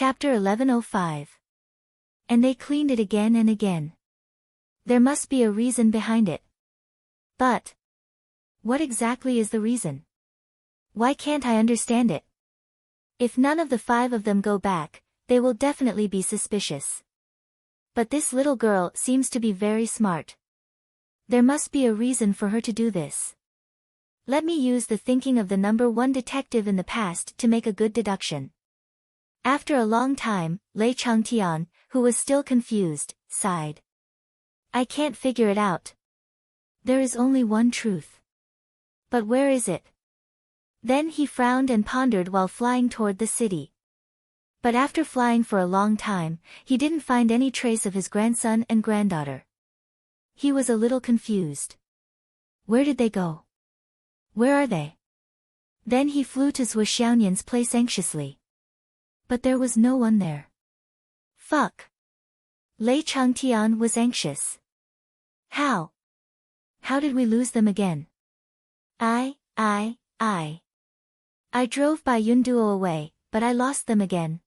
Chapter 1105. And they cleaned it again and again. There must be a reason behind it. But what exactly is the reason? Why can't I understand it? If none of the 5 of them go back, they will definitely be suspicious. But this little girl seems to be very smart. There must be a reason for her to do this. Let me use the thinking of the number 1 detective in the past to make a good deduction. After a long time, Lei Changtian, who was still confused, sighed. I can't figure it out. There is only one truth. But where is it? Then he frowned and pondered while flying toward the city. But after flying for a long time, he didn't find any trace of his grandson and granddaughter. He was a little confused. Where did they go? Where are they? Then he flew to Zhuo Xiaonian's place anxiously. But there was no one there. Fuck. Lei Changtian was anxious. How did we lose them again? I drove by Yunduo away, but I lost them again.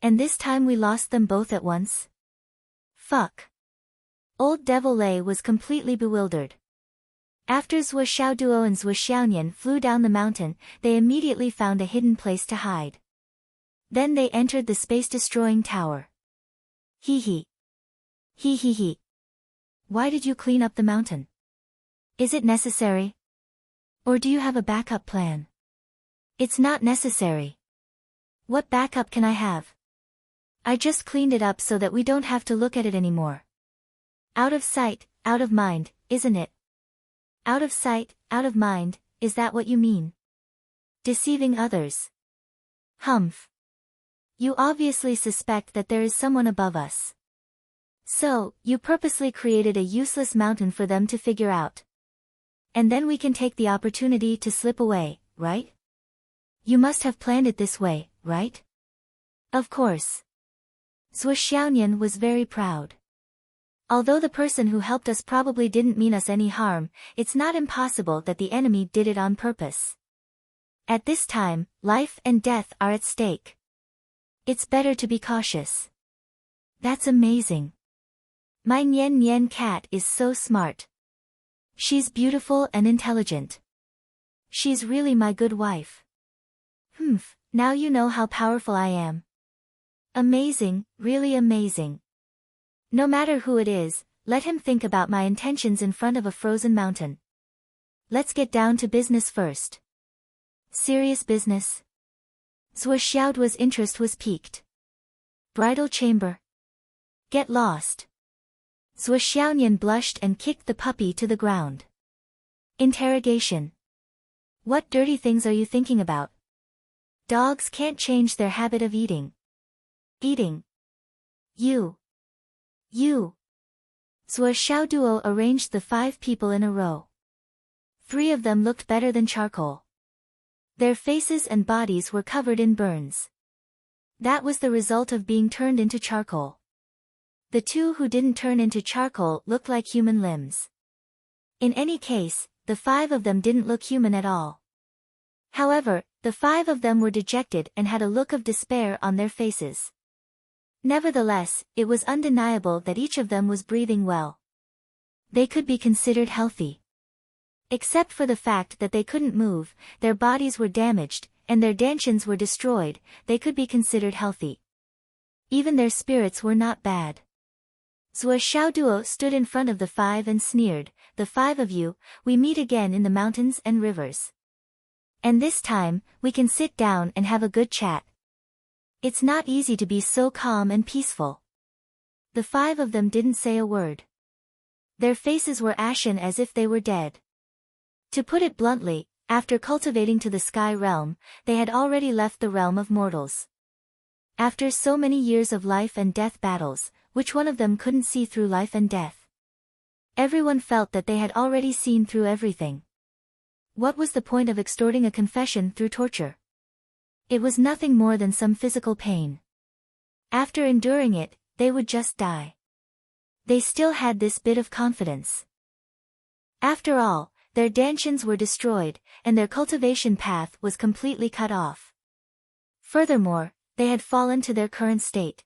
And this time we lost them both at once? Fuck. Old Devil Lei was completely bewildered. After Zhuo Xiaoduo and Zhuo Xiaonian flew down the mountain, they immediately found a hidden place to hide. Then they entered the space-destroying tower. Hee hee. Hee hee hee. Why did you clean up the mountain? Is it necessary? Or do you have a backup plan? It's not necessary. What backup can I have? I just cleaned it up so that we don't have to look at it anymore. Out of sight, out of mind, isn't it? Out of sight, out of mind, is that what you mean? Deceiving others. Humph. You obviously suspect that there is someone above us. So, you purposely created a useless mountain for them to figure out. And then we can take the opportunity to slip away, right? You must have planned it this way, right? Of course. Zhuo Xiaonian was very proud. Although the person who helped us probably didn't mean us any harm, it's not impossible that the enemy did it on purpose. At this time, life and death are at stake. It's better to be cautious. That's amazing. My Nian Nian cat is so smart. She's beautiful and intelligent. She's really my good wife. Now you know how powerful I am. Amazing, really amazing. No matter who it is, let him think about my intentions in front of a frozen mountain. Let's get down to business first. Serious business? Zhuo Xiaoduo's interest was piqued. Bridal chamber. Get lost. Zhuo Xiaonian blushed and kicked the puppy to the ground. Interrogation. What dirty things are you thinking about? Dogs can't change their habit of eating. Eating. You. Zhuo Xiaoduo arranged the 5 people in a row. 3 of them looked better than charcoal. Their faces and bodies were covered in burns. That was the result of being turned into charcoal. The 2 who didn't turn into charcoal looked like human limbs. In any case, the 5 of them didn't look human at all. However, the 5 of them were dejected and had a look of despair on their faces. Nevertheless, it was undeniable that each of them was breathing well. They could be considered healthy. Except for the fact that they couldn't move, their bodies were damaged, and their dantians were destroyed, they could be considered healthy. Even their spirits were not bad. Zhuo Xiaoduo stood in front of the 5 and sneered, "The 5 of you, we meet again in the mountains and rivers. And this time, we can sit down and have a good chat. It's not easy to be so calm and peaceful." The 5 of them didn't say a word. Their faces were ashen as if they were dead. To put it bluntly, after cultivating to the sky realm, they had already left the realm of mortals. After so many years of life and death battles, which one of them couldn't see through life and death? Everyone felt that they had already seen through everything. What was the point of extorting a confession through torture? It was nothing more than some physical pain. After enduring it, they would just die. They still had this bit of confidence. After all, their dantians were destroyed, and their cultivation path was completely cut off. Furthermore, They had fallen to their current state.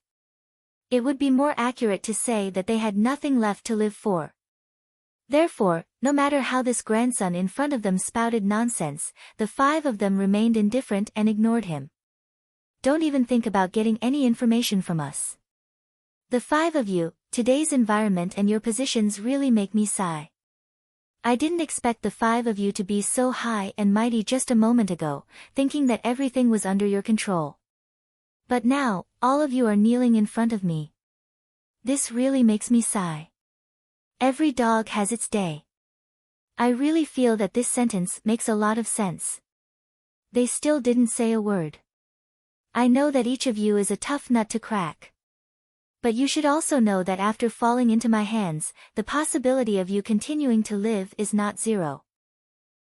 It would be more accurate to say that they had nothing left to live for. Therefore, no matter how this grandson in front of them spouted nonsense, the 5 of them remained indifferent and ignored him. Don't even think about getting any information from us. The 5 of you, today's environment and your positions really make me sigh. I didn't expect the 5 of you to be so high and mighty just a moment ago, thinking that everything was under your control. But now, all of you are kneeling in front of me. This really makes me sigh. Every dog has its day. I really feel that this sentence makes a lot of sense. They still didn't say a word. I know that each of you is a tough nut to crack. But you should also know that after falling into my hands, the possibility of you continuing to live is not 0.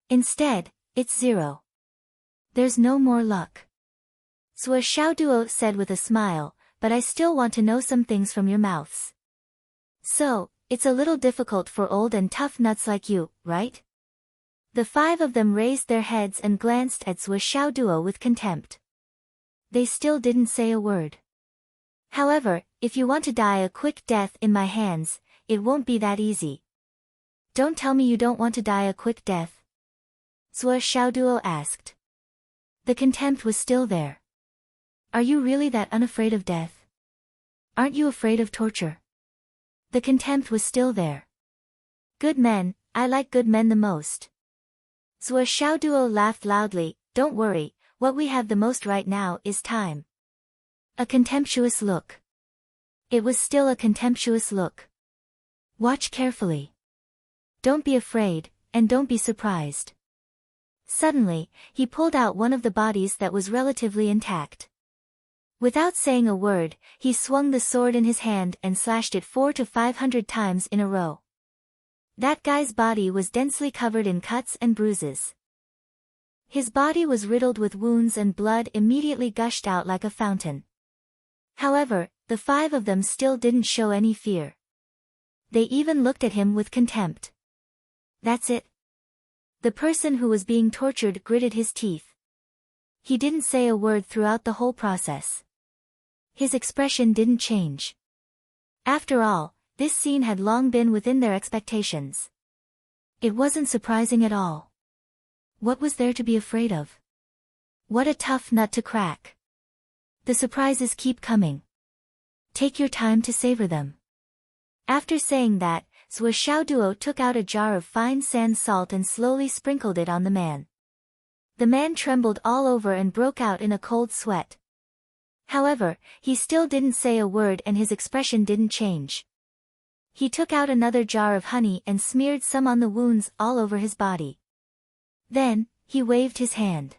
Instead, it's 0. There's no more luck. Sua Xiaoduo said with a smile, but I still want to know some things from your mouths. So, it's a little difficult for old and tough nuts like you, right? The 5 of them raised their heads and glanced at Sua Xiaoduo with contempt. They still didn't say a word. However, if you want to die a quick death in my hands, it won't be that easy. Don't tell me you don't want to die a quick death. Sua Xiaoduo asked. The contempt was still there. Are you really that unafraid of death? Aren't you afraid of torture? The contempt was still there. Good men, I like good men the most. Sua Xiaoduo laughed loudly. Don't worry, what we have the most right now is time. A contemptuous look. It was still a contemptuous look. Watch carefully. Don't be afraid, and don't be surprised. Suddenly, he pulled out one of the bodies that was relatively intact. Without saying a word, he swung the sword in his hand and slashed it 400 to 500 times in a row. That guy's body was densely covered in cuts and bruises. His body was riddled with wounds and blood immediately gushed out like a fountain. However, the 5 of them still didn't show any fear. They even looked at him with contempt. That's it. The person who was being tortured gritted his teeth. He didn't say a word throughout the whole process. His expression didn't change. After all, this scene had long been within their expectations. It wasn't surprising at all. What was there to be afraid of? What a tough nut to crack. The surprises keep coming. Take your time to savor them. After saying that, Sua Xiaoduo took out a jar of fine sand salt and slowly sprinkled it on the man. The man trembled all over and broke out in a cold sweat. However, he still didn't say a word and his expression didn't change. He took out another jar of honey and smeared some on the wounds all over his body. Then, he waved his hand.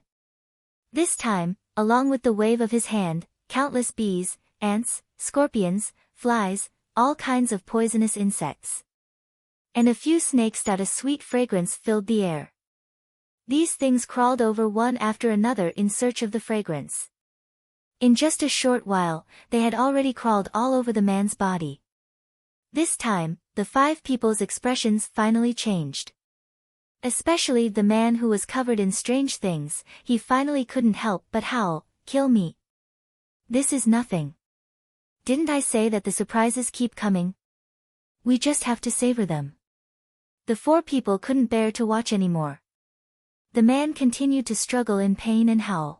This time, along with the wave of his hand, countless bees, ants, scorpions, flies, all kinds of poisonous insects, and a few snakes that a sweet fragrance filled the air. These things crawled over one after another in search of the fragrance. In just a short while, they had already crawled all over the man's body. This time, the 5 people's expressions finally changed. Especially the man who was covered in strange things, he finally couldn't help but howl, "Kill me. This is nothing. Didn't I say that the surprises keep coming? We just have to savor them." The 4 people couldn't bear to watch anymore. The man continued to struggle in pain and howl.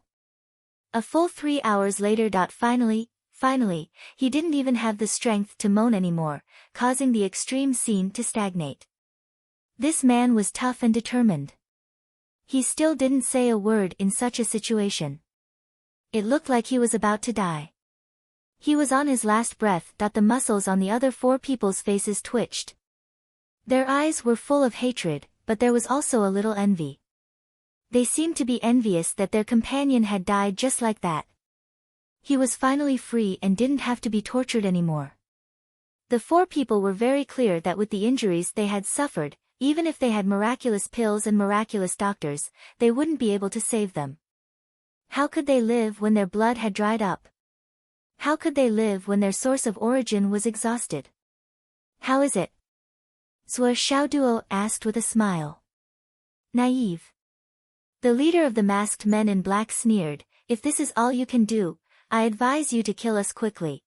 A full 3 hours later. Finally, he didn't even have the strength to moan anymore, causing the extreme scene to stagnate. This man was tough and determined. He still didn't say a word in such a situation. It looked like he was about to die. He was on his last breath. The muscles on the other 4 people's faces twitched. Their eyes were full of hatred, but there was also a little envy. They seemed to be envious that their companion had died just like that. He was finally free and didn't have to be tortured anymore. The 4 people were very clear that with the injuries they had suffered, even if they had miraculous pills and miraculous doctors, they wouldn't be able to save them. How could they live when their blood had dried up? How could they live when their source of origin was exhausted? How is it? Sua Xiaoduo asked with a smile. Naive. The leader of the masked men in black sneered, "If this is all you can do, I advise you to kill us quickly.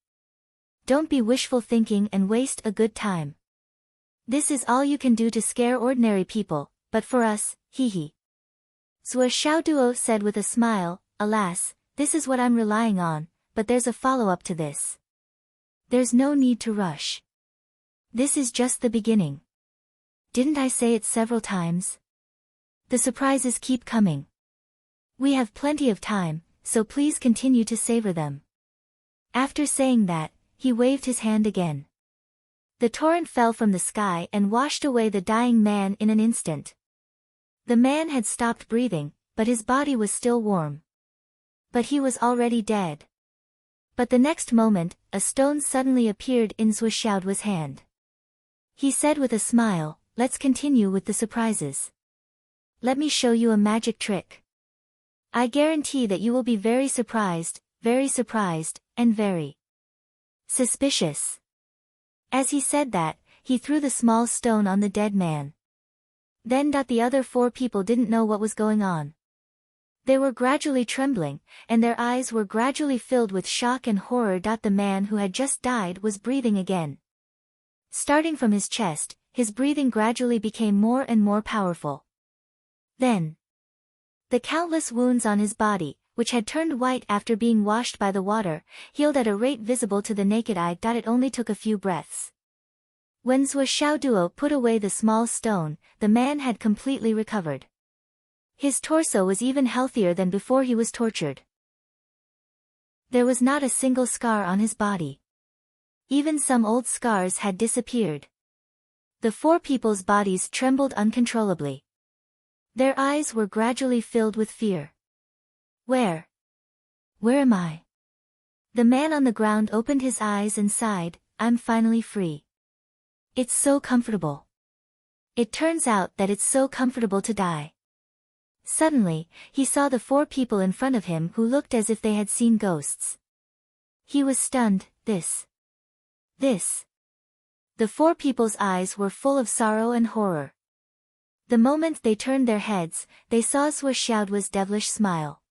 Don't be wishful thinking and waste a good time. This is all you can do to scare ordinary people, but for us, hee. Zhuo Xiaoduo said with a smile, alas, this is what I'm relying on, but there's a follow-up to this. There's no need to rush. This is just the beginning. Didn't I say it several times? The surprises keep coming. We have plenty of time, so please continue to savor them. After saying that, he waved his hand again. The torrent fell from the sky and washed away the dying man in an instant. The man had stopped breathing, but his body was still warm. But he was already dead. But the next moment, a stone suddenly appeared in Zhuo Xiaoduo's hand. He said with a smile, let's continue with the surprises. Let me show you a magic trick. I guarantee that you will be very surprised, and very suspicious. As he said that, he threw the small stone on the dead man. Then the other 4 people didn't know what was going on. They were gradually trembling, and their eyes were gradually filled with shock and horror. The man who had just died was breathing again. Starting from his chest, his breathing gradually became more and more powerful. Then, the countless wounds on his body, which had turned white after being washed by the water, healed at a rate visible to the naked eye. It only took a few breaths. When Zhuo Xiaoduo put away the small stone, the man had completely recovered. His torso was even healthier than before he was tortured. There was not a single scar on his body. Even some old scars had disappeared. The 4 people's bodies trembled uncontrollably. Their eyes were gradually filled with fear. Where am I? The man on the ground opened his eyes and sighed, I'm finally free. It's so comfortable. It turns out that it's so comfortable to die. Suddenly, he saw the 4 people in front of him who looked as if they had seen ghosts. He was stunned. This. The 4 people's eyes were full of sorrow and horror. The moment they turned their heads, they saw Zhuo Xiaoduo's devilish smile.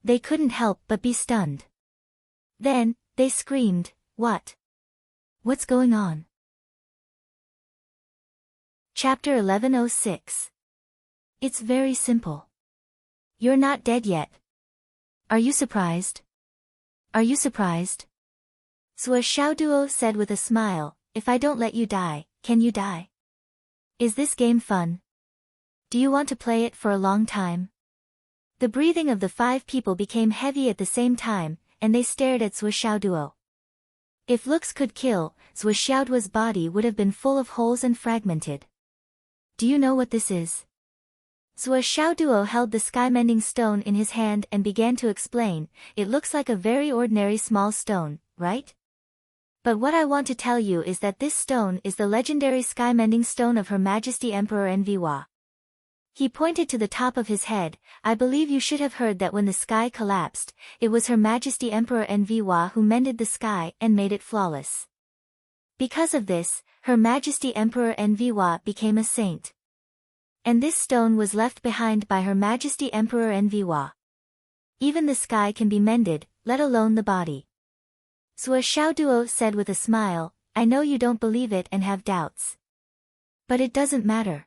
They couldn't help but be stunned. Then, they screamed, What's going on? Chapter 1106. It's very simple. You're not dead yet. Are you surprised? Zhuo Xiaoduo said with a smile, if I don't let you die, can you die? Is this game fun? Do you want to play it for a long time? The breathing of the 5 people became heavy at the same time, and they stared at Zhuo Xiaoduo. If looks could kill, Zhuo Xiaoduo's body would have been full of holes and fragmented. Do you know what this is? Zhuo Xiaoduo held the sky-mending stone in his hand and began to explain, it looks like a very ordinary small stone, right? But what I want to tell you is that this stone is the legendary sky-mending stone of Her Majesty Emperor Envihua. He pointed to the top of his head. I believe you should have heard that when the sky collapsed, it was Her Majesty Emperor Envihua who mended the sky and made it flawless. Because of this, Her Majesty Emperor Envihua became a saint. And this stone was left behind by Her Majesty Emperor Envihua. Even the sky can be mended, let alone the body. Zhuo Xiaoduo said with a smile, I know you don't believe it and have doubts. But it doesn't matter.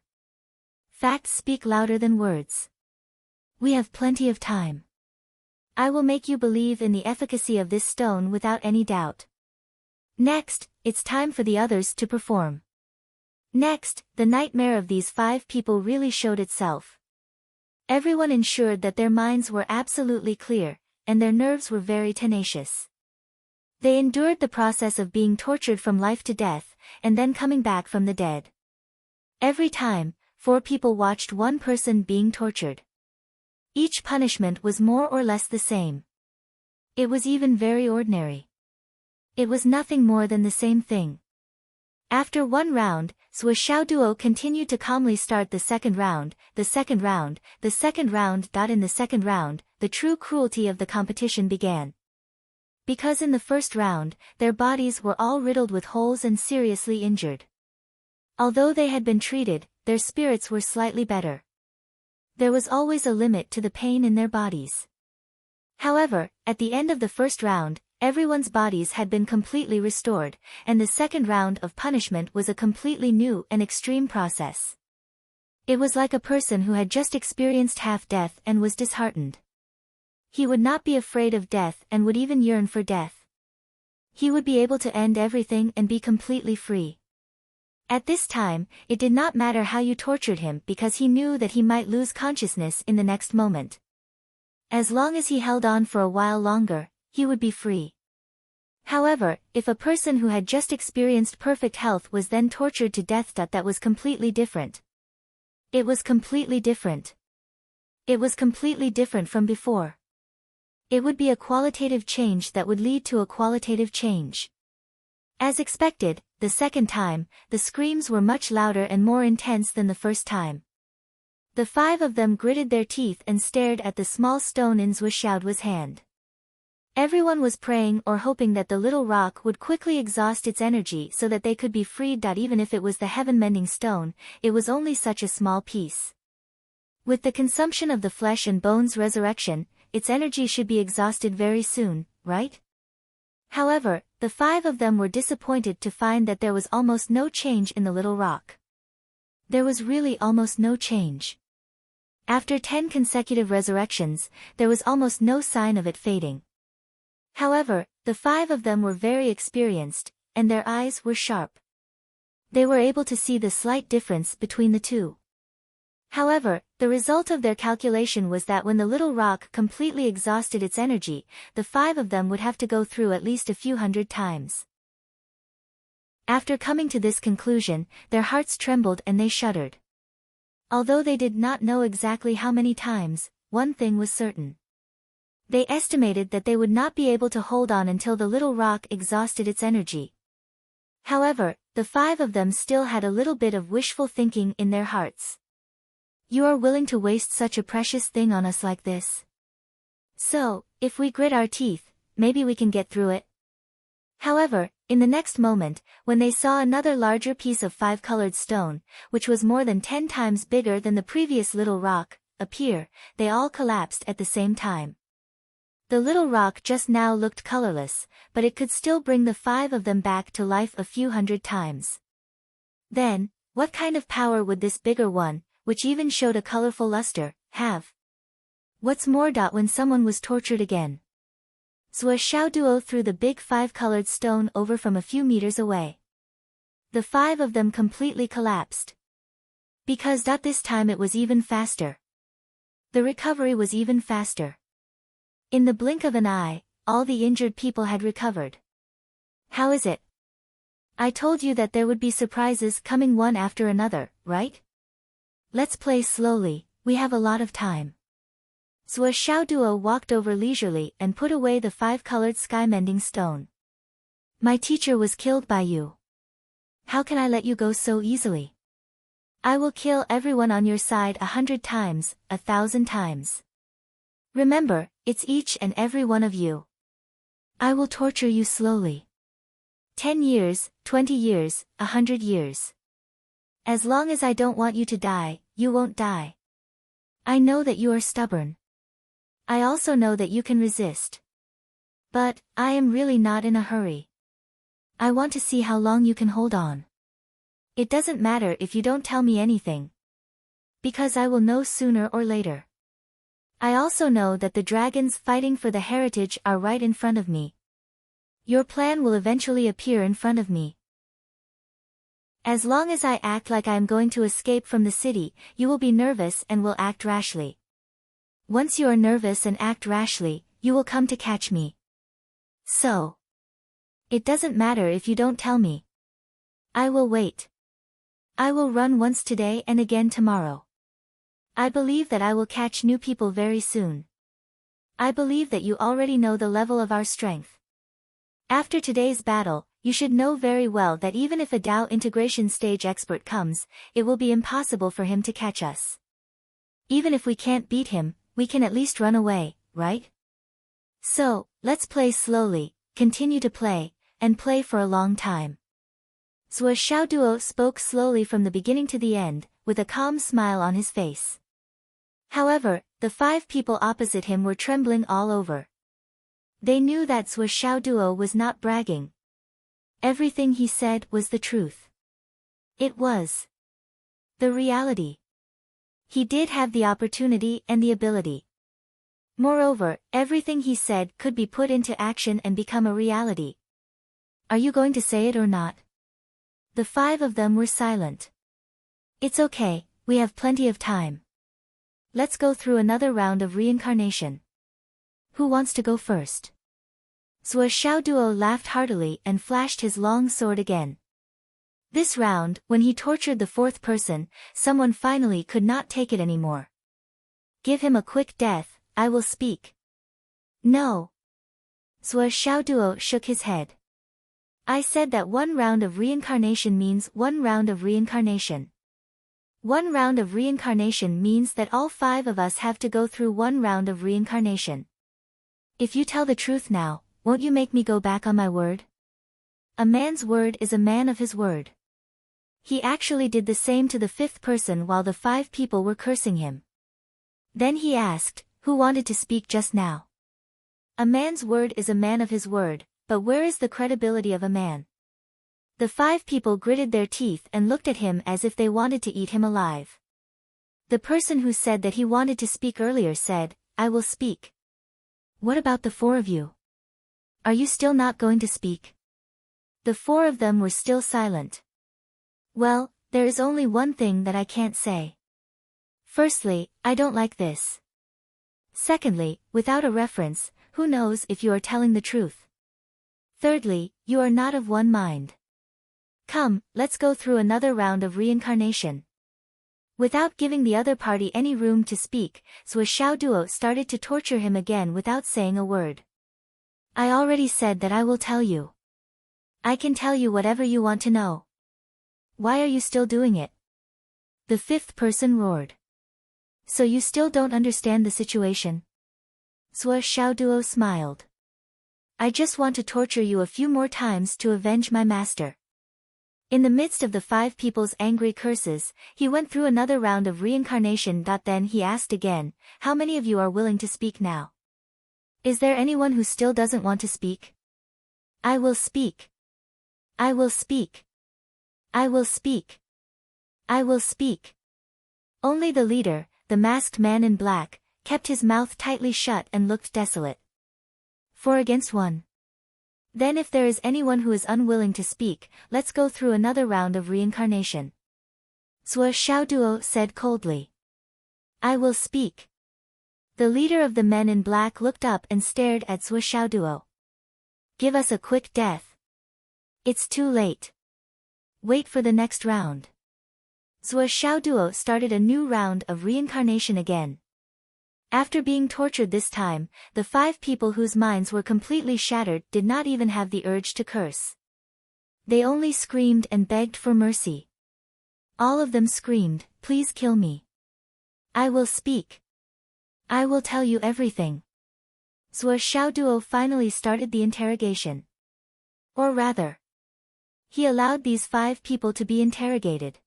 Facts speak louder than words. We have plenty of time. I will make you believe in the efficacy of this stone without any doubt. Next, it's time for the others to perform. Next, the nightmare of these 5 people really showed itself. Everyone ensured that their minds were absolutely clear, and their nerves were very tenacious. They endured the process of being tortured from life to death, and then coming back from the dead. Every time, 4 people watched one person being tortured. Each punishment was more or less the same. It was even very ordinary. It was nothing more than the same thing. After 1 round, Zhuo Xiaoduo continued to calmly start the second round. In the second round, the true cruelty of the competition began. Because in the first round, their bodies were all riddled with holes and seriously injured. Although they had been treated, their spirits were slightly better. There was always a limit to the pain in their bodies. However, at the end of the first round, everyone's bodies had been completely restored, and the second round of punishment was a completely new and extreme process. It was like a person who had just experienced half-death and was disheartened. He would not be afraid of death and would even yearn for death. He would be able to end everything and be completely free. At this time, it did not matter how you tortured him because he knew that he might lose consciousness in the next moment. As long as he held on for a while longer, he would be free. However, if a person who had just experienced perfect health was then tortured to death, that was completely different. It was completely different. It was completely different from before. It would be a qualitative change that would lead to a qualitative change. As expected, the second time, the screams were much louder and more intense than the first time. The 5 of them gritted their teeth and stared at the small stone in Zhuoxiaoduo's hand. Everyone was praying or hoping that the little rock would quickly exhaust its energy so that they could be freed. Even if it was the heaven-mending stone, it was only such a small piece. With the consumption of the flesh and bones resurrection, its energy should be exhausted very soon, right? However, the 5 of them were disappointed to find that there was almost no change in the little rock. There was really almost no change. After 10 consecutive resurrections, there was almost no sign of it fading. However, the 5 of them were very experienced, and their eyes were sharp. They were able to see the slight difference between the two. However, the result of their calculation was that when the little rock completely exhausted its energy, the 5 of them would have to go through at least a few hundred times. After coming to this conclusion, their hearts trembled and they shuddered. Although they did not know exactly how many times, one thing was certain. They estimated that they would not be able to hold on until the little rock exhausted its energy. However, the 5 of them still had a little bit of wishful thinking in their hearts. You are willing to waste such a precious thing on us like this? So, if we grit our teeth, maybe we can get through it. However, in the next moment, when they saw another larger piece of 5-colored stone, which was more than 10 times bigger than the previous little rock, appear, they all collapsed at the same time. The little rock just now looked colorless, but it could still bring the 5 of them back to life a few hundred times. Then, what kind of power would this bigger one, which even showed a colorful luster, have? What's more, when someone was tortured again? Zhuoxiaoduo threw the big 5-colored stone over from a few meters away. The 5 of them completely collapsed. Because this time it was even faster. The recovery was even faster. In the blink of an eye, all the injured people had recovered. How is it? I told you that there would be surprises coming one after another, right? Let's play slowly, we have a lot of time. Zhuoxiaoduo walked over leisurely and put away the 5-colored sky-mending stone. My teacher was killed by you. How can I let you go so easily? I will kill everyone on your side 100 times, 1,000 times. Remember, it's each and every one of you. I will torture you slowly. 10 years, 20 years, 100 years. As long as I don't want you to die, you won't die. I know that you are stubborn. I also know that you can resist. But, I am really not in a hurry. I want to see how long you can hold on. It doesn't matter if you don't tell me anything. Because I will know sooner or later. I also know that the dragons fighting for the heritage are right in front of me. Your plan will eventually appear in front of me. As long as I act like I am going to escape from the city, you will be nervous and will act rashly. Once you are nervous and act rashly, you will come to catch me. So. It doesn't matter if you don't tell me. I will wait. I will run once today and again tomorrow. I believe that I will catch new people very soon. I believe that you already know the level of our strength. After today's battle, you should know very well that even if a Dao integration stage expert comes, it will be impossible for him to catch us. Even if we can't beat him, we can at least run away, right? So, let's play slowly, continue to play, and play for a long time. Zhuoxiaoduo spoke slowly from the beginning to the end, with a calm smile on his face. However, the 5 people opposite him were trembling all over. They knew that Zhuo Xiaoduo was not bragging. Everything he said was the truth. It was the reality. He did have the opportunity and the ability. Moreover, everything he said could be put into action and become a reality. Are you going to say it or not? The 5 of them were silent. It's okay, we have plenty of time. Let's go through another round of reincarnation. Who wants to go first? Zhuo Xiaoduo laughed heartily and flashed his long sword again. This round, when he tortured the 4th person, someone finally could not take it anymore. Give him a quick death, I will speak. No. Zhuo Xiaoduo shook his head. I said that 1 round of reincarnation means 1 round of reincarnation. 1 round of reincarnation means that all 5 of us have to go through 1 round of reincarnation. If you tell the truth now, won't you make me go back on my word? A man's word is a man of his word. He actually did the same to the 5th person while the 5 people were cursing him. Then he asked, who wanted to speak just now? A man's word is a man of his word, but where is the credibility of a man? The 5 people gritted their teeth and looked at him as if they wanted to eat him alive. The person who said that he wanted to speak earlier said, I will speak. What about the 4 of you? Are you still not going to speak? The 4 of them were still silent. Well, there is only one thing that I can't say. Firstly, I don't like this. Secondly, without a reference, who knows if you are telling the truth? Thirdly, you are not of one mind. Come, let's go through another round of reincarnation. Without giving the other party any room to speak, Zhuo Xiaoduo started to torture him again without saying a word. I already said that I will tell you. I can tell you whatever you want to know. Why are you still doing it? The 5th person roared. So you still don't understand the situation? Zhuo Xiaoduo smiled. I just want to torture you a few more times to avenge my master. In the midst of the 5 people's angry curses, he went through another round of reincarnation. Then he asked again, how many of you are willing to speak now? Is there anyone who still doesn't want to speak? I will speak. I will speak. I will speak. I will speak. Only the leader, the masked man in black, kept his mouth tightly shut and looked desolate. 4 against 1. Then if there is anyone who is unwilling to speak, let's go through another round of reincarnation. Zhuo Xiaoduo said coldly. I will speak. The leader of the men in black looked up and stared at Zhuo Xiaoduo. Give us a quick death. It's too late. Wait for the next round. Zhuo Xiaoduo started a new round of reincarnation again. After being tortured this time, the 5 people whose minds were completely shattered did not even have the urge to curse. They only screamed and begged for mercy. All of them screamed, please kill me. I will speak. I will tell you everything. Zhuo Xiaoduo finally started the interrogation. Or rather, he allowed these 5 people to be interrogated.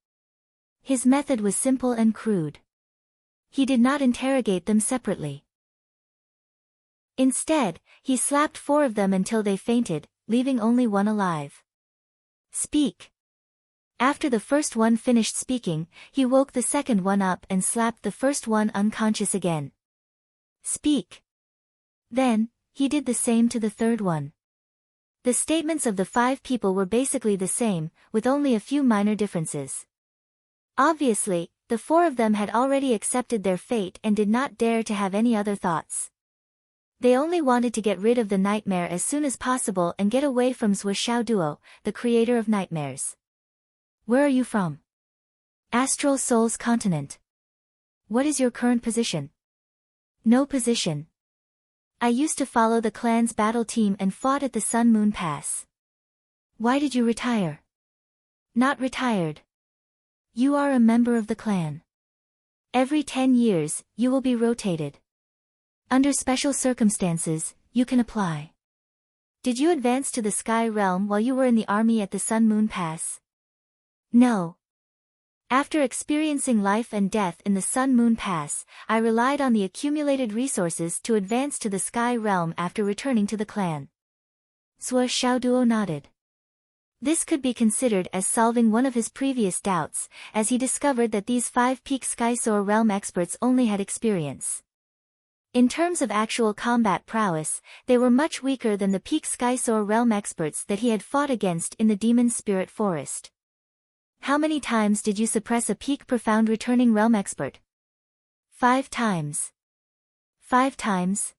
His method was simple and crude. He did not interrogate them separately. Instead, he slapped 4 of them until they fainted, leaving only 1 alive. Speak. After the first one finished speaking, he woke the second one up and slapped the first one unconscious again. Speak. Then, he did the same to the third one. The statements of the 5 people were basically the same, with only a few minor differences. Obviously, the 4 of them had already accepted their fate and did not dare to have any other thoughts. They only wanted to get rid of the nightmare as soon as possible and get away from Zhuo Xiaoduo, the creator of nightmares. Where are you from? Astral Soul's continent. What is your current position? No position. I used to follow the clan's battle team and fought at the Sun Moon Pass. Why did you retire? Not retired. You are a member of the clan. Every 10 years, you will be rotated. Under special circumstances, you can apply. Did you advance to the Sky Realm while you were in the army at the Sun Moon Pass? No. After experiencing life and death in the Sun-Moon Pass, I relied on the accumulated resources to advance to the Sky Realm after returning to the clan. Zhuo Xiaoduo nodded. This could be considered as solving one of his previous doubts, as he discovered that these 5 peak Skysoar realm experts only had experience. In terms of actual combat prowess, they were much weaker than the peak Skysoar realm experts that he had fought against in the Demon Spirit Forest. How many times did you suppress a peak profound returning realm expert? 5 times. 5 times?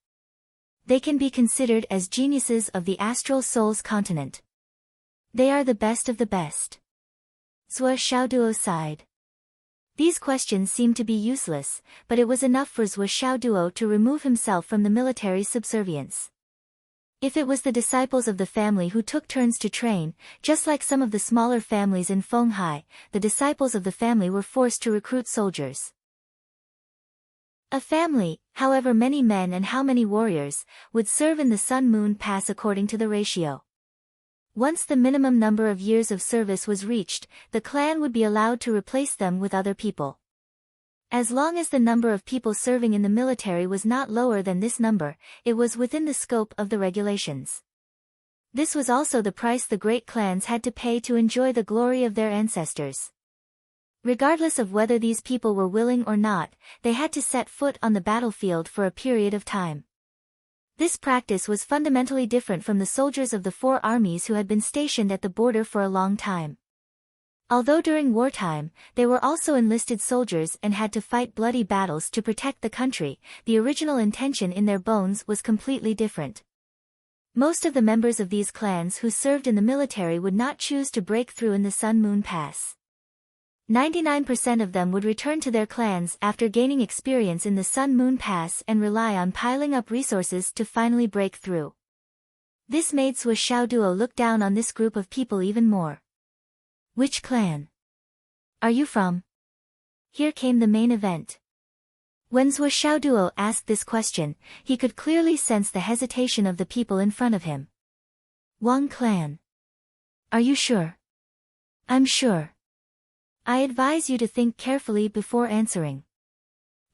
They can be considered as geniuses of the Astral Souls continent. They are the best of the best. Zhuo Xiaoduo sighed. These questions seemed to be useless, but it was enough for Zhuo Xiaoduo to remove himself from the military subservience. If it was the disciples of the family who took turns to train, just like some of the smaller families in Fenghai, the disciples of the family were forced to recruit soldiers. A family, however many men and how many warriors, would serve in the Sun-Moon Pass according to the ratio. Once the minimum number of years of service was reached, the clan would be allowed to replace them with other people. As long as the number of people serving in the military was not lower than this number, it was within the scope of the regulations. This was also the price the great clans had to pay to enjoy the glory of their ancestors. Regardless of whether these people were willing or not, they had to set foot on the battlefield for a period of time. This practice was fundamentally different from the soldiers of the 4 armies who had been stationed at the border for a long time. Although during wartime, they were also enlisted soldiers and had to fight bloody battles to protect the country, the original intention in their bones was completely different. Most of the members of these clans who served in the military would not choose to break through in the Sun-Moon Pass. 99% of them would return to their clans after gaining experience in the Sun-Moon Pass and rely on piling up resources to finally break through. This made Zhuo Xiaoduo look down on this group of people even more. Which clan are you from? Here came the main event. When Zhuo Xiaoduo asked this question, he could clearly sense the hesitation of the people in front of him. Wang clan. Are you sure? I'm sure. I advise you to think carefully before answering.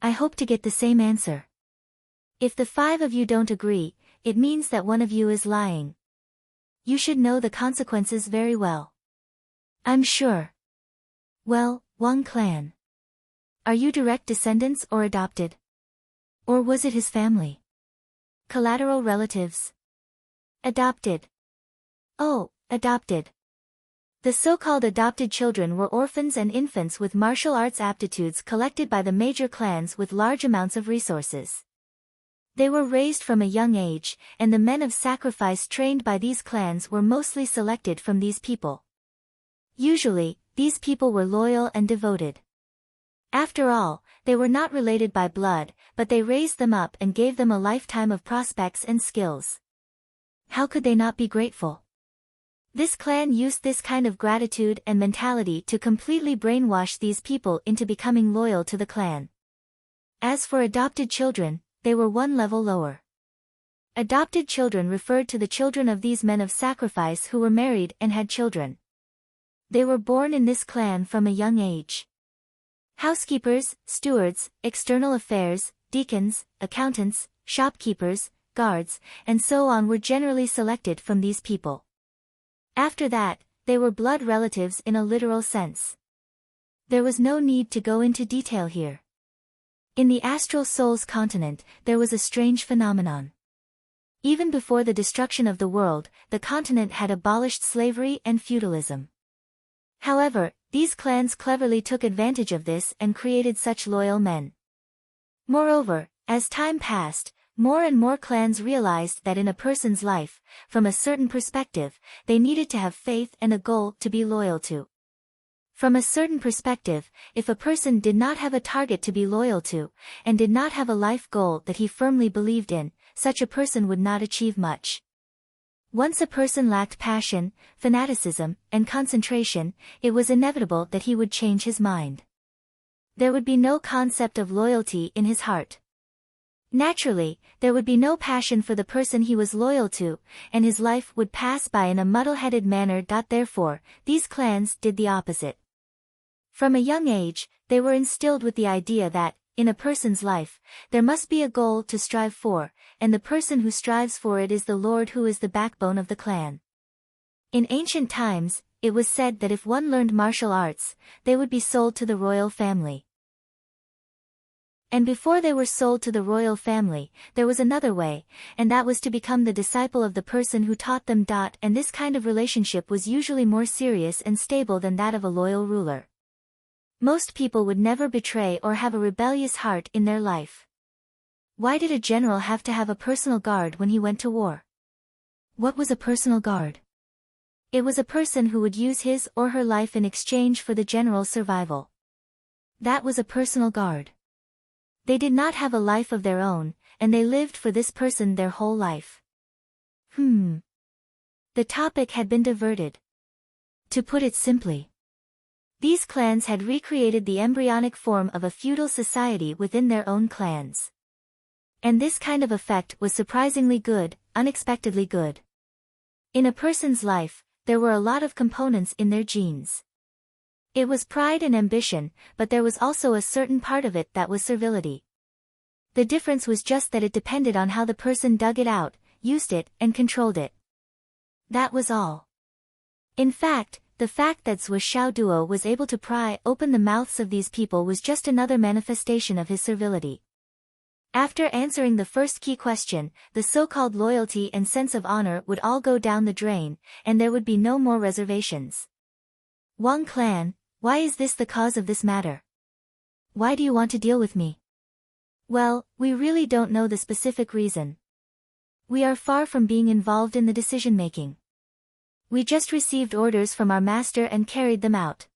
I hope to get the same answer. If the 5 of you don't agree, it means that one of you is lying. You should know the consequences very well. I'm sure. Well, Wang clan. Are you direct descendants or adopted? Or was it his family? Collateral relatives? Adopted. Oh, adopted. The so-called adopted children were orphans and infants with martial arts aptitudes collected by the major clans with large amounts of resources. They were raised from a young age, and the men of sacrifice trained by these clans were mostly selected from these people. Usually, these people were loyal and devoted. After all, they were not related by blood, but they raised them up and gave them a lifetime of prospects and skills. How could they not be grateful? This clan used this kind of gratitude and mentality to completely brainwash these people into becoming loyal to the clan. As for adopted children, they were one level lower. Adopted children referred to the children of these men of sacrifice who were married and had children. They were born in this clan from a young age. Housekeepers, stewards, external affairs, deacons, accountants, shopkeepers, guards, and so on were generally selected from these people. After that, they were blood relatives in a literal sense. There was no need to go into detail here. In the Astral Souls continent, there was a strange phenomenon. Even before the destruction of the world, the continent had abolished slavery and feudalism. However, these clans cleverly took advantage of this and created such loyal men. Moreover, as time passed, more and more clans realized that in a person's life, from a certain perspective, they needed to have faith and a goal to be loyal to. From a certain perspective, if a person did not have a target to be loyal to, and did not have a life goal that he firmly believed in, such a person would not achieve much. Once a person lacked passion, fanaticism, and concentration, it was inevitable that he would change his mind. There would be no concept of loyalty in his heart. Naturally, there would be no passion for the person he was loyal to, and his life would pass by in a muddle-headed manner. Therefore, these clans did the opposite. From a young age, they were instilled with the idea that, in a person's life, there must be a goal to strive for, and the person who strives for it is the lord who is the backbone of the clan. In ancient times, it was said that if one learned martial arts, they would be sold to the royal family. And before they were sold to the royal family, there was another way, and that was to become the disciple of the person who taught them. And this kind of relationship was usually more serious and stable than that of a loyal ruler. Most people would never betray or have a rebellious heart in their life. Why did a general have to have a personal guard when he went to war? What was a personal guard? It was a person who would use his or her life in exchange for the general's survival. That was a personal guard. They did not have a life of their own, and they lived for this person their whole life. The topic had been diverted. To put it simply, these clans had recreated the embryonic form of a feudal society within their own clans. And this kind of effect was surprisingly good, unexpectedly good. In a person's life, there were a lot of components in their genes. It was pride and ambition, but there was also a certain part of it that was servility. The difference was just that it depended on how the person dug it out, used it, and controlled it. That was all. In fact, the fact that Zhuo Xiaoduo was able to pry open the mouths of these people was just another manifestation of his servility. After answering the first key question, the so-called loyalty and sense of honor would all go down the drain, and there would be no more reservations. Wang clan, why is this the cause of this matter? Why do you want to deal with me? Well, we really don't know the specific reason. We are far from being involved in the decision-making. We just received orders from our master and carried them out.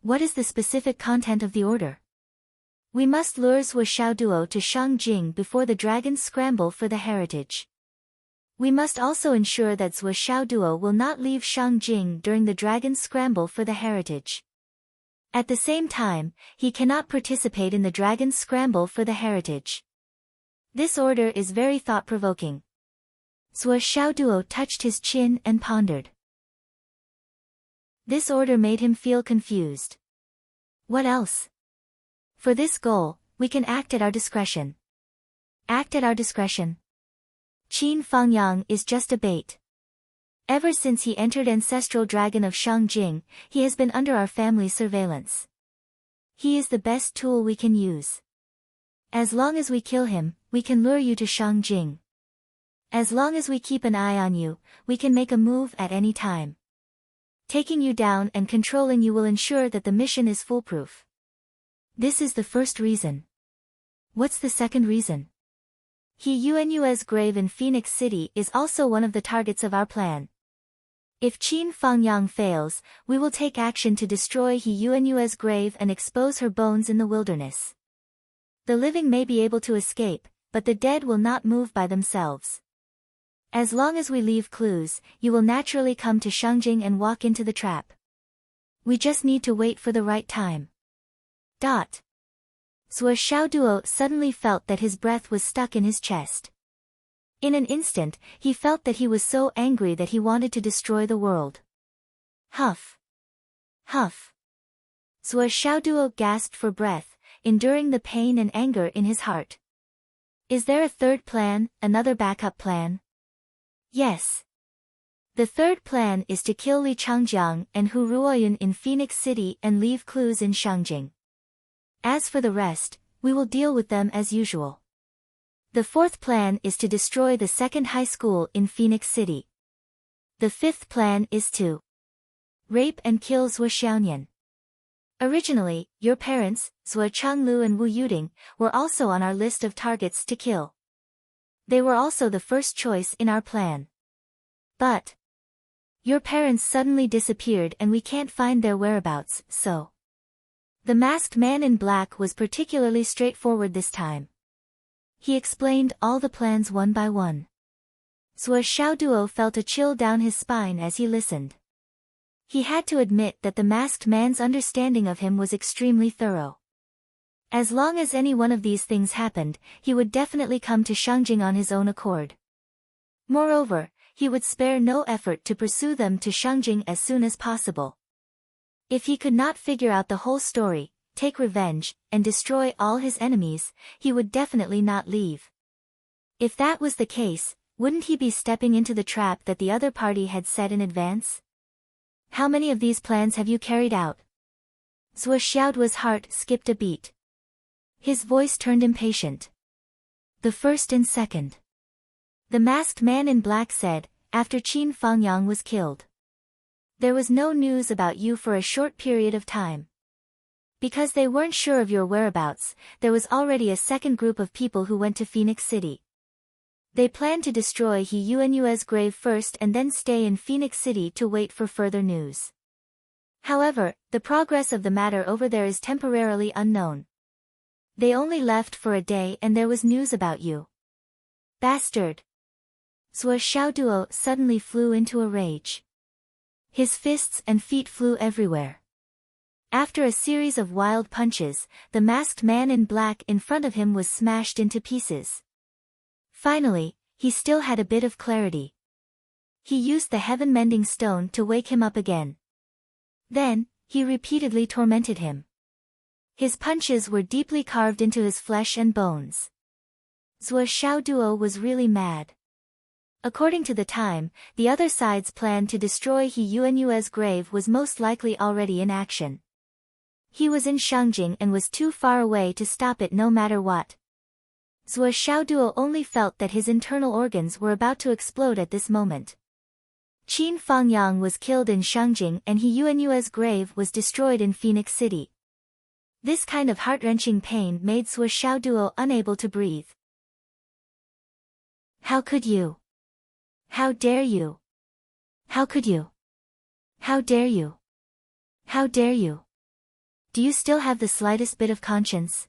What is the specific content of the order? We must lure Zhuo Xiaoduo to Shangjing before the dragons scramble for the heritage. We must also ensure that Zhuo Xiaoduo will not leave Shangjing during the dragons scramble for the heritage. At the same time, he cannot participate in the dragons scramble for the heritage. This order is very thought-provoking. Zhuo Xiaoduo touched his chin and pondered. This order made him feel confused. What else? For this goal, we can act at our discretion. Act at our discretion. Qin Fangyang is just a bait. Ever since he entered Ancestral Dragon of Shangjing, he has been under our family's surveillance. He is the best tool we can use. As long as we kill him, we can lure you to Shangjing. As long as we keep an eye on you, we can make a move at any time. Taking you down and controlling you will ensure that the mission is foolproof. This is the first reason. What's the second reason? He Yuanyue's grave in Phoenix City is also one of the targets of our plan. If Qin Fangyang fails, we will take action to destroy He Yuanyue's grave and expose her bones in the wilderness. The living may be able to escape, but the dead will not move by themselves. As long as we leave clues, you will naturally come to Shangjing and walk into the trap. We just need to wait for the right time. Zhuo Xiaoduo suddenly felt that his breath was stuck in his chest. In an instant, he felt that he was so angry that he wanted to destroy the world. Huff. Huff. Zhuo Xiaoduo gasped for breath, enduring the pain and anger in his heart. Is there a third plan, another backup plan? Yes. The third plan is to kill Li Changjiang and Hu Ruoyun in Phoenix City and leave clues in Shangjing. As for the rest, we will deal with them as usual. The fourth plan is to destroy the second high school in Phoenix City. The fifth plan is to rape and kill Zhuo Xiaonian. Originally, your parents, Zhuo Changlu and Wu Yuding, were also on our list of targets to kill. They were also the first choice in our plan. But your parents suddenly disappeared and we can't find their whereabouts, so the masked man in black was particularly straightforward this time. He explained all the plans one by one. Zhuo Xiaoduo felt a chill down his spine as he listened. He had to admit that the masked man's understanding of him was extremely thorough. As long as any one of these things happened, he would definitely come to Shangjing on his own accord. Moreover, he would spare no effort to pursue them to Shangjing as soon as possible. If he could not figure out the whole story, take revenge, and destroy all his enemies, he would definitely not leave. If that was the case, wouldn't he be stepping into the trap that the other party had set in advance? How many of these plans have you carried out? Zhuo Xiaoduo's heart skipped a beat. His voice turned impatient. The first and second. The masked man in black said, after Qin Fangyang was killed. There was no news about you for a short period of time. Because they weren't sure of your whereabouts, there was already a second group of people who went to Phoenix City. They planned to destroy He Yuanyue's grave first and then stay in Phoenix City to wait for further news. However, the progress of the matter over there is temporarily unknown. They only left for a day and there was news about you. Bastard! Zhuo Xiaoduo suddenly flew into a rage. His fists and feet flew everywhere. After a series of wild punches, the masked man in black in front of him was smashed into pieces. Finally, he still had a bit of clarity. He used the heaven-mending stone to wake him up again. Then, he repeatedly tormented him. His punches were deeply carved into his flesh and bones. Zhuo Xiaoduo was really mad. According to the time, the other side's plan to destroy He Yuanyue's grave was most likely already in action. He was in Shangjing and was too far away to stop it no matter what. Zhuo Xiaoduo only felt that his internal organs were about to explode at this moment. Qin Fangyang was killed in Shangjing and He Yuanyue's grave was destroyed in Phoenix City. This kind of heart-wrenching pain made Zhuo Xiaoduo unable to breathe. How could you? How dare you? How could you? How dare you? How dare you? Do you still have the slightest bit of conscience?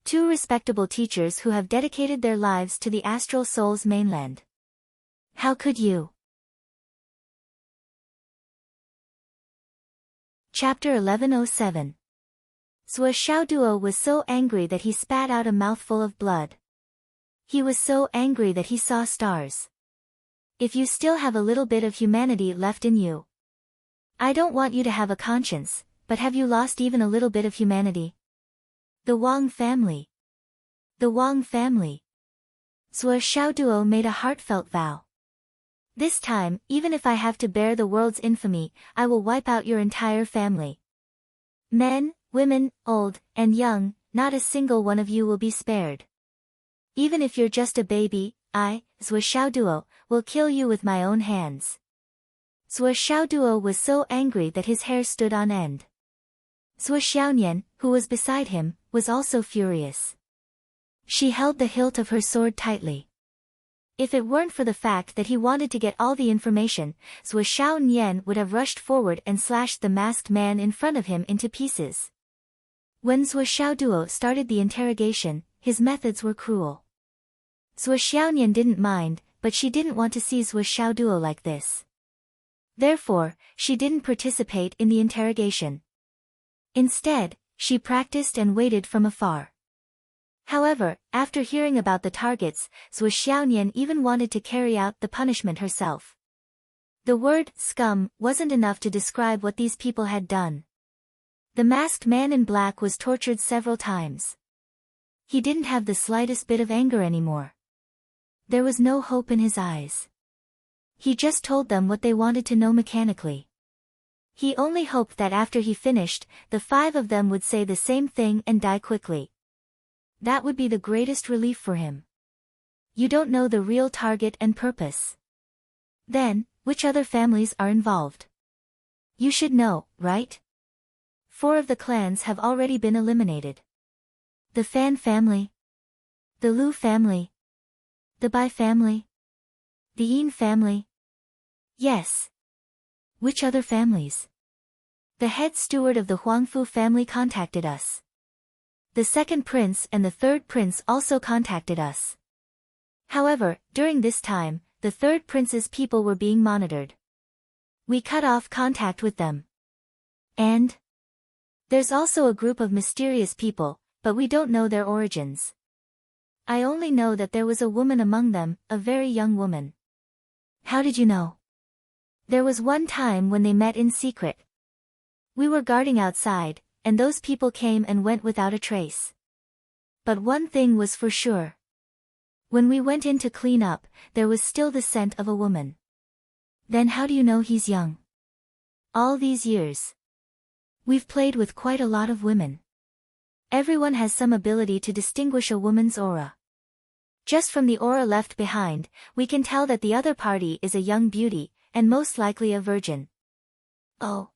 Two respectable teachers who have dedicated their lives to the astral soul's mainland. How could you? Chapter 1107. Zhuo Xiaoduo was so angry that he spat out a mouthful of blood. He was so angry that he saw stars. If you still have a little bit of humanity left in you. I don't want you to have a conscience, but have you lost even a little bit of humanity? The Wang family. The Wang family. Zhuo Xiaoduo made a heartfelt vow. This time, even if I have to bear the world's infamy, I will wipe out your entire family. Men, women, old, and young, not a single one of you will be spared. Even if you're just a baby, I, Zhuo Xiaoduo, will kill you with my own hands. Zhuo Xiaoduo was so angry that his hair stood on end. Zhuo Xiaonian, who was beside him, was also furious. She held the hilt of her sword tightly. If it weren't for the fact that he wanted to get all the information, Zhuo Xiaonian would have rushed forward and slashed the masked man in front of him into pieces. When Zhuo Xiaoduo started the interrogation, his methods were cruel. Zhuo Xiaonian didn't mind, but she didn't want to see Zhuo Xiaoduo like this. Therefore, she didn't participate in the interrogation. Instead, she practiced and waited from afar. However, after hearing about the targets, Zhuo Xiaonian even wanted to carry out the punishment herself. The word scum wasn't enough to describe what these people had done. The masked man in black was tortured several times. He didn't have the slightest bit of anger anymore. There was no hope in his eyes. He just told them what they wanted to know mechanically. He only hoped that after he finished, the 5 of them would say the same thing and die quickly. That would be the greatest relief for him. You don't know the real target and purpose. Then, which other families are involved? You should know, right? 4 of the clans have already been eliminated. The Fan family. The Lu family. The Bai family. The Yin family. Yes. Which other families? The head steward of the Huangfu family contacted us. The second prince and the third prince also contacted us. However, during this time, the third prince's people were being monitored. We cut off contact with them. And? There's also a group of mysterious people, but we don't know their origins. I only know that there was a woman among them, a very young woman. How did you know? There was one time when they met in secret. We were guarding outside, and those people came and went without a trace. But one thing was for sure. When we went in to clean up, there was still the scent of a woman. Then how do you know he's young? All these years. We've played with quite a lot of women. Everyone has some ability to distinguish a woman's aura. Just from the aura left behind, we can tell that the other party is a young beauty, and most likely a virgin. Oh.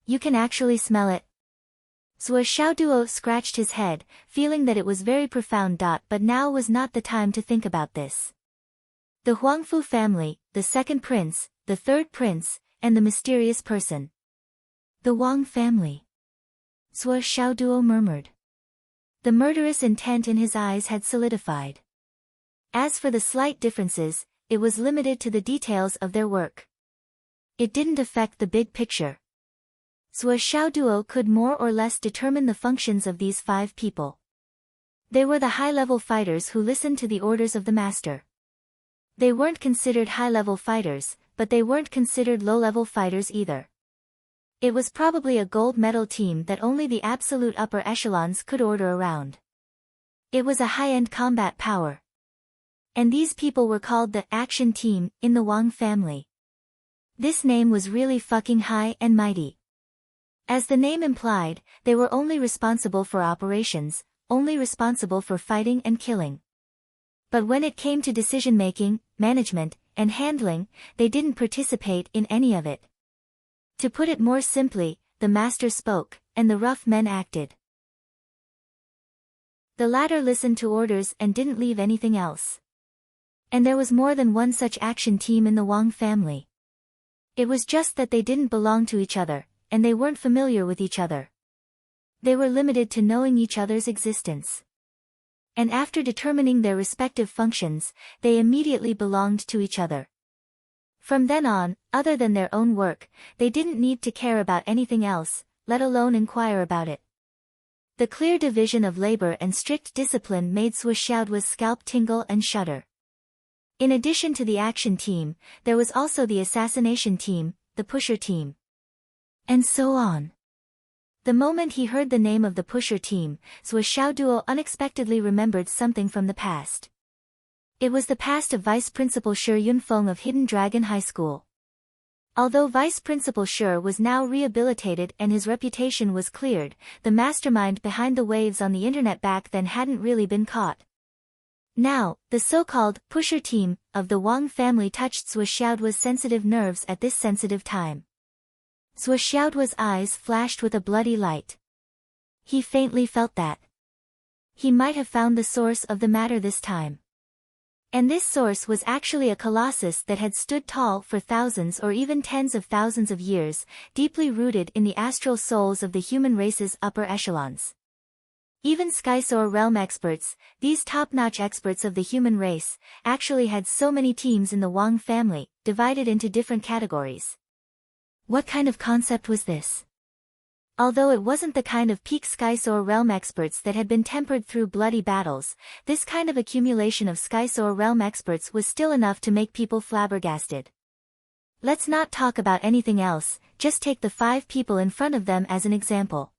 You can actually smell it. Zhuo Xiaoduo scratched his head, feeling that it was very profound. But now was not the time to think about this. The Huangfu family, the second prince, the third prince, and the mysterious person. The Wang family. Zhuo Xiaoduo murmured. The murderous intent in his eyes had solidified. As for the slight differences, it was limited to the details of their work. It didn't affect the big picture. Zhuo Xiaoduo could more or less determine the functions of these 5 people. They were the high-level fighters who listened to the orders of the master. They weren't considered high-level fighters, but they weren't considered low-level fighters either. It was probably a gold medal team that only the absolute upper echelons could order around. It was a high-end combat power. And these people were called the action team in the Wang family. This name was really fucking high and mighty. As the name implied, they were only responsible for operations, only responsible for fighting and killing. But when it came to decision-making, management, and handling, they didn't participate in any of it. To put it more simply, the master spoke, and the rough men acted. The latter listened to orders and didn't leave anything else. And there was more than one such action team in the Wang family. It was just that they didn't belong to each other, and they weren't familiar with each other. They were limited to knowing each other's existence. And after determining their respective functions, they immediately belonged to each other. From then on, other than their own work, they didn't need to care about anything else, let alone inquire about it. The clear division of labor and strict discipline made Zhuo Xiaoduo's scalp tingle and shudder. In addition to the action team, there was also the assassination team, the pusher team. And so on. The moment he heard the name of the pusher team, Zhuo Xiaoduo unexpectedly remembered something from the past. It was the past of Vice Principal Shi Yunfeng of Hidden Dragon High School. Although Vice Principal Shi was now rehabilitated and his reputation was cleared, the mastermind behind the waves on the internet back then hadn't really been caught. Now, the so-called pusher team of the Wang family touched Zhuo Xiaoduo's sensitive nerves at this sensitive time. Zhuo Xiaoduo's eyes flashed with a bloody light. He faintly felt that he might have found the source of the matter this time. And this source was actually a colossus that had stood tall for thousands or even tens of thousands of years, deeply rooted in the astral souls of the human race's upper echelons. Even Skysoar realm experts, these top-notch experts of the human race, actually had so many teams in the Wang family, divided into different categories. What kind of concept was this? Although it wasn't the kind of peak Skysoar realm experts that had been tempered through bloody battles, this kind of accumulation of Skysoar realm experts was still enough to make people flabbergasted. Let's not talk about anything else, just take the 5 people in front of them as an example.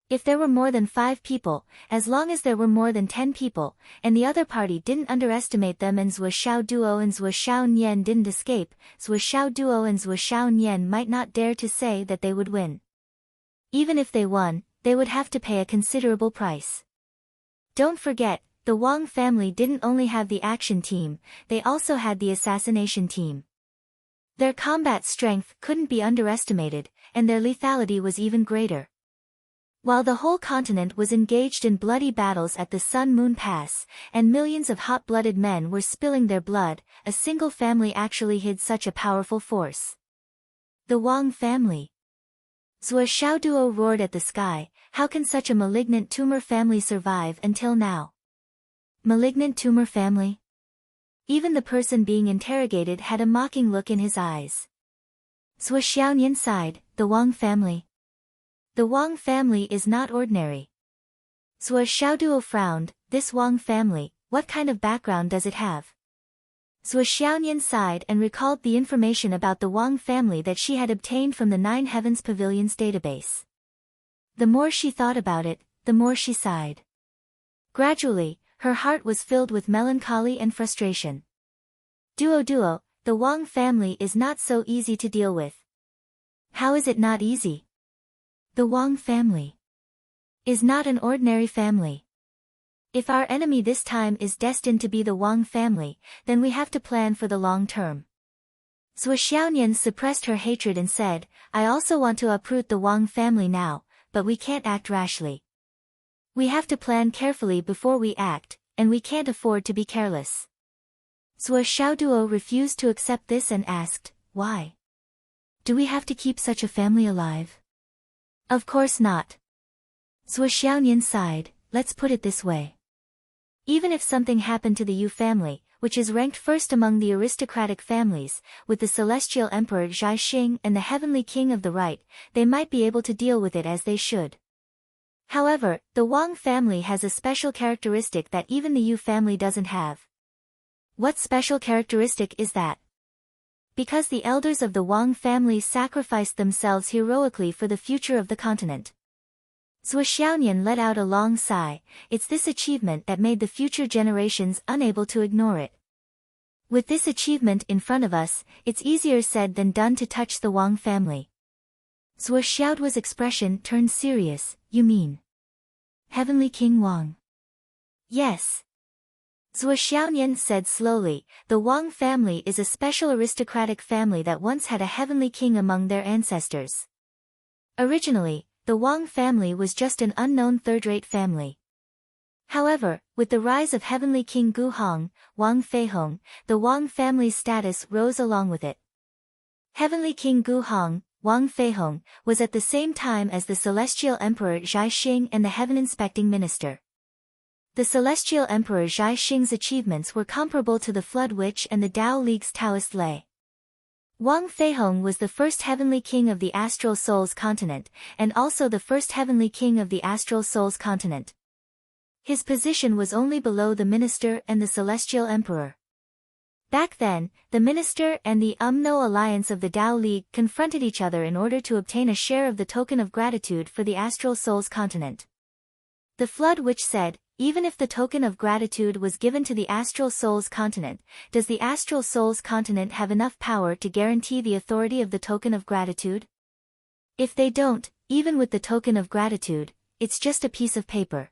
If there were more than 5 people, as long as there were more than 10 people, and the other party didn't underestimate them and Zhuo Xiaoduo and Zhuo Xiaonian didn't escape, Zhuo Xiaoduo and Zhuo Xiaonian might not dare to say that they would win. Even if they won, they would have to pay a considerable price. Don't forget, the Wang family didn't only have the action team, they also had the assassination team. Their combat strength couldn't be underestimated, and their lethality was even greater. While the whole continent was engaged in bloody battles at the Sun Moon Pass, and millions of hot-blooded men were spilling their blood, a single family actually hid such a powerful force. The Wang family. Zhuo Xiaoduo roared at the sky, how can such a malignant tumor family survive until now? Malignant tumor family? Even the person being interrogated had a mocking look in his eyes. Zhuo Xiaonian sighed, the Wang family. The Wang family is not ordinary. Zhuo Xiaoduo frowned, this Wang family, what kind of background does it have? Zhuo Xiaonian sighed and recalled the information about the Wang family that she had obtained from the Nine Heavens Pavilion's database. The more she thought about it, the more she sighed. Gradually, her heart was filled with melancholy and frustration. Duo, the Wang family is not so easy to deal with. How is it not easy? The Wang family is not an ordinary family. If our enemy this time is destined to be the Wang family, then we have to plan for the long term. Zhuo Xiaonian suppressed her hatred and said, I also want to uproot the Wang family now, but we can't act rashly. We have to plan carefully before we act, and we can't afford to be careless. Zhuo Xiaoduo refused to accept this and asked, why? Do we have to keep such a family alive? Of course not. Zhuo Xiaonian sighed, let's put it this way. Even if something happened to the Yu family, which is ranked first among the aristocratic families, with the celestial emperor Zhai Xing and the heavenly king of the right, they might be able to deal with it as they should. However, the Wang family has a special characteristic that even the Yu family doesn't have. What special characteristic is that? Because the elders of the Wang family sacrificed themselves heroically for the future of the continent. Zhuo Xiaonian let out a long sigh. It's this achievement that made the future generations unable to ignore it. With this achievement in front of us, it's easier said than done to touch the Wang family. Zhuo Xiaoduo's expression turned serious. You mean Heavenly King Wang? Yes. Zhuo Xiaonian said slowly, the Wang family is a special aristocratic family that once had a heavenly king among their ancestors. Originally, the Wang family was just an unknown third-rate family. However, with the rise of heavenly king Gu Hong, Wang Feihong, the Wang family's status rose along with it. Heavenly king Gu Hong, Wang Feihong, was at the same time as the celestial emperor Zhai Xing and the heaven-inspecting minister. The celestial emperor Zhai Xing's achievements were comparable to the Flood Witch and the Tao League's Taoist Lei. Wang Feihong was the first heavenly king of the Astral Souls continent, and also the first heavenly king of the Astral Souls continent. His position was only below the minister and the celestial emperor. Back then, the minister and the Umno alliance of the Tao League confronted each other in order to obtain a share of the token of gratitude for the Astral Souls continent. The Flood Witch said, even if the token of gratitude was given to the Astral Souls continent, does the Astral Souls continent have enough power to guarantee the authority of the token of gratitude? If they don't, even with the token of gratitude, it's just a piece of paper.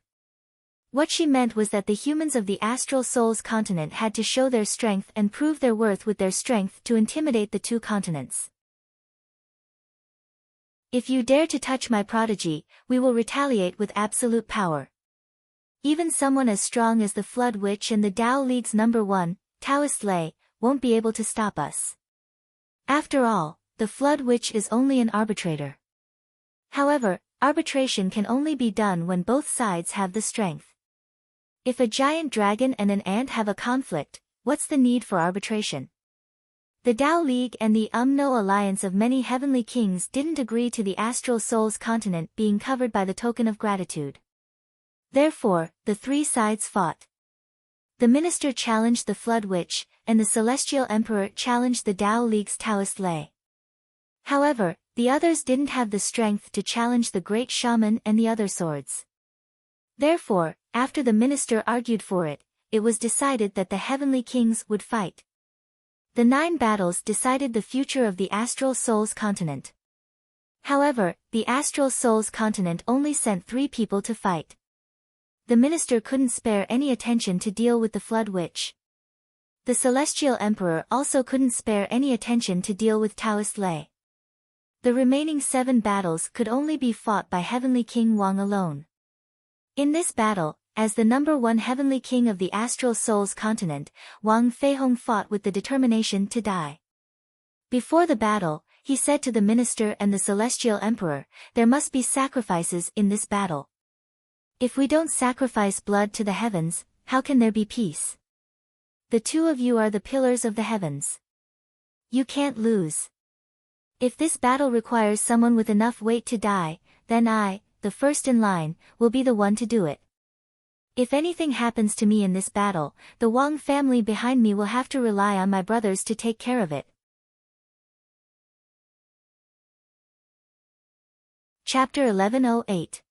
What she meant was that the humans of the Astral Souls continent had to show their strength and prove their worth with their strength to intimidate the two continents. If you dare to touch my prodigy, we will retaliate with absolute power. Even someone as strong as the Flood Witch and the Tao League's number one, Taoist Lei, won't be able to stop us. After all, the Flood Witch is only an arbitrator. However, arbitration can only be done when both sides have the strength. If a giant dragon and an ant have a conflict, what's the need for arbitration? The Tao League and the Umno alliance of many heavenly kings didn't agree to the Astral Souls continent being covered by the token of gratitude. Therefore, the three sides fought. The minister challenged the Flood Witch, and the celestial emperor challenged the Tao League's Taoist Lei. However, the others didn't have the strength to challenge the great shaman and the other swords. Therefore, after the minister argued for it, it was decided that the heavenly kings would fight. The 9 battles decided the future of the Astral Souls continent. However, the Astral Souls continent only sent 3 people to fight. The minister couldn't spare any attention to deal with the Flood Witch. The celestial emperor also couldn't spare any attention to deal with Taoist Lei. The remaining 7 battles could only be fought by Heavenly King Wang alone. In this battle, as the number 1 Heavenly King of the Astral Souls continent, Wang Feihong fought with the determination to die. Before the battle, he said to the minister and the celestial emperor, there must be sacrifices in this battle. If we don't sacrifice blood to the heavens, how can there be peace? The 2 of you are the pillars of the heavens. You can't lose. If this battle requires someone with enough weight to die, then I, the first in line, will be the one to do it. If anything happens to me in this battle, the Wang family behind me will have to rely on my brothers to take care of it. Chapter 1108.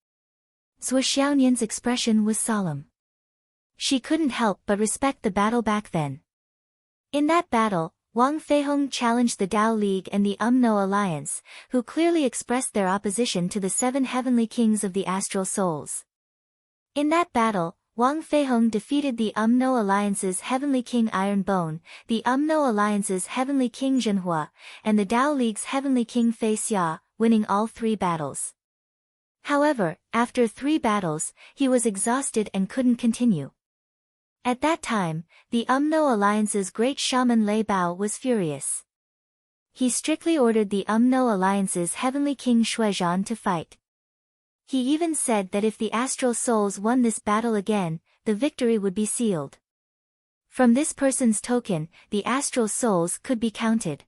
Zhuo Xiaonian's expression was solemn. She couldn't help but respect the battle back then. In that battle, Wang Feihong challenged the Dao League and the Umno Alliance, who clearly expressed their opposition to the 7 heavenly kings of the astral souls. In that battle, Wang Feihong defeated the Umno Alliance's Heavenly King Iron Bone, the Umno Alliance's Heavenly King Zhenhua, and the Dao League's Heavenly King Fei Xia, winning all 3 battles. However, after 3 battles, he was exhausted and couldn't continue. At that time, the Umno Alliance's great shaman Lei Bao was furious. He strictly ordered the Umno Alliance's Heavenly King Shuizhan to fight. He even said that if the astral souls won this battle again, the victory would be sealed. From this person's token, the astral souls could be counted.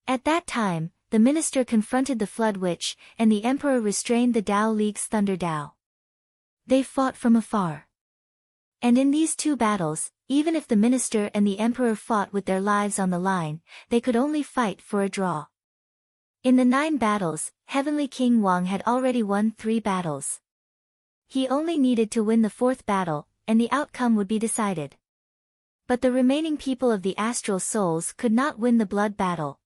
At that time, the minister confronted the Flood Witch, and the emperor restrained the Dao League's Thunder Dao. They fought from afar. And in these 2 battles, even if the minister and the emperor fought with their lives on the line, they could only fight for a draw. In the 9 battles, Heavenly King Wang had already won 3 battles. He only needed to win the 4th battle, and the outcome would be decided. But the remaining people of the astral souls could not win the blood battle.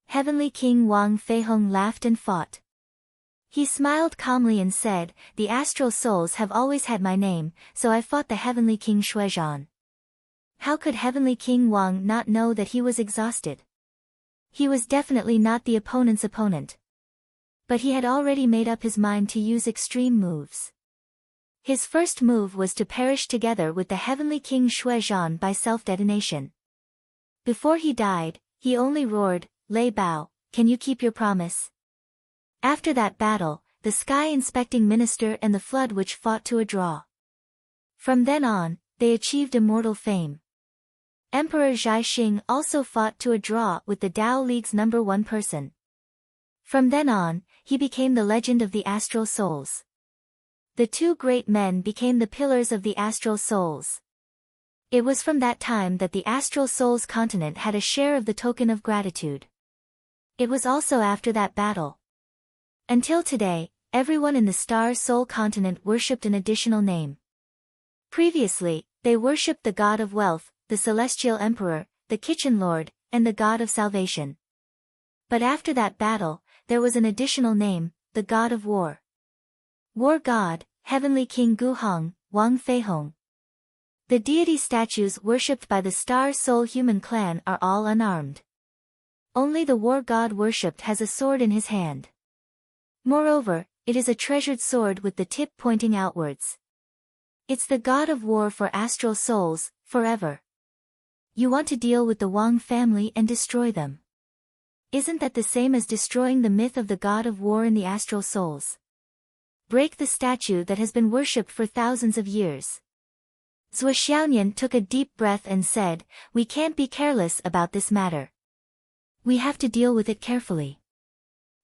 Heavenly King Wang Feihong laughed and fought. He smiled calmly and said, "The astral souls have always had my name, so I fought the Heavenly King Shuizhan." How could Heavenly King Wang not know that he was exhausted? He was definitely not the opponent's opponent. But he had already made up his mind to use extreme moves. His first move was to perish together with the Heavenly King Shuizhan by self-detonation. Before he died, he only roared, "Lei Bao, can you keep your promise?" After that battle, the sky-inspecting minister and the Flood Witch fought to a draw. From then on, they achieved immortal fame. Emperor Zhaixing also fought to a draw with the Dao League's number 1 person. From then on, he became the legend of the astral souls. The 2 great men became the pillars of the astral souls. It was from that time that the astral souls continent had a share of the token of gratitude. It was also after that battle. Until today, everyone in the Star Soul continent worshipped an additional name. Previously, they worshipped the god of wealth, the celestial emperor, the kitchen lord, and the god of salvation. But after that battle, there was an additional name, the god of war. War god, Heavenly King Guhong, Wang Feihong. The deity statues worshipped by the Star Soul human clan are all unarmed. Only the war god worshipped has a sword in his hand. Moreover, it is a treasured sword with the tip pointing outwards. It's the god of war for astral souls, forever. You want to deal with the Wang family and destroy them. Isn't that the same as destroying the myth of the god of war in the astral souls? Break the statue that has been worshipped for thousands of years. Zhuo Xiaonian took a deep breath and said, "We can't be careless about this matter. We have to deal with it carefully."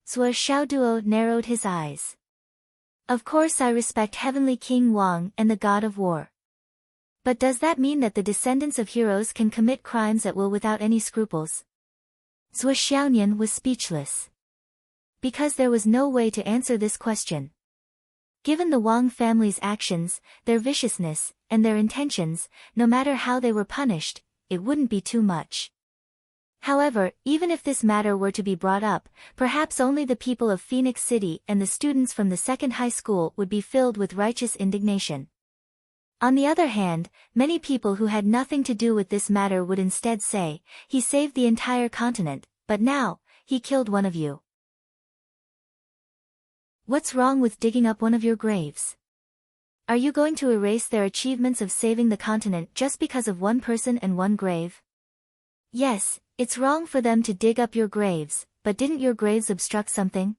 Zhuo Xiaoduo narrowed his eyes. "Of course I respect Heavenly King Wang and the god of war. But does that mean that the descendants of heroes can commit crimes at will without any scruples?" Zhuo Xiaonian was speechless. Because there was no way to answer this question. Given the Wang family's actions, their viciousness, and their intentions, no matter how they were punished, it wouldn't be too much. However, even if this matter were to be brought up, perhaps only the people of Phoenix City and the students from the second high school would be filled with righteous indignation. On the other hand, many people who had nothing to do with this matter would instead say, "He saved the entire continent, but now, he killed one of you. What's wrong with digging up one of your graves? Are you going to erase their achievements of saving the continent just because of one person and one grave?" "Yes, it's wrong for them to dig up your graves, but didn't your graves obstruct something?"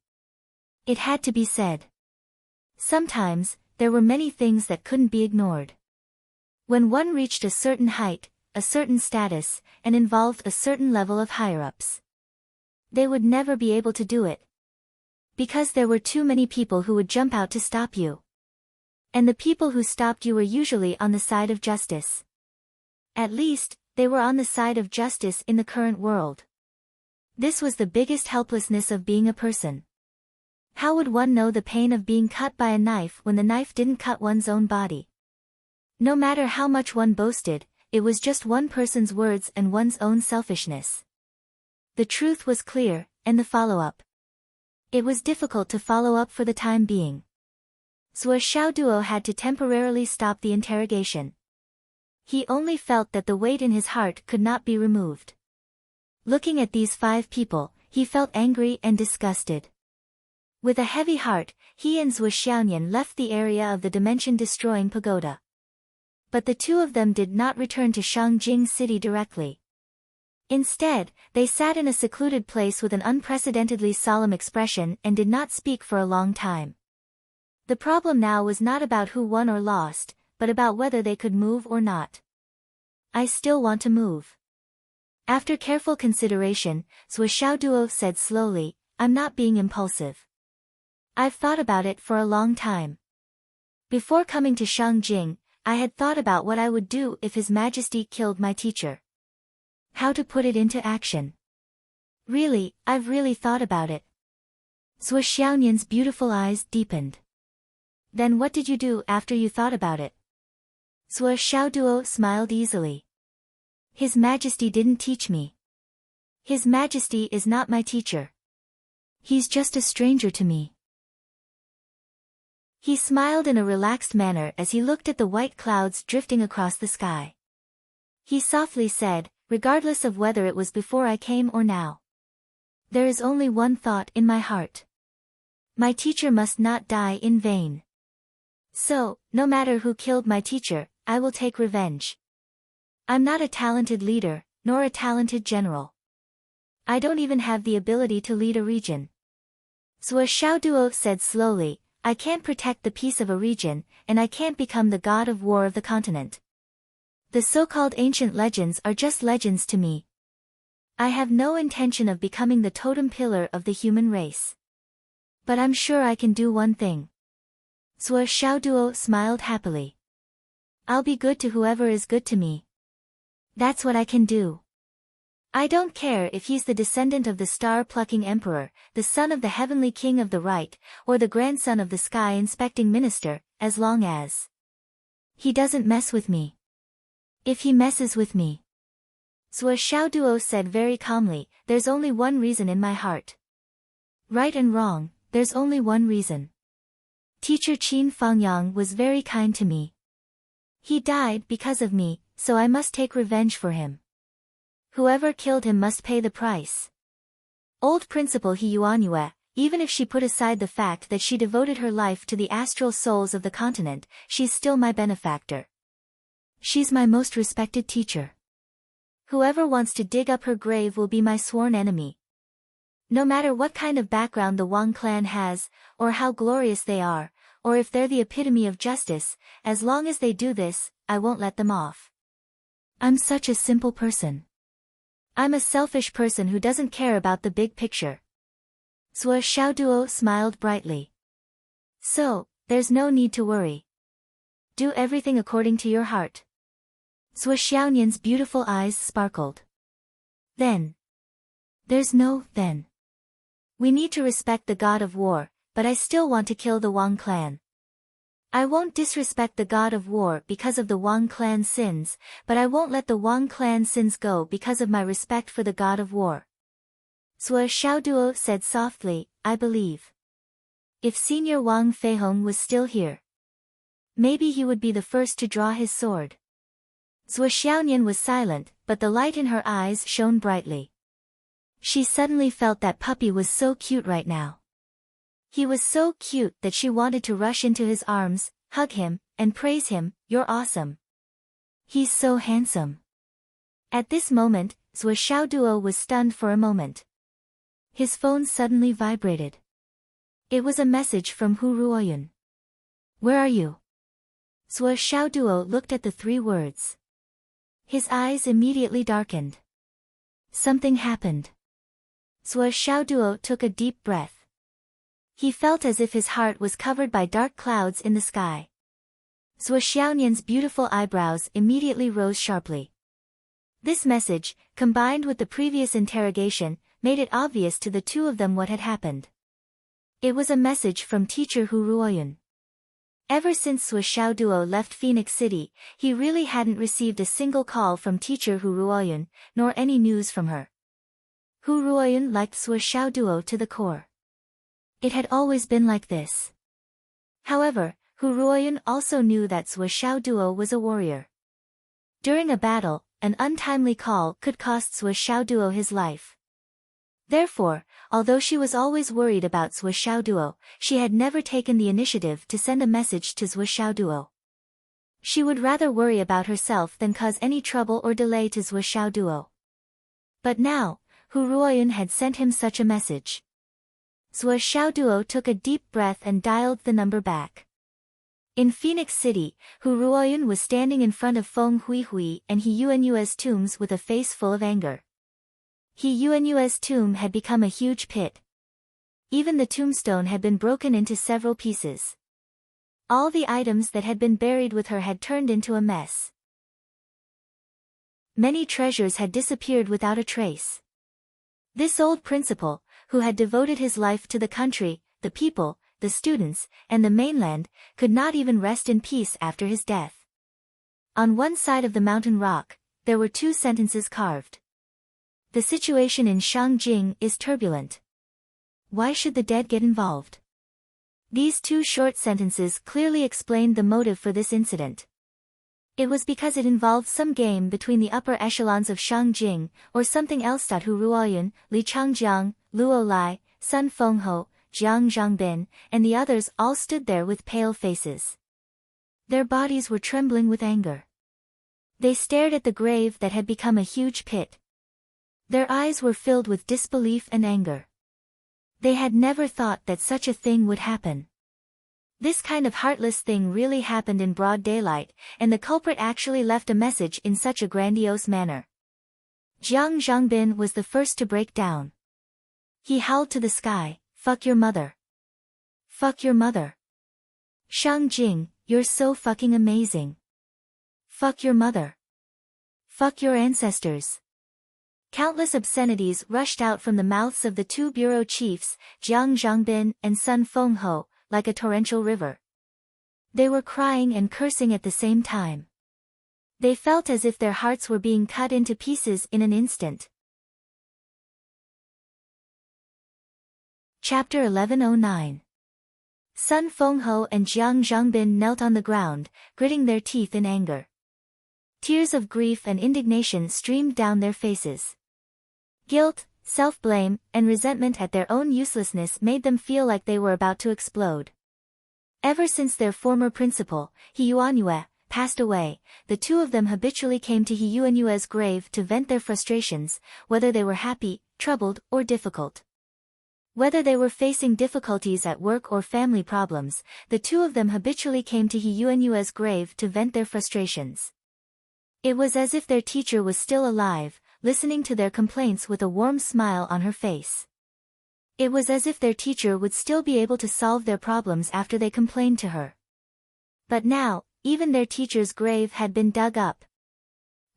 It had to be said. Sometimes, there were many things that couldn't be ignored. When one reached a certain height, a certain status, and involved a certain level of higher-ups, they would never be able to do it. Because there were too many people who would jump out to stop you. And the people who stopped you were usually on the side of justice. At least, they were on the side of justice in the current world. This was the biggest helplessness of being a person. How would one know the pain of being cut by a knife when the knife didn't cut one's own body? No matter how much one boasted, it was just one person's words and one's own selfishness. The truth was clear, and the follow-up. It was difficult to follow up for the time being. Zhuo Xiaoduo had to temporarily stop the interrogation. He only felt that the weight in his heart could not be removed. Looking at these 5 people, he felt angry and disgusted. With a heavy heart, he and Zhuo Xiaoyan left the area of the dimension-destroying pagoda. But the 2 of them did not return to Shangjing City directly. Instead, they sat in a secluded place with an unprecedentedly solemn expression and did not speak for a long time. The problem now was not about who won or lost, but about whether they could move or not. I still want to move. After careful consideration, Zhuo Xiaoduo said slowly, I'm not being impulsive. I've thought about it for a long time. Before coming to Shangjing, I had thought about what I would do if His Majesty killed my teacher. How to put it into action. Really, I've really thought about it. Zhuo Xiaoyan's beautiful eyes deepened. Then what did you do after you thought about it? Zhuo Xiaoduo smiled easily. His Majesty didn't teach me. His Majesty is not my teacher. He's just a stranger to me. He smiled in a relaxed manner as he looked at the white clouds drifting across the sky. He softly said, regardless of whether it was before I came or now. There is only one thought in my heart. My teacher must not die in vain. So, no matter who killed my teacher, I will take revenge. I'm not a talented leader, nor a talented general. I don't even have the ability to lead a region. Zhuo Xiaoduo said slowly, I can't protect the peace of a region, and I can't become the god of war of the continent. The so-called ancient legends are just legends to me. I have no intention of becoming the totem pillar of the human race. But I'm sure I can do one thing. Zhuo Xiaoduo smiled happily. I'll be good to whoever is good to me. That's what I can do. I don't care if he's the descendant of the star-plucking emperor, the son of the heavenly king of the right, or the grandson of the sky-inspecting minister, as long as he doesn't mess with me. If he messes with me, Zhuo Xiaoduo said very calmly, there's only one reason in my heart. Right and wrong, there's only one reason. Teacher Qin Fangyang was very kind to me. He died because of me, so I must take revenge for him. Whoever killed him must pay the price. Old Principal He Yuanyue, even if she put aside the fact that she devoted her life to the astral souls of the continent, she's still my benefactor. She's my most respected teacher. Whoever wants to dig up her grave will be my sworn enemy. No matter what kind of background the Wang clan has, or how glorious they are, or if they're the epitome of justice, as long as they do this, I won't let them off. I'm such a simple person. I'm a selfish person who doesn't care about the big picture. Zhuo Xiaoduo smiled brightly. So, there's no need to worry. Do everything according to your heart. Zhuo Xiaoyan's beautiful eyes sparkled. Then. There's no then. We need to respect the god of war, but I still want to kill the Wang clan. I won't disrespect the god of war because of the Wang clan's sins, but I won't let the Wang clan's sins go because of my respect for the god of war. Zhuo Xiaoduo said softly, I believe. If Senior Wang Feihong was still here, maybe he would be the first to draw his sword. Zhuo Xiaoyan was silent, but the light in her eyes shone brightly. She suddenly felt that puppy was so cute right now. He was so cute that she wanted to rush into his arms, hug him, and praise him, you're awesome. He's so handsome. At this moment, Zhuo Xiaoduo was stunned for a moment. His phone suddenly vibrated. It was a message from Hu Ruoyun. Where are you? Zhuo Xiaoduo looked at the 3 words. His eyes immediately darkened. Something happened. Zhuo Xiaoduo took a deep breath. He felt as if his heart was covered by dark clouds in the sky. Zhuo Xiaonian's beautiful eyebrows immediately rose sharply. This message, combined with the previous interrogation, made it obvious to the two of them what had happened. It was a message from teacher Hu Ruoyun. Ever since Zhuo Xiaoduo left Phoenix City, he really hadn't received a single call from teacher Hu Ruoyun, nor any news from her. Hu Ruoyun liked Zhuo Xiaoduo to the core. It had always been like this. However, Hu Ruoyun also knew that Zhuo Xiaoduo was a warrior. During a battle, an untimely call could cost Zhuo Xiaoduo his life. Therefore, although she was always worried about Zhuo Xiaoduo, she had never taken the initiative to send a message to Zhuo Xiaoduo. She would rather worry about herself than cause any trouble or delay to Zhuo Xiaoduo. But now, Hu Ruoyun had sent him such a message. Zhuo Xiaoduo took a deep breath and dialed the number back. In Phoenix City, Hu Ruoyun was standing in front of Feng Huihui and He Yuanyue's tombs with a face full of anger. He Yuanyue's tomb had become a huge pit. Even the tombstone had been broken into several pieces. All the items that had been buried with her had turned into a mess. Many treasures had disappeared without a trace. This old principal, who had devoted his life to the country, the people, the students, and the mainland, could not even rest in peace after his death. On one side of the mountain rock, there were two sentences carved. The situation in Shangjing is turbulent. Why should the dead get involved? These two short sentences clearly explained the motive for this incident. It was because it involved some game between the upper echelons of Shangjing, or something else. Hu Ruoyun, Li Changjiang, Luo Lai, Sun Fengho, Jiang Zhangbin, and the others all stood there with pale faces. Their bodies were trembling with anger. They stared at the grave that had become a huge pit. Their eyes were filled with disbelief and anger. They had never thought that such a thing would happen. This kind of heartless thing really happened in broad daylight, and the culprit actually left a message in such a grandiose manner. Jiang Zhangbin was the first to break down. He howled to the sky, "Fuck your mother. Fuck your mother. Shangjing, you're so fucking amazing. Fuck your mother. Fuck your ancestors." Countless obscenities rushed out from the mouths of the two bureau chiefs, Jiang Zhangbin and Sun Fengho, like a torrential river. They were crying and cursing at the same time. They felt as if their hearts were being cut into pieces in an instant. Chapter 1109. Sun Fengho and Jiang Zhangbin knelt on the ground, gritting their teeth in anger. Tears of grief and indignation streamed down their faces. Guilt, self-blame, and resentment at their own uselessness made them feel like they were about to explode. Ever since their former principal, He Yuanyue, passed away, the two of them habitually came to He Yuanyue's grave to vent their frustrations, whether they were happy, troubled, or difficult. Whether they were facing difficulties at work or family problems, the two of them habitually came to He Yuanyue's grave to vent their frustrations. It was as if their teacher was still alive, listening to their complaints with a warm smile on her face. It was as if their teacher would still be able to solve their problems after they complained to her. But now, even their teacher's grave had been dug up.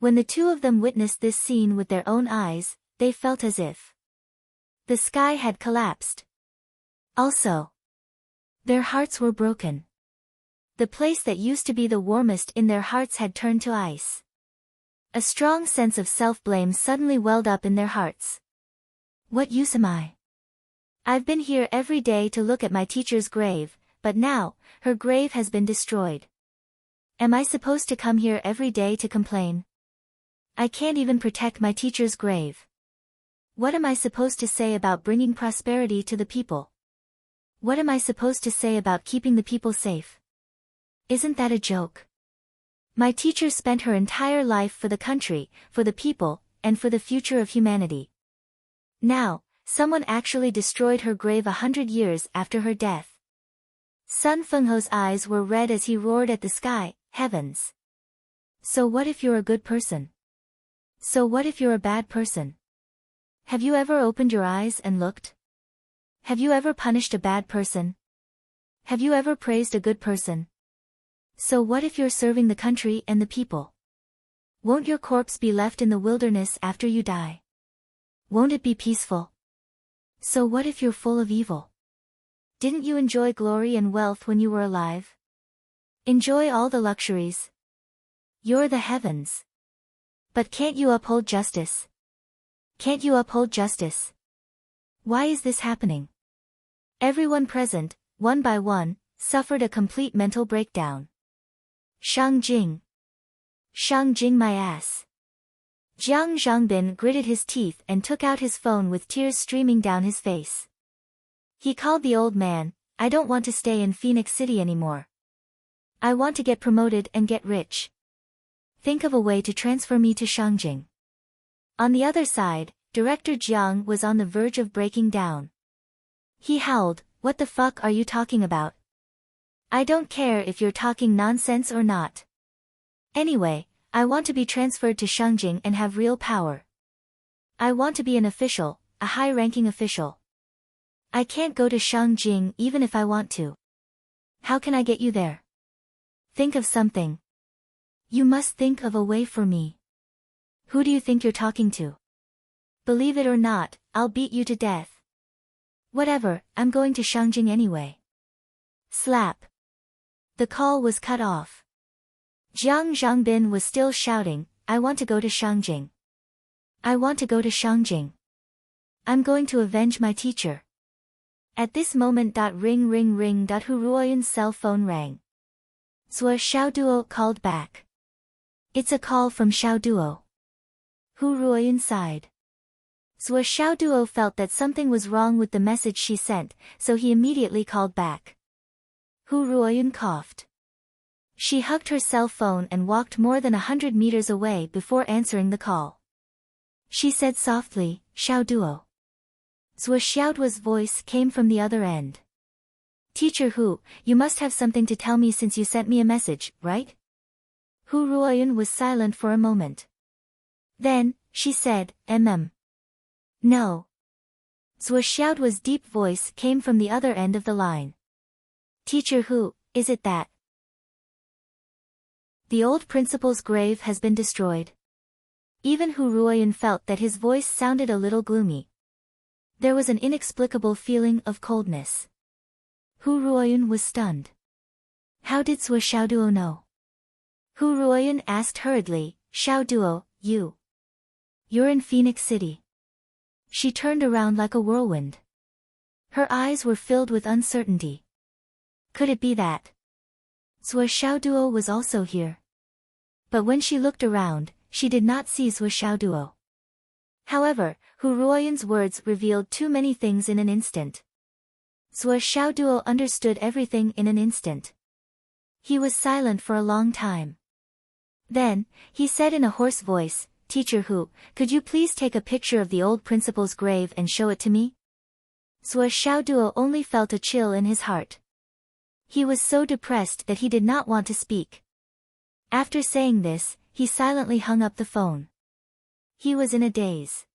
When the two of them witnessed this scene with their own eyes, they felt as if the sky had collapsed. Also, their hearts were broken. The place that used to be the warmest in their hearts had turned to ice. A strong sense of self-blame suddenly welled up in their hearts. What use am I? I've been here every day to look at my teacher's grave, but now, her grave has been destroyed. Am I supposed to come here every day to complain? I can't even protect my teacher's grave. What am I supposed to say about bringing prosperity to the people? What am I supposed to say about keeping the people safe? Isn't that a joke? My teacher spent her entire life for the country, for the people, and for the future of humanity. Now, someone actually destroyed her grave 100 years after her death. Sun Fengho's eyes were red as he roared at the sky, "Heavens! So what if you're a good person? So what if you're a bad person? Have you ever opened your eyes and looked? Have you ever punished a bad person? Have you ever praised a good person? So what if you're serving the country and the people? Won't your corpse be left in the wilderness after you die? Won't it be peaceful? So what if you're full of evil? Didn't you enjoy glory and wealth when you were alive? Enjoy all the luxuries. You're the heavens. But can't you uphold justice? Can't you uphold justice? Why is this happening? Everyone present, one by one, suffered a complete mental breakdown. Shang Jing. Shang Jing my ass. Jiang Zhangbin gritted his teeth and took out his phone with tears streaming down his face. He called the old man. I don't want to stay in Phoenix City anymore. I want to get promoted and get rich. Think of a way to transfer me to Shangjing. On the other side, Director Jiang was on the verge of breaking down. He howled, what the fuck are you talking about? I don't care if you're talking nonsense or not. Anyway, I want to be transferred to Shangjing and have real power. I want to be an official, a high-ranking official. I can't go to Shangjing even if I want to. How can I get you there? Think of something. You must think of a way for me. Who do you think you're talking to? Believe it or not, I'll beat you to death. Whatever, I'm going to Shangjing anyway. Slap. The call was cut off. Jiang Zhangbin was still shouting, I want to go to Shangjing. I want to go to Shangjing. I'm going to avenge my teacher. At this moment. Ring ring ring. Hu Ruoyun's cell phone rang. Zhuo Xiaoduo called back. It's a call from Xiaoduo. Hu Ruoyun sighed. Zhuo Xiaoduo felt that something was wrong with the message she sent, so he immediately called back. Hu Ruoyun coughed. She hugged her cell phone and walked more than 100 meters away before answering the call. She said softly, Xiaoduo. Zhuo Xiaoduo's voice came from the other end. Teacher Hu, you must have something to tell me since you sent me a message, right? Hu Ruoyun was silent for a moment. Then, she said, No. Zhuo Xiaoduo's deep voice came from the other end of the line. Teacher Hu, is it that the old principal's grave has been destroyed? Even Hu Ruoyun felt that his voice sounded a little gloomy. There was an inexplicable feeling of coldness. Hu Ruoyun was stunned. How did Zhuo Xiaoduo know? Hu Ruoyun asked hurriedly, Xiaoduo, you're in Phoenix City. She turned around like a whirlwind. Her eyes were filled with uncertainty. Could it be that Zhuo Xiaoduo was also here? But when she looked around, she did not see Zhuo Xiaoduo. However, Hu Ruoyun's words revealed too many things in an instant. Zhuo Xiaoduo understood everything in an instant. He was silent for a long time. Then, he said in a hoarse voice, Teacher Hu, could you please take a picture of the old principal's grave and show it to me? Zhuo Xiaoduo only felt a chill in his heart. He was so depressed that he did not want to speak. After saying this, he silently hung up the phone. He was in a daze.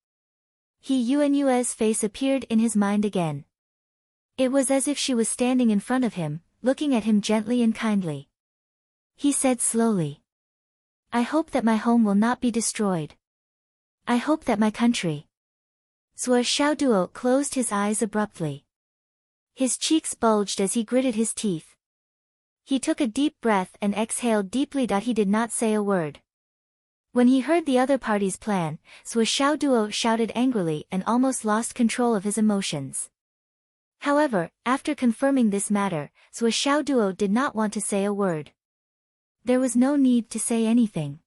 Yuanyue's face appeared in his mind again. It was as if she was standing in front of him, looking at him gently and kindly. He said slowly. I hope that my home will not be destroyed. I hope that my country. Zhuo Xiaoduo closed his eyes abruptly. His cheeks bulged as he gritted his teeth. He took a deep breath and exhaled deeply. He did not say a word. When he heard the other party's plan, Zhuo Xiaoduo shouted angrily and almost lost control of his emotions. However, after confirming this matter, Zhuo Xiaoduo did not want to say a word. There was no need to say anything.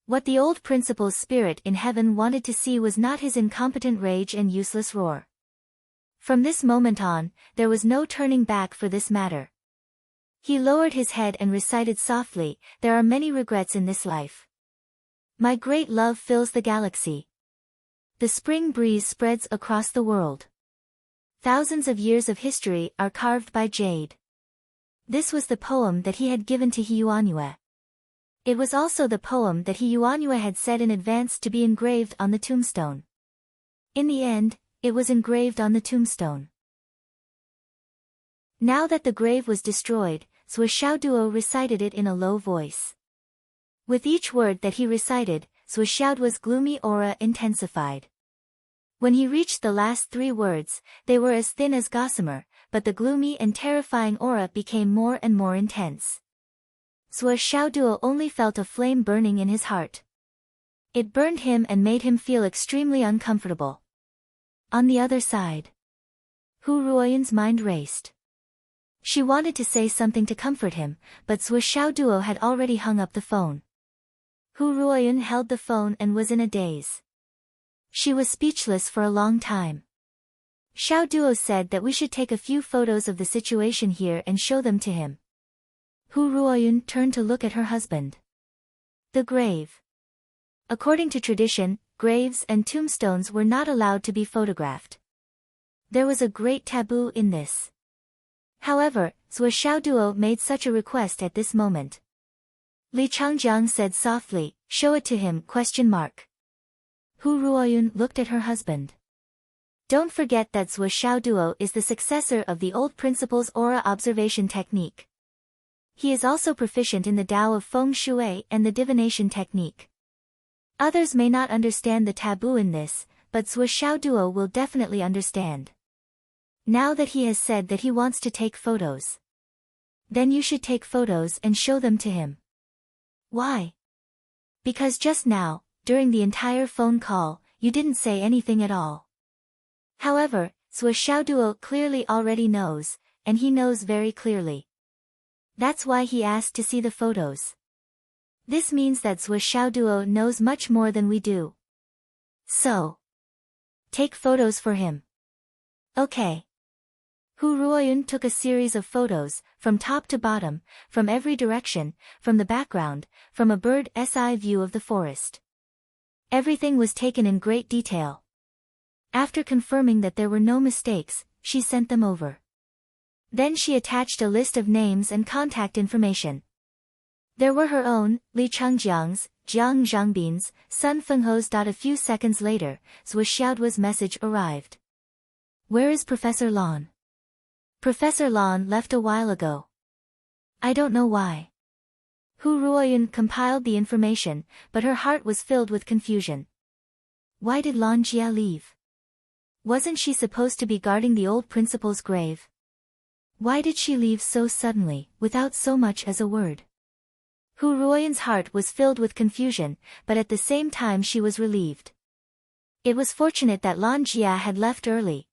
What the old principal's spirit in heaven wanted to see was not his incompetent rage and useless roar. From this moment on, there was no turning back for this matter. He lowered his head and recited softly, there are many regrets in this life. My great love fills the galaxy. The spring breeze spreads across the world. Thousands of years of history are carved by jade. This was the poem that he had given to Yuanyue. It was also the poem that Yuanyue had said in advance to be engraved on the tombstone. In the end, it was engraved on the tombstone. Now that the grave was destroyed, Sui Xiaoduo recited it in a low voice. With each word that he recited, Sui Xiaoduo's gloomy aura intensified. When he reached the last 3 words, they were as thin as gossamer, but the gloomy and terrifying aura became more and more intense. Sui Xiaoduo only felt a flame burning in his heart. It burned him and made him feel extremely uncomfortable. On the other side, Hu Ruoyun's mind raced. She wanted to say something to comfort him, but Sui Xiaoduo had already hung up the phone. Hu Ruoyun held the phone and was in a daze. She was speechless for a long time. Xiaoduo said that we should take a few photos of the situation here and show them to him. Hu Ruoyun turned to look at her husband. The grave. According to tradition, graves and tombstones were not allowed to be photographed. There was a great taboo in this. However, Sui Xiaoduo made such a request at this moment. Li Changjiang said softly, "Show it to him?" Hu Ruoyun looked at her husband. Don't forget that Sui Xiaoduo is the successor of the old principal's aura observation technique. He is also proficient in the Tao of Feng Shui and the divination technique. Others may not understand the taboo in this, but Sui Xiaoduo will definitely understand. Now that he has said that he wants to take photos, then you should take photos and show them to him. Why? Because just now, during the entire phone call, you didn't say anything at all. However, Sui Xiaoduo clearly already knows, and he knows very clearly. That's why he asked to see the photos. This means that Sui Xiaoduo knows much more than we do. So, take photos for him. Okay. Hu Ruoyun took a series of photos, from top to bottom, from every direction, from the background, from a bird's eye view of the forest. Everything was taken in great detail. After confirming that there were no mistakes, she sent them over. Then she attached a list of names and contact information. There were her own, Li Changjiang's, Jiang Zhangbin's, Sun Fengho's. A few seconds later, Sui Xiaoduo's message arrived. Where is Professor Lan? Professor Lan left a while ago. I don't know why. Hu Ruoyun compiled the information, but her heart was filled with confusion. Why did Lan Jia leave? Wasn't she supposed to be guarding the old principal's grave? Why did she leave so suddenly, without so much as a word? Hu Ruoyun's heart was filled with confusion, but at the same time she was relieved. It was fortunate that Lan Jia had left early.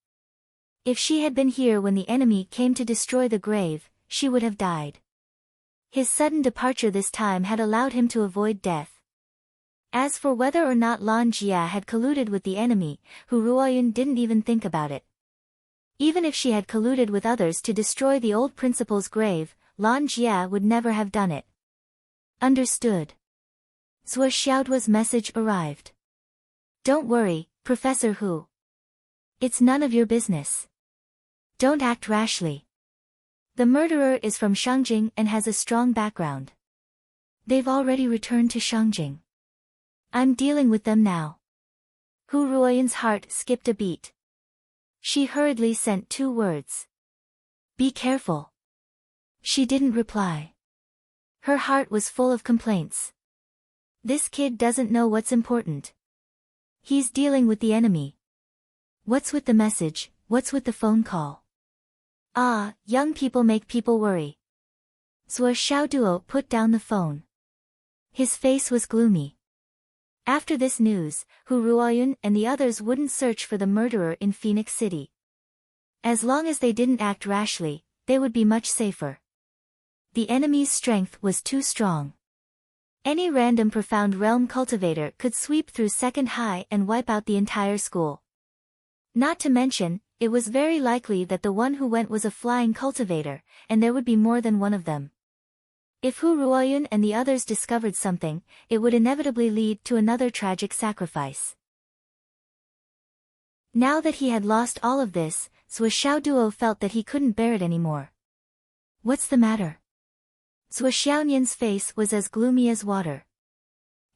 If she had been here when the enemy came to destroy the grave, she would have died. His sudden departure this time had allowed him to avoid death. As for whether or not Lan Jia had colluded with the enemy, Hu Ruoyun didn't even think about it. Even if she had colluded with others to destroy the old principal's grave, Lan Jia would never have done it. Understood. Sui Xiaoduo's message arrived. Don't worry, Professor Hu. It's none of your business. Don't act rashly. The murderer is from Shangjing and has a strong background. They've already returned to Shangjing. I'm dealing with them now. Hu Ruoyun's heart skipped a beat. She hurriedly sent 2 words. Be careful. She didn't reply. Her heart was full of complaints. This kid doesn't know what's important. He's dealing with the enemy. What's with the message, what's with the phone call? Ah, young people make people worry. Sui Xiaoduo put down the phone. His face was gloomy. After this news, Hu Ruoyun and the others wouldn't search for the murderer in Phoenix City. As long as they didn't act rashly, they would be much safer. The enemy's strength was too strong. Any random profound realm cultivator could sweep through Second High and wipe out the entire school. Not to mention, it was very likely that the one who went was a flying cultivator, and there would be more than one of them. If Hu Ruoyun and the others discovered something, it would inevitably lead to another tragic sacrifice. Now that he had lost all of this, Sui Xiaoduo felt that he couldn't bear it anymore. What's the matter? Sui Xiaonian's face was as gloomy as water.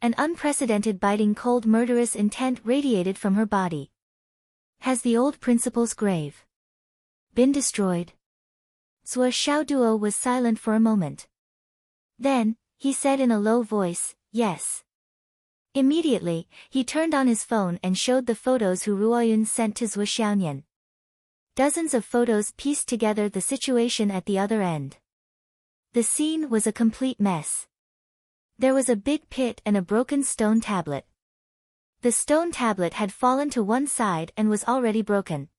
An unprecedented biting cold murderous intent radiated from her body. Has the old principal's grave been destroyed? Zhuo Xiaoduo was silent for a moment. Then, he said in a low voice, yes. Immediately, he turned on his phone and showed the photos Hu Ruoyun sent to Zhuo Xiaonian. Dozens of photos pieced together the situation at the other end. The scene was a complete mess. There was a big pit and a broken stone tablet. The stone tablet had fallen to one side and was already broken.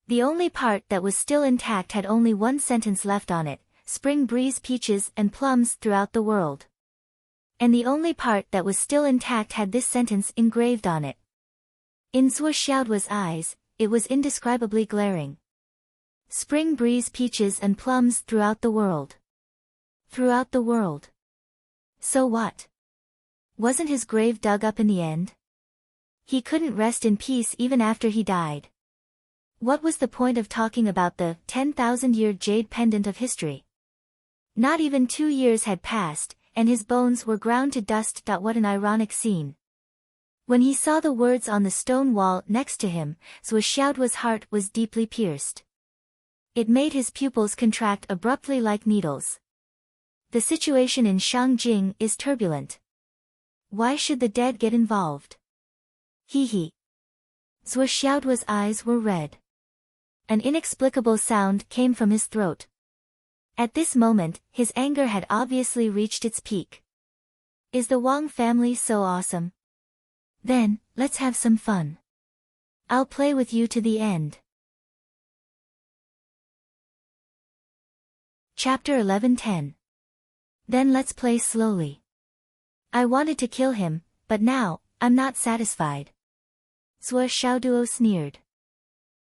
The only part that was still intact had only one sentence left on it: spring breeze, peaches and plums throughout the world. And the only part that was still intact had this sentence engraved on it. In Zhuo Xiaoduo's eyes, it was indescribably glaring. Spring breeze, peaches and plums throughout the world. Throughout the world. So what? Wasn't his grave dug up in the end? He couldn't rest in peace even after he died. What was the point of talking about the 10,000-year jade pendant of history? Not even 2 years had passed, and his bones were ground to dust. What an ironic scene. When he saw the words on the stone wall next to him, Zhuo Xiaoduo's heart was deeply pierced. It made his pupils contract abruptly like needles. The situation in Shangjing is turbulent. Why should the dead get involved? He. Zhuo Xiaoduo's eyes were red. An inexplicable sound came from his throat. At this moment, his anger had obviously reached its peak. Is the Wang family so awesome? Then, let's have some fun. I'll play with you to the end. Chapter 11:10. Then let's play slowly. I wanted to kill him, but now, I'm not satisfied. Zhuo Xiaoduo sneered.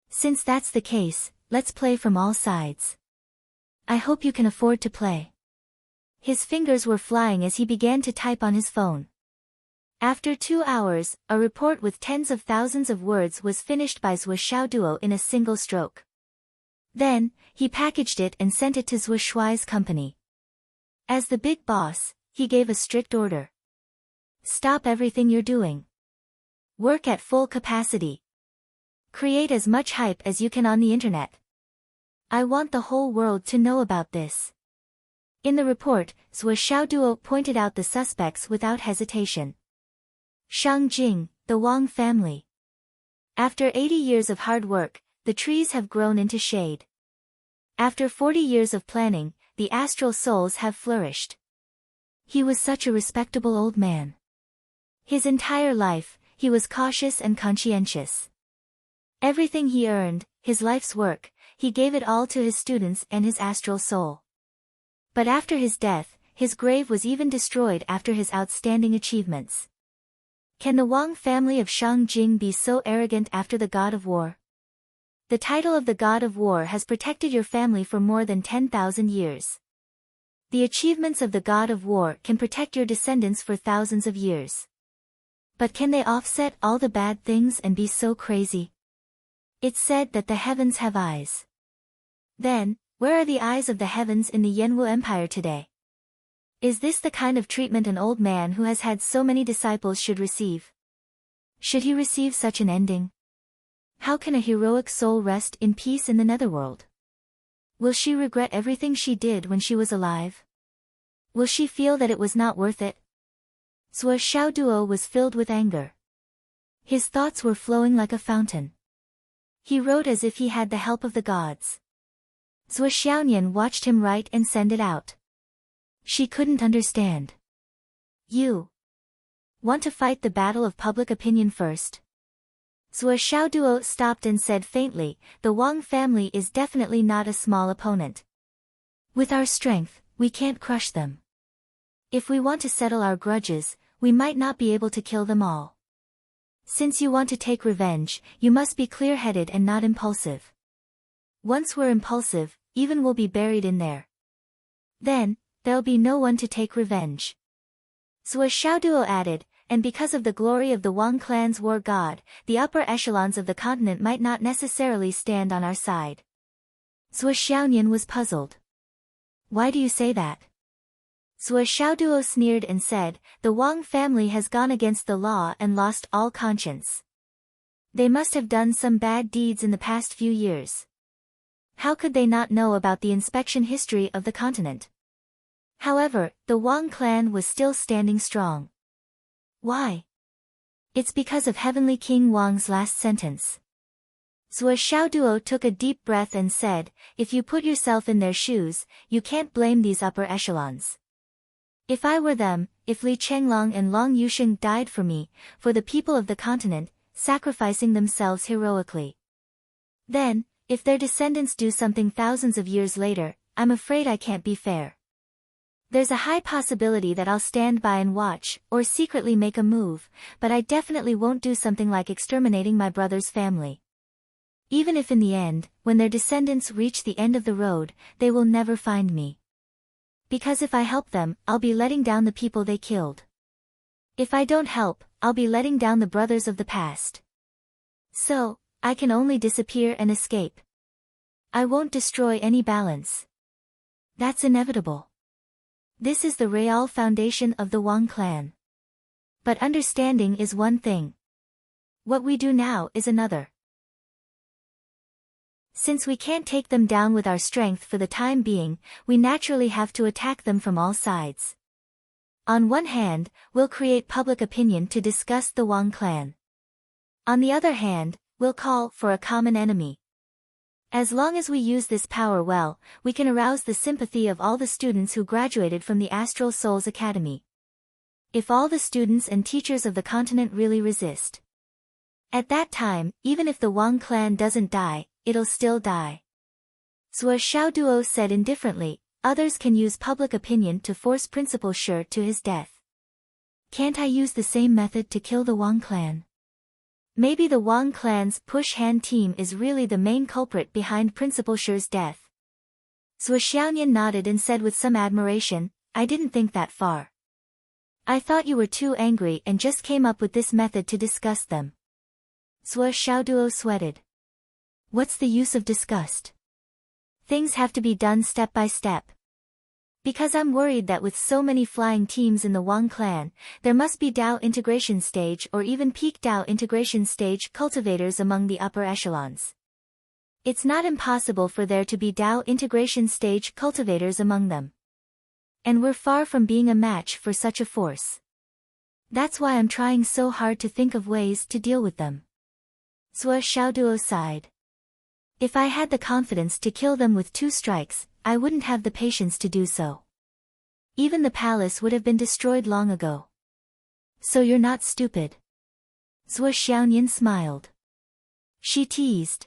Since that's the case, let's play from all sides. I hope you can afford to play. His fingers were flying as he began to type on his phone. After 2 hours, a report with tens of thousands of words was finished by Zhuo Xiaoduo in a single stroke. Then, he packaged it and sent it to Zhuo Shuai's company. As the big boss, he gave a strict order. Stop everything you're doing. Work at full capacity. Create as much hype as you can on the internet. I want the whole world to know about this. In the report, Zhuo Xiaoduo pointed out the suspects without hesitation. Shangjing, the Wang family. After 80 years of hard work, the trees have grown into shade. After 40 years of planning, the astral souls have flourished. He was such a respectable old man. His entire life, he was cautious and conscientious. Everything he earned, his life's work, he gave it all to his students and his astral soul. But after his death, his grave was even destroyed after his outstanding achievements. Can the Wang family of Shangjing be so arrogant after the God of War? The title of the God of War has protected your family for more than 10,000 years. The achievements of the God of War can protect your descendants for thousands of years. But can they offset all the bad things and be so crazy? It's said that the heavens have eyes. Then, where are the eyes of the heavens in the Yanwu Empire today? Is this the kind of treatment an old man who has had so many disciples should receive? Should he receive such an ending? How can a heroic soul rest in peace in the netherworld? Will she regret everything she did when she was alive? Will she feel that it was not worth it? Zhuo Xiaoduo was filled with anger. His thoughts were flowing like a fountain. He wrote as if he had the help of the gods. Zhuo Xiaonian watched him write and send it out. She couldn't understand. You want to fight the battle of public opinion first? Zhuo Xiaoduo stopped and said faintly, the Wang family is definitely not a small opponent. With our strength, we can't crush them. If we want to settle our grudges, we might not be able to kill them all. Since you want to take revenge, you must be clear-headed and not impulsive. Once we're impulsive, even we'll be buried in there. Then, there'll be no one to take revenge. Zhuo Xiaoduo added, and because of the glory of the Wang clan's war god, the upper echelons of the continent might not necessarily stand on our side. Zhuo Xiaonian was puzzled. Why do you say that? Zhuo Xiaoduo sneered and said, the Wang family has gone against the law and lost all conscience. They must have done some bad deeds in the past few years. How could they not know about the inspection history of the continent? However, the Wang clan was still standing strong. Why? It's because of Heavenly King Wang's last sentence. Zhuo Xiaoduo took a deep breath and said, if you put yourself in their shoes, you can't blame these upper echelons. If I were them, if Li Chenglong and Long Yusheng died for me, for the people of the continent, sacrificing themselves heroically. Then, if their descendants do something thousands of years later, I'm afraid I can't be fair. There's a high possibility that I'll stand by and watch, or secretly make a move, but I definitely won't do something like exterminating my brother's family. Even if in the end, when their descendants reach the end of the road, they will never find me. Because if I help them, I'll be letting down the people they killed. If I don't help, I'll be letting down the brothers of the past. So, I can only disappear and escape. I won't destroy any balance. That's inevitable. This is the real foundation of the Wang clan. But understanding is one thing. What we do now is another. Since we can't take them down with our strength for the time being, we naturally have to attack them from all sides. On one hand, we'll create public opinion to disgust the Wang clan. On the other hand, we'll call for a common enemy. As long as we use this power well, we can arouse the sympathy of all the students who graduated from the Astral Souls Academy. If all the students and teachers of the continent really resist. At that time, even if the Wang clan doesn't die, it'll still die. Zhuo Xiaoduo said indifferently, others can use public opinion to force Principal Shi to his death. Can't I use the same method to kill the Wang clan? Maybe the Wang clan's push-hand team is really the main culprit behind Principal Shi's death. Zhuo Xiaoyan nodded and said with some admiration, I didn't think that far. I thought you were too angry and just came up with this method to disgust them. Zhuo Xiaoduo sweated. What's the use of disgust? Things have to be done step by step. Because I'm worried that with so many flying teams in the Wang clan, there must be Dao integration stage or even peak Dao integration stage cultivators among the upper echelons. It's not impossible for there to be Dao integration stage cultivators among them. And we're far from being a match for such a force. That's why I'm trying so hard to think of ways to deal with them. Zhuo Xiaoduo sighed. If I had the confidence to kill them with 2 strikes, I wouldn't have the patience to do so. Even the palace would have been destroyed long ago. So you're not stupid. Zhuo Xiaoyan smiled. She teased.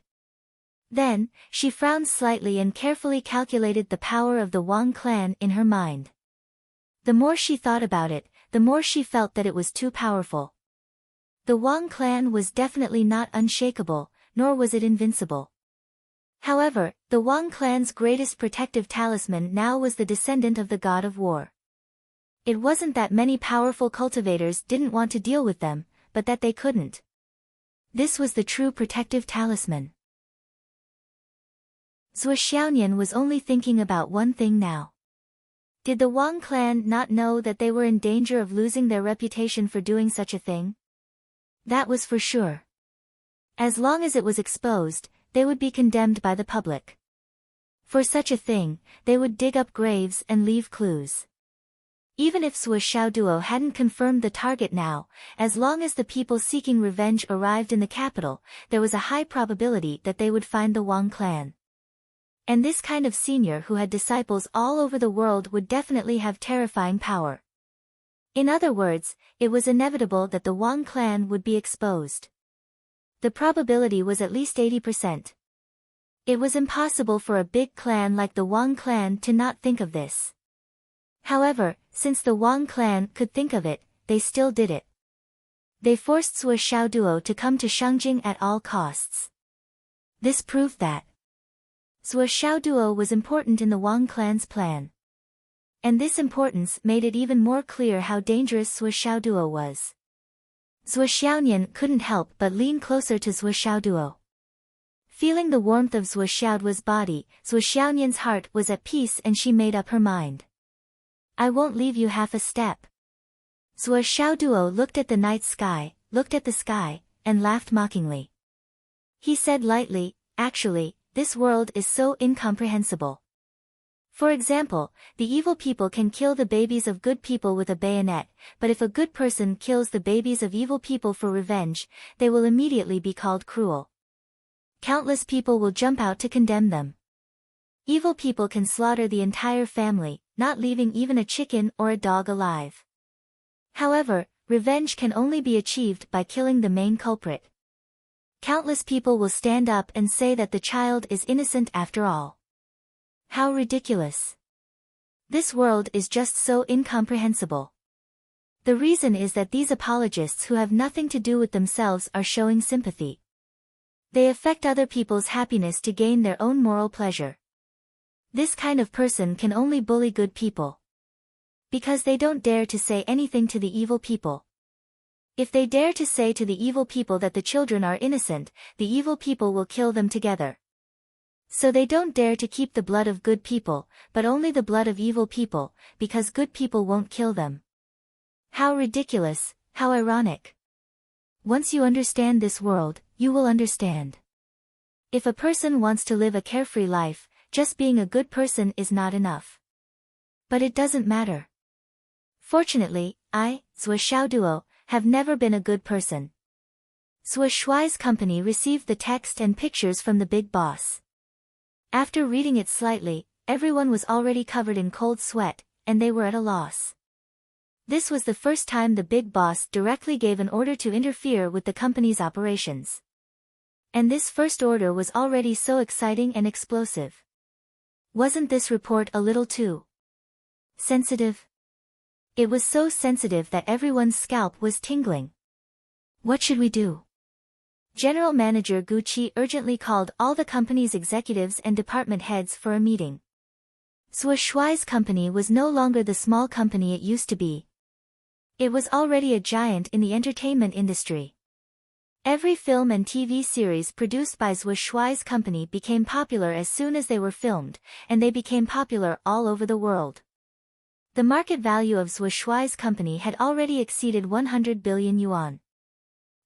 Then, she frowned slightly and carefully calculated the power of the Wang clan in her mind. The more she thought about it, the more she felt that it was too powerful. The Wang clan was definitely not unshakable, nor was it invincible. However, the Wang clan's greatest protective talisman now was the descendant of the god of war. It wasn't that many powerful cultivators didn't want to deal with them, but that they couldn't. This was the true protective talisman. Zhuo Xiaoyan was only thinking about one thing now. Did the Wang clan not know that they were in danger of losing their reputation for doing such a thing? That was for sure. As long as it was exposed, they would be condemned by the public. For such a thing, they would dig up graves and leave clues. Even if Zhuo Xiaoduo hadn't confirmed the target now, as long as the people seeking revenge arrived in the capital, there was a high probability that they would find the Wang clan. And this kind of senior who had disciples all over the world would definitely have terrifying power. In other words, it was inevitable that the Wang clan would be exposed. The probability was at least 80%. It was impossible for a big clan like the Wang clan to not think of this. However, since the Wang clan could think of it, they still did it. They forced Zhuo Xiaoduo to come to Shangjing at all costs. This proved that Zhuo Xiaoduo was important in the Wang clan's plan. And this importance made it even more clear how dangerous Zhuo Xiaoduo was. Zhuo Xiaoyan couldn't help but lean closer to Zhuo Xiaoduo. Feeling the warmth of Zhuo Xiaoduo's body, Zhuo Xiaoyan's heart was at peace and she made up her mind. I won't leave you half a step. Zhuo Xiaoduo looked at the night sky, looked at the sky, and laughed mockingly. He said lightly, actually, this world is so incomprehensible. For example, the evil people can kill the babies of good people with a bayonet, but if a good person kills the babies of evil people for revenge, they will immediately be called cruel. Countless people will jump out to condemn them. Evil people can slaughter the entire family, not leaving even a chicken or a dog alive. However, revenge can only be achieved by killing the main culprit. Countless people will stand up and say that the child is innocent after all. How ridiculous. This world is just so incomprehensible. The reason is that these apologists who have nothing to do with themselves are showing sympathy. They affect other people's happiness to gain their own moral pleasure. This kind of person can only bully good people. Because they don't dare to say anything to the evil people. If they dare to say to the evil people that the children are innocent, the evil people will kill them together. So they don't dare to keep the blood of good people, but only the blood of evil people, because good people won't kill them. How ridiculous, how ironic. Once you understand this world, you will understand. If a person wants to live a carefree life, just being a good person is not enough. But it doesn't matter. Fortunately, I, Zhou Xiaoduo, have never been a good person. Zhou Shuai's company received the text and pictures from the big boss. After reading it slightly, everyone was already covered in cold sweat, and they were at a loss. This was the first time the big boss directly gave an order to interfere with the company's operations. And this first order was already so exciting and explosive. Wasn't this report a little too sensitive? It was so sensitive that everyone's scalp was tingling. What should we do? General Manager Gu Qi urgently called all the company's executives and department heads for a meeting. Zhou Shuai's company was no longer the small company it used to be. It was already a giant in the entertainment industry. Every film and TV series produced by Zhou Shuai's company became popular as soon as they were filmed, and they became popular all over the world. The market value of Zhou Shuai's company had already exceeded 100 billion yuan.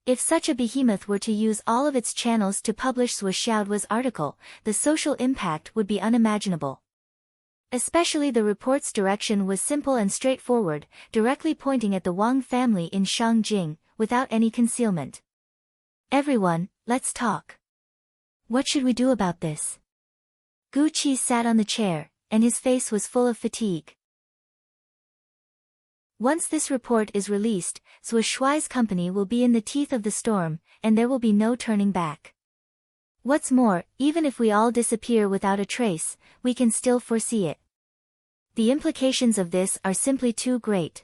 If such a behemoth were to use all of its channels to publish Zhou Xiaoduo's article, the social impact would be unimaginable. Especially the report's direction was simple and straightforward, directly pointing at the Wang family in Shangjing, without any concealment. Everyone, let's talk. What should we do about this? Gu Qi sat on the chair, and his face was full of fatigue. Once this report is released, Zhou Shuai's company will be in the teeth of the storm, and there will be no turning back. What's more, even if we all disappear without a trace, we can still foresee it. The implications of this are simply too great.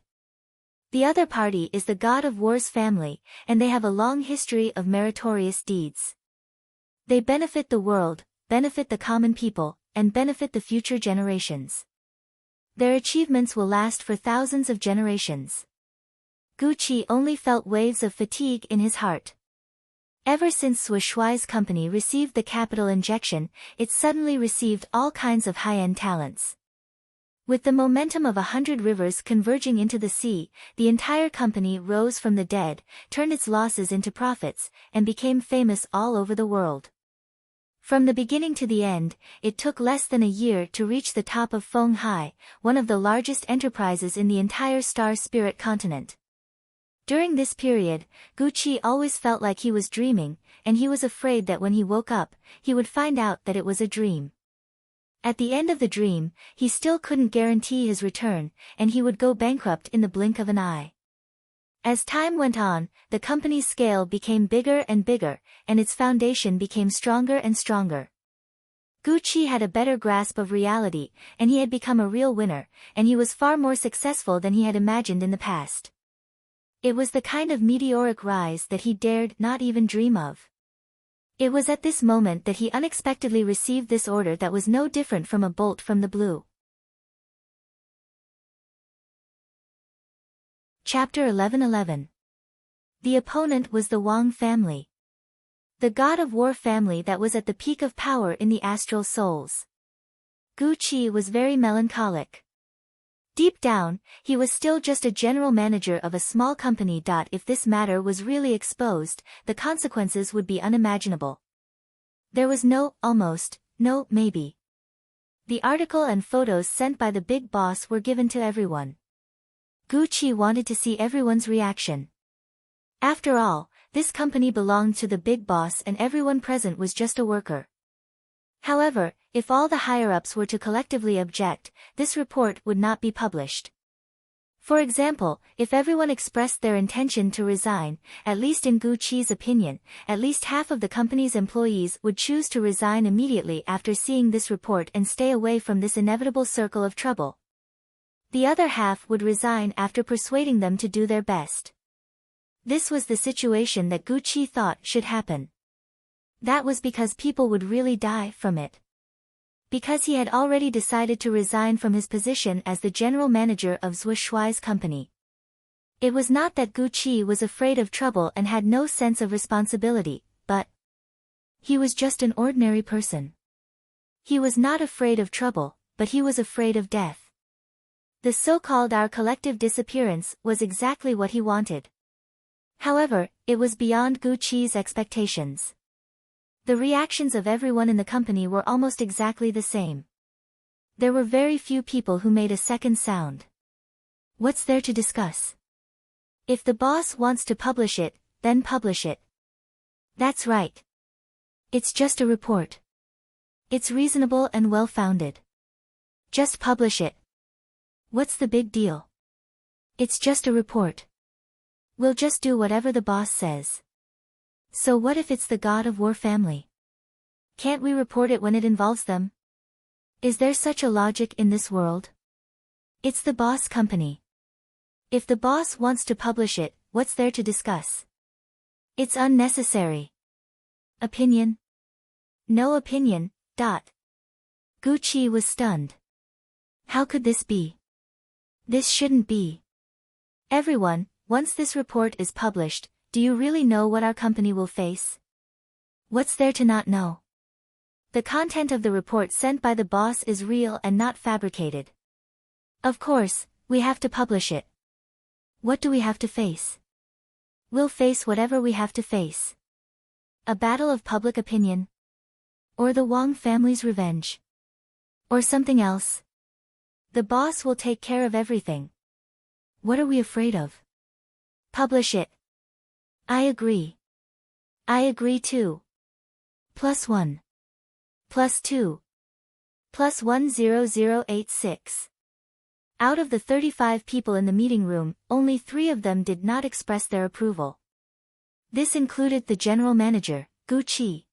The other party is the God of War's family, and they have a long history of meritorious deeds. They benefit the world, benefit the common people, and benefit the future generations. Their achievements will last for thousands of generations. Gu Qi only felt waves of fatigue in his heart. Ever since Zhou Shuai's company received the capital injection, it suddenly received all kinds of high-end talents. With the momentum of 100 rivers converging into the sea, the entire company rose from the dead, turned its losses into profits, and became famous all over the world. From the beginning to the end, it took less than a year to reach the top of Feng Hai, one of the largest enterprises in the entire Star Spirit continent. During this period, Gu Qi always felt like he was dreaming, and he was afraid that when he woke up, he would find out that it was a dream. At the end of the dream, he still couldn't guarantee his return, and he would go bankrupt in the blink of an eye. As time went on, the company's scale became bigger and bigger, and its foundation became stronger and stronger. Gu Qi had a better grasp of reality, and he had become a real winner, and he was far more successful than he had imagined in the past. It was the kind of meteoric rise that he dared not even dream of. It was at this moment that he unexpectedly received this order that was no different from a bolt from the blue. Chapter 11:11. The opponent was the Wang family. The God of War family that was at the peak of power in the astral souls. Gu Qi was very melancholic. Deep down, he was still just a general manager of a small company. If this matter was really exposed, the consequences would be unimaginable. There was no almost, no maybe. The article and photos sent by the big boss were given to everyone. Gucci wanted to see everyone's reaction. After all, this company belonged to the big boss and everyone present was just a worker. However, if all the higher-ups were to collectively object, this report would not be published. For example, if everyone expressed their intention to resign, at least in Gucci's opinion, at least half of the company's employees would choose to resign immediately after seeing this report and stay away from this inevitable circle of trouble. The other half would resign after persuading them to do their best. This was the situation that Gucci thought should happen. That was because people would really die from it. Because he had already decided to resign from his position as the general manager of Shui's company. It was not that Gucci was afraid of trouble and had no sense of responsibility, but he was just an ordinary person. He was not afraid of trouble, but he was afraid of death. The so-called our collective disappearance was exactly what he wanted. However, it was beyond Gucci's expectations. The reactions of everyone in the company were almost exactly the same. There were very few people who made a second sound. What's there to discuss? If the boss wants to publish it, then publish it. That's right. It's just a report. It's reasonable and well-founded. Just publish it. What's the big deal? It's just a report. We'll just do whatever the boss says. So what if it's the God of War family? Can't we report it when it involves them? Is there such a logic in this world? It's the boss company. If the boss wants to publish it, what's there to discuss? It's unnecessary. Opinion? No opinion. Gucci was stunned. How could this be? This shouldn't be. Everyone, once this report is published, do you really know what our company will face? What's there to not know? The content of the report sent by the boss is real and not fabricated. Of course, we have to publish it. What do we have to face? We'll face whatever we have to face. A battle of public opinion? Or the Wang family's revenge? Or something else? The boss will take care of everything. What are we afraid of? Publish it. I agree. I agree too. +1. +2. +10086. Out of the 35 people in the meeting room, only 3 of them did not express their approval. This included the general manager, Gucci.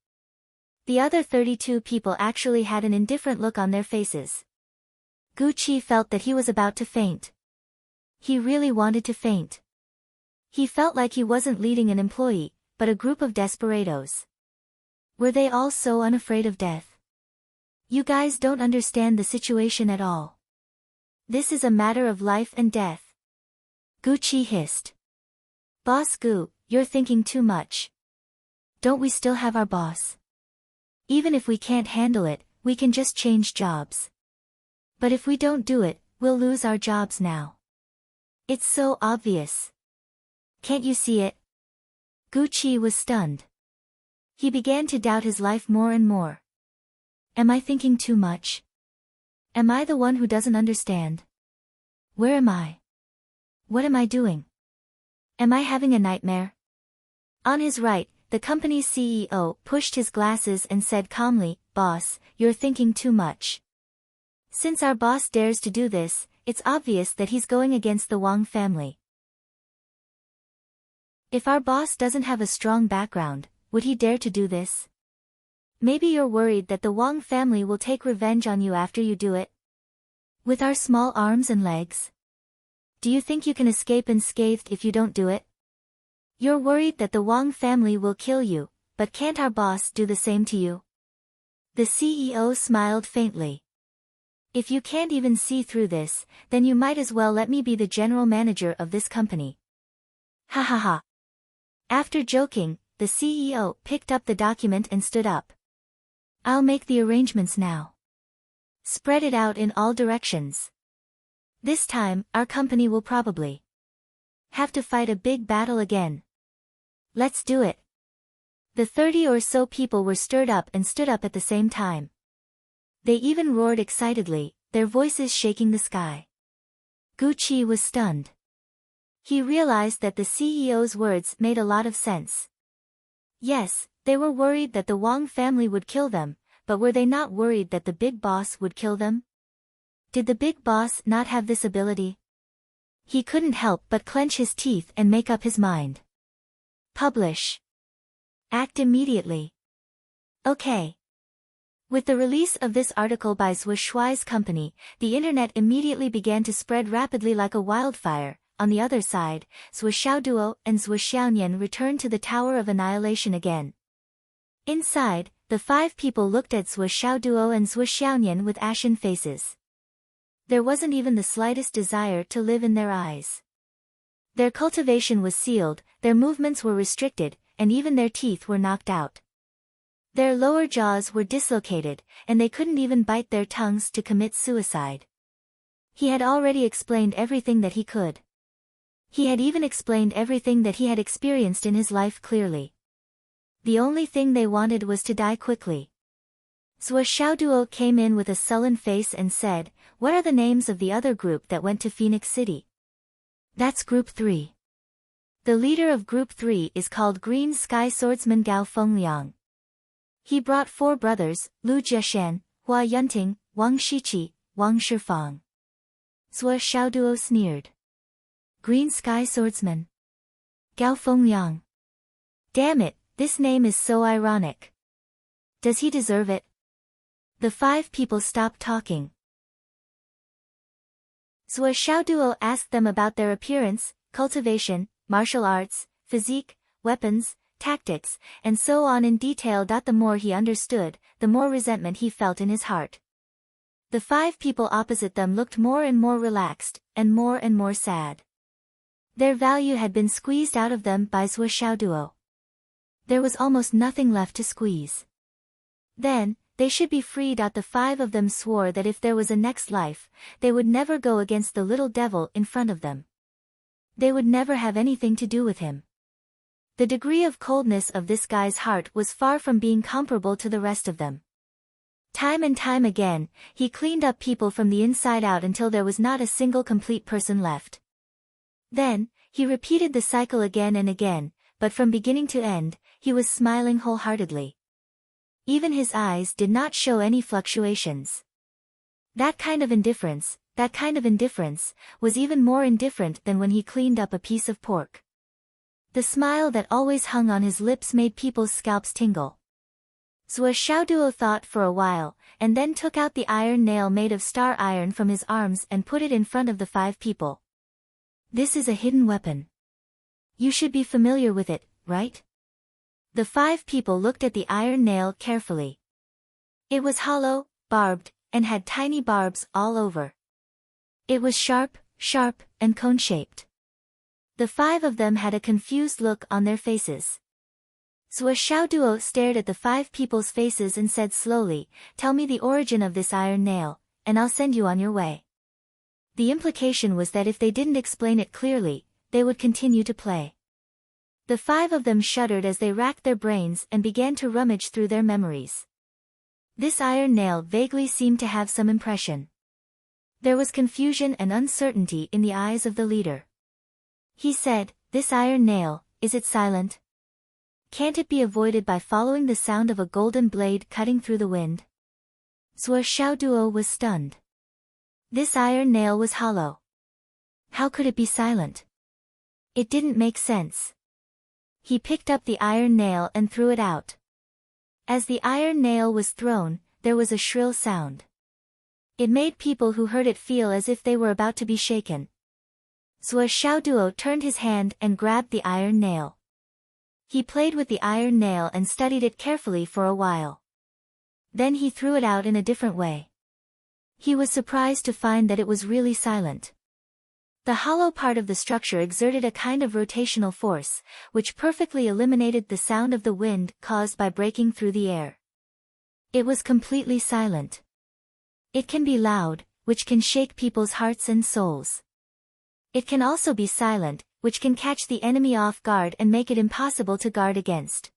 The other 32 people actually had an indifferent look on their faces. Gucci felt that he was about to faint. He really wanted to faint. He felt like he wasn't leading an employee, but a group of desperados. Were they all so unafraid of death? You guys don't understand the situation at all. This is a matter of life and death. Gucci hissed. Boss Gu, you're thinking too much. Don't we still have our boss? Even if we can't handle it, we can just change jobs. But if we don't do it, we'll lose our jobs now. It's so obvious. Can't you see it? Gucci was stunned. He began to doubt his life more and more. Am I thinking too much? Am I the one who doesn't understand? Where am I? What am I doing? Am I having a nightmare? On his right, the company's CEO pushed his glasses and said calmly, Boss, you're thinking too much. Since our boss dares to do this, it's obvious that he's going against the Wang family. If our boss doesn't have a strong background, would he dare to do this? Maybe you're worried that the Wang family will take revenge on you after you do it. With our small arms and legs? Do you think you can escape unscathed if you don't do it? You're worried that the Wang family will kill you, but can't our boss do the same to you? The CEO smiled faintly. If you can't even see through this, then you might as well let me be the general manager of this company. Ha ha ha. After joking, the CEO picked up the document and stood up. I'll make the arrangements now. Spread it out in all directions. This time, our company will probably have to fight a big battle again. Let's do it. The 30 or so people were stirred up and stood up at the same time. They even roared excitedly, their voices shaking the sky. Gucci was stunned. He realized that the CEO's words made a lot of sense. Yes, they were worried that the Wang family would kill them, but were they not worried that the big boss would kill them? Did the big boss not have this ability? He couldn't help but clench his teeth and make up his mind. Publish. Act immediately. Okay. With the release of this article by Zhou Shuai's company, the internet immediately began to spread rapidly like a wildfire. On the other side, Zhou Xiaoduo and Zhou Xiaonian returned to the Tower of Annihilation again. Inside, the 5 people looked at Zhou Xiaoduo and Zhou Xiaonian with ashen faces. There wasn't even the slightest desire to live in their eyes. Their cultivation was sealed, their movements were restricted, and even their teeth were knocked out. Their lower jaws were dislocated, and they couldn't even bite their tongues to commit suicide. He had already explained everything that he could. He had even explained everything that he had experienced in his life clearly. The only thing they wanted was to die quickly. Zhou Xiaoduo came in with a sullen face and said, "What are the names of the other group that went to Phoenix City?" "That's Group 3. The leader of Group 3 is called Green Sky Swordsman Gao Fengliang. He brought 4 brothers, Lu Jieshan, Hua Yunting, Wang Shiqi, Wang Shifang." Zhou Xiaoduo sneered. Green Sky Swordsman. Gao Fengliang. Damn it, this name is so ironic. Does he deserve it? The 5 people stopped talking. Zhou Xiaoduo asked them about their appearance, cultivation, martial arts, physique, weapons, tactics, and so on in detail. The more he understood, the more resentment he felt in his heart. The 5 people opposite them looked more and more relaxed, and more sad. Their value had been squeezed out of them by Zhou Xiaoduo. There was almost nothing left to squeeze. Then, they should be freed. The 5 of them swore that if there was a next life, they would never go against the little devil in front of them. They would never have anything to do with him. The degree of coldness of this guy's heart was far from being comparable to the rest of them. Time and time again, he cleaned up people from the inside out until there was not a single complete person left. Then, he repeated the cycle again and again, but from beginning to end, he was smiling wholeheartedly. Even his eyes did not show any fluctuations. That kind of indifference, was even more indifferent than when he cleaned up a piece of pork. The smile that always hung on his lips made people's scalps tingle. Zhou Xiaoduo thought for a while, and then took out the iron nail made of star iron from his arms and put it in front of the 5 people. "This is a hidden weapon. You should be familiar with it, right?" The 5 people looked at the iron nail carefully. It was hollow, barbed, and had tiny barbs all over. It was sharp, and cone-shaped. The 5 of them had a confused look on their faces. Zhou Xiaoduo stared at the 5 people's faces and said slowly, "Tell me the origin of this iron nail, and I'll send you on your way." The implication was that if they didn't explain it clearly, they would continue to play. The 5 of them shuddered as they racked their brains and began to rummage through their memories. This iron nail vaguely seemed to have some impression. There was confusion and uncertainty in the eyes of the leader. He said, "This iron nail, is it silent? Can't it be avoided by following the sound of a golden blade cutting through the wind?" Zhou Xiaoduo was stunned. This iron nail was hollow. How could it be silent? It didn't make sense. He picked up the iron nail and threw it out. As the iron nail was thrown, there was a shrill sound. It made people who heard it feel as if they were about to be shaken. Zhou Xiaoduo turned his hand and grabbed the iron nail. He played with the iron nail and studied it carefully for a while. Then he threw it out in a different way. He was surprised to find that it was really silent. The hollow part of the structure exerted a kind of rotational force, which perfectly eliminated the sound of the wind caused by breaking through the air. It was completely silent. It can be loud, which can shake people's hearts and souls. It can also be silent, which can catch the enemy off guard and make it impossible to guard against.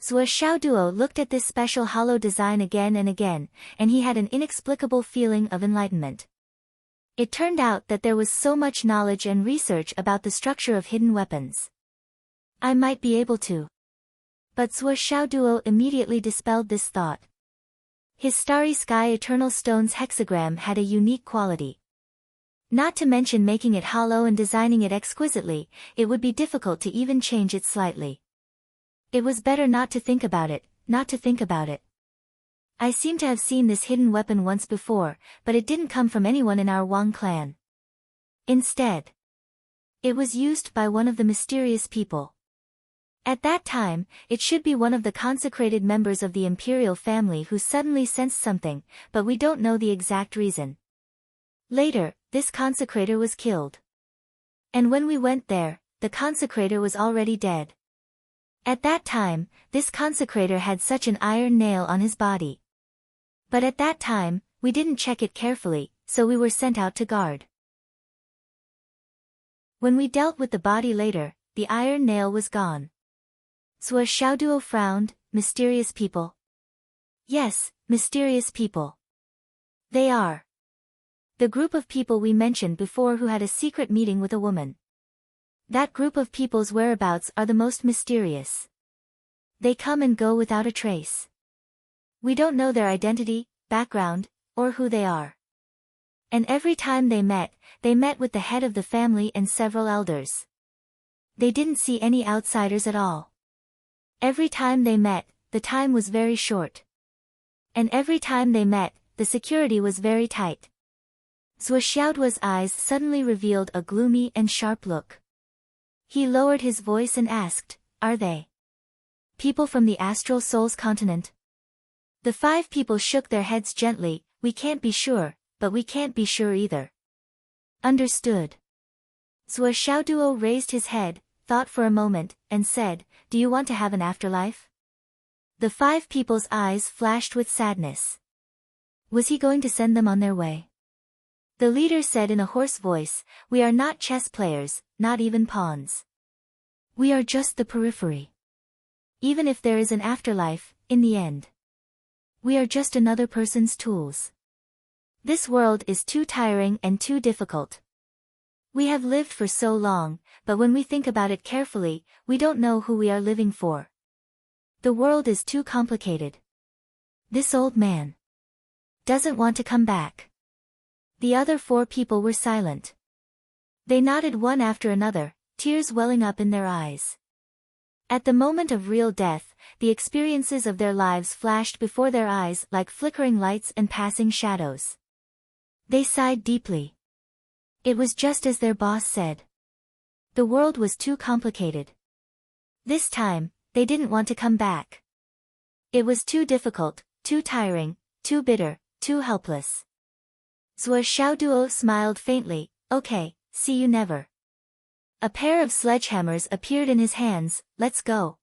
Zhuo Xiaoduo looked at this special hollow design again and again, and he had an inexplicable feeling of enlightenment. It turned out that there was so much knowledge and research about the structure of hidden weapons. I might be able to. But Zhuo Xiaoduo immediately dispelled this thought. His Starry Sky Eternal Stones hexagram had a unique quality. Not to mention making it hollow and designing it exquisitely, it would be difficult to even change it slightly. It was better not to think about it, not to think about it. I seem to have seen this hidden weapon once before, but it didn't come from anyone in our Wang clan. Instead, it was used by one of the mysterious people. At that time, it should be one of the consecrated members of the imperial family who suddenly sensed something, but we don't know the exact reason. Later, this consecrator was killed. And when we went there, the consecrator was already dead. At that time, this consecrator had such an iron nail on his body. But at that time, we didn't check it carefully, so we were sent out to guard. When we dealt with the body later, the iron nail was gone. Zhuo Xiaoduo frowned. Mysterious people. Yes, mysterious people. They are the group of people we mentioned before who had a secret meeting with a woman. That group of people's whereabouts are the most mysterious. They come and go without a trace. We don't know their identity, background, or who they are. And every time they met with the head of the family and several elders. They didn't see any outsiders at all. Every time they met, the time was very short. And every time they met, the security was very tight. Zhuo Xiaoduo's eyes suddenly revealed a gloomy and sharp look. He lowered his voice and asked, "Are they people from the Astral Souls continent?" The 5 people shook their heads gently. "We can't be sure, but we can't be sure either." Understood. Zhuo Xiaoduo raised his head, thought for a moment, and said, "Do you want to have an afterlife?" The 5 people's eyes flashed with sadness. Was he going to send them on their way? The leader said in a hoarse voice, "We are not chess players, not even pawns. We are just the periphery. Even if there is an afterlife, in the end, we are just another person's tools. This world is too tiring and too difficult. We have lived for so long, but when we think about it carefully, we don't know who we are living for. The world is too complicated. This old man doesn't want to come back." The other 4 people were silent. They nodded one after another, tears welling up in their eyes. At the moment of real death, the experiences of their lives flashed before their eyes like flickering lights and passing shadows. They sighed deeply. It was just as their boss said. The world was too complicated. This time, they didn't want to come back. It was too difficult, too tiring, too bitter, too helpless. Zhuo Xiaoduo smiled faintly. "Okay, see you never." A pair of sledgehammers appeared in his hands. "Let's go."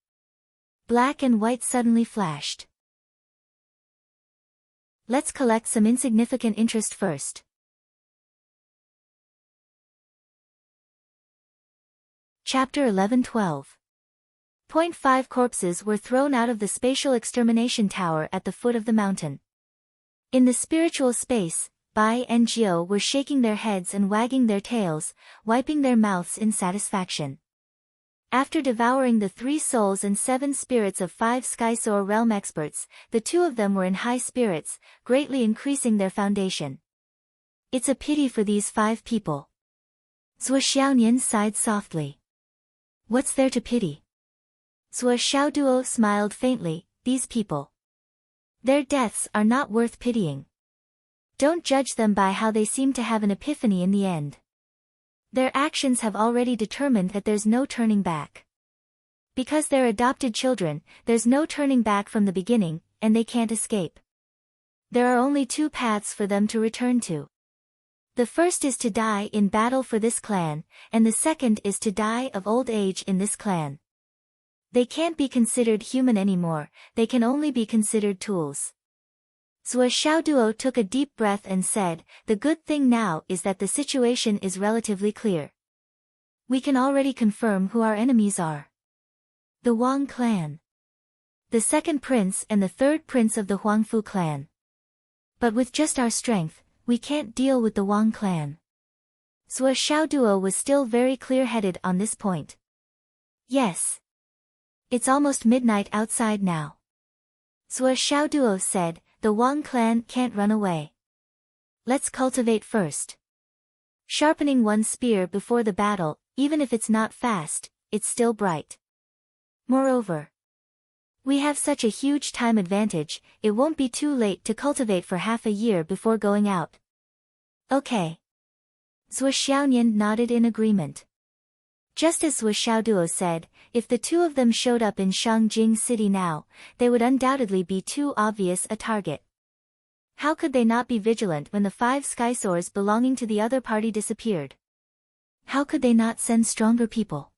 Black and white suddenly flashed. Let's collect some insignificant interest first. Chapter 11-12. 5 corpses were thrown out of the spatial extermination tower at the foot of the mountain. In the spiritual space, Bai and Jiu were shaking their heads and wagging their tails, wiping their mouths in satisfaction. After devouring the 3 souls and 7 spirits of 5 Skysoar realm experts, the 2 of them were in high spirits, greatly increasing their foundation. It's a pity for these 5 people. Zhuo Xiaonian sighed softly. What's there to pity? Zhuo Xiaoduo smiled faintly. These people. Their deaths are not worth pitying. Don't judge them by how they seem to have an epiphany in the end. Their actions have already determined that there's no turning back. Because they're adopted children, there's no turning back from the beginning, and they can't escape. There are only 2 paths for them to return to. The first is to die in battle for this clan, and the second is to die of old age in this clan. They can't be considered human anymore, they can only be considered tools. Zhuo Xiaoduo took a deep breath and said, "The good thing now is that the situation is relatively clear. We can already confirm who our enemies are. The Wang clan. the second prince and the third prince of the Huangfu clan. But with just our strength, we can't deal with the Wang clan. Zhuo Xiaoduo was still very clear-headed on this point. Yes. It's almost midnight outside now. Zhuo Xiaoduo said, the Wang clan can't run away. Let's cultivate first. Sharpening one's spear before the battle, even if it's not fast, it's still bright. Moreover, we have such a huge time advantage, it won't be too late to cultivate for half a year before going out. Okay. Zhuo Xiaonian nodded in agreement. Just as Zhuo Xiaoduo said, if the two of them showed up in Shangjing City now, they would undoubtedly be too obvious a target. How could they not be vigilant when the 5 sky swords belonging to the other party disappeared? How could they not send stronger people?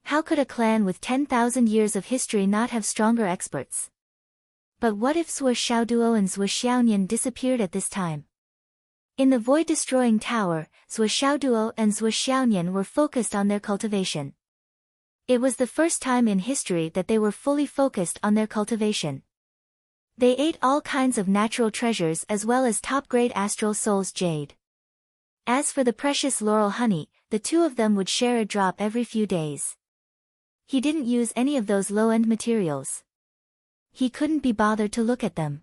How could a clan with 10,000 years of history not have stronger experts? But what if Zhuo Xiaoduo and Zhuo Xiaonian disappeared at this time? In the void-destroying tower, Zhuo Xiaoduo and Zhuo Xiaonian were focused on their cultivation. It was the first time in history that they were fully focused on their cultivation. They ate all kinds of natural treasures as well as top-grade astral soul's jade. As for the precious laurel honey, the two of them would share a drop every few days. He didn't use any of those low-end materials. He couldn't be bothered to look at them.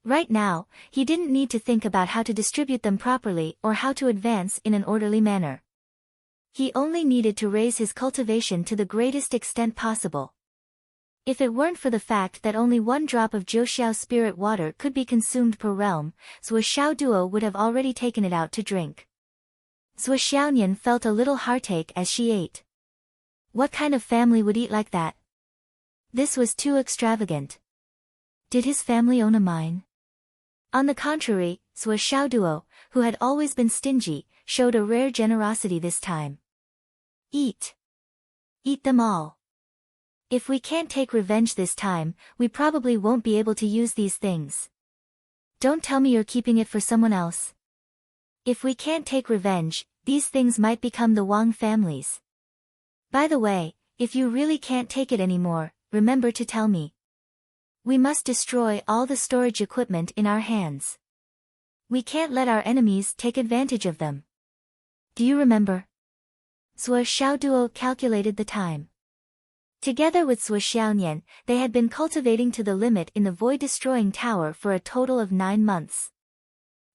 Right now, he didn't need to think about how to distribute them properly or how to advance in an orderly manner. He only needed to raise his cultivation to the greatest extent possible. If it weren't for the fact that only 1 drop of Jiuxiao spirit water could be consumed per realm, Zhuo Xiaoduo would have already taken it out to drink. Zhuo Xiaonian felt a little heartache as she ate. What kind of family would eat like that? This was too extravagant. Did his family own a mine? On the contrary, Zhuo Xiaoduo, who had always been stingy, showed a rare generosity this time. Eat. Eat them all. If we can't take revenge this time, we probably won't be able to use these things. Don't tell me you're keeping it for someone else. If we can't take revenge, these things might become the Wang family's. By the way, if you really can't take it anymore, remember to tell me. We must destroy all the storage equipment in our hands. We can't let our enemies take advantage of them. Do you remember? Zhuo Xiaoduo calculated the time. Together with Zhuo Xiaonian, they had been cultivating to the limit in the void-destroying tower for a total of 9 months.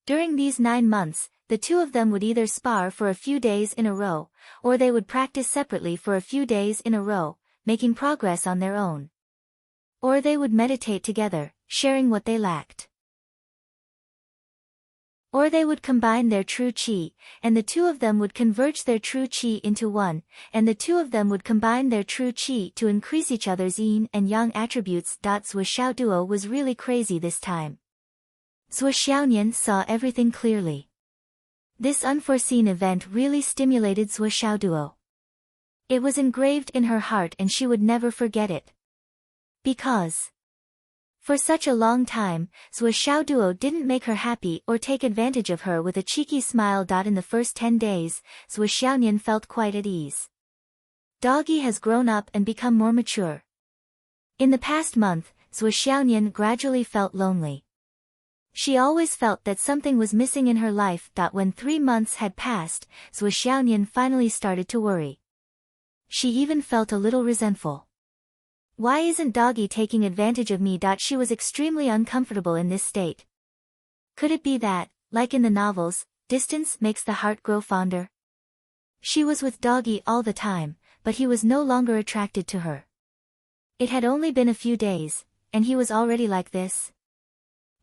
During these 9 months, the two of them would either spar for a few days in a row, or they would practice separately for a few days in a row, making progress on their own. Or they would meditate together, sharing what they lacked. Or they would combine their true qi, and the two of them would converge their true qi into one, and the two of them would combine their true qi to increase each other's yin and yang attributes. Zhuo Xiaoduo was really crazy this time. Zhuo Xiaonian saw everything clearly. This unforeseen event really stimulated Zhuo Xiaoduo. It was engraved in her heart and she would never forget it. Because for such a long time, Zhuo Xiaoduo didn't make her happy or take advantage of her with a cheeky smile. In the first 10 days, Zhuo Xiaonian felt quite at ease. Doggy has grown up and become more mature. In the past month, Zhuo Xiaonian gradually felt lonely. She always felt that something was missing in her life. When 3 months had passed, Zhuo Xiaonian finally started to worry. She even felt a little resentful. Why isn't Doggy taking advantage of me? She was extremely uncomfortable in this state. Could it be that, like in the novels, distance makes the heart grow fonder? She was with Doggy all the time, but he was no longer attracted to her. It had only been a few days, and he was already like this.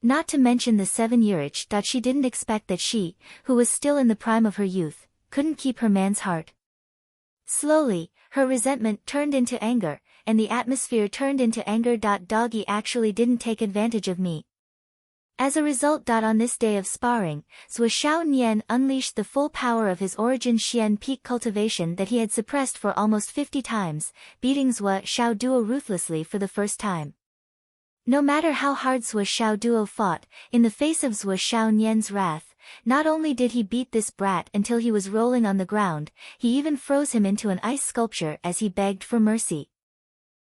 Not to mention the 7-year itch. She didn't expect that she, who was still in the prime of her youth, couldn't keep her man's heart. Slowly, her resentment turned into anger, and the atmosphere turned into anger. Doggy actually didn't take advantage of me. As a result. On this day of sparring, Zhuo Xiaonian unleashed the full power of his origin Xian peak cultivation that he had suppressed for almost 50 times, beating Zhuo Xiaoduo ruthlessly for the first time. No matter how hard Zhuo Xiaoduo fought, in the face of Zhuo Xiaonian's wrath, not only did he beat this brat until he was rolling on the ground, he even froze him into an ice sculpture as he begged for mercy.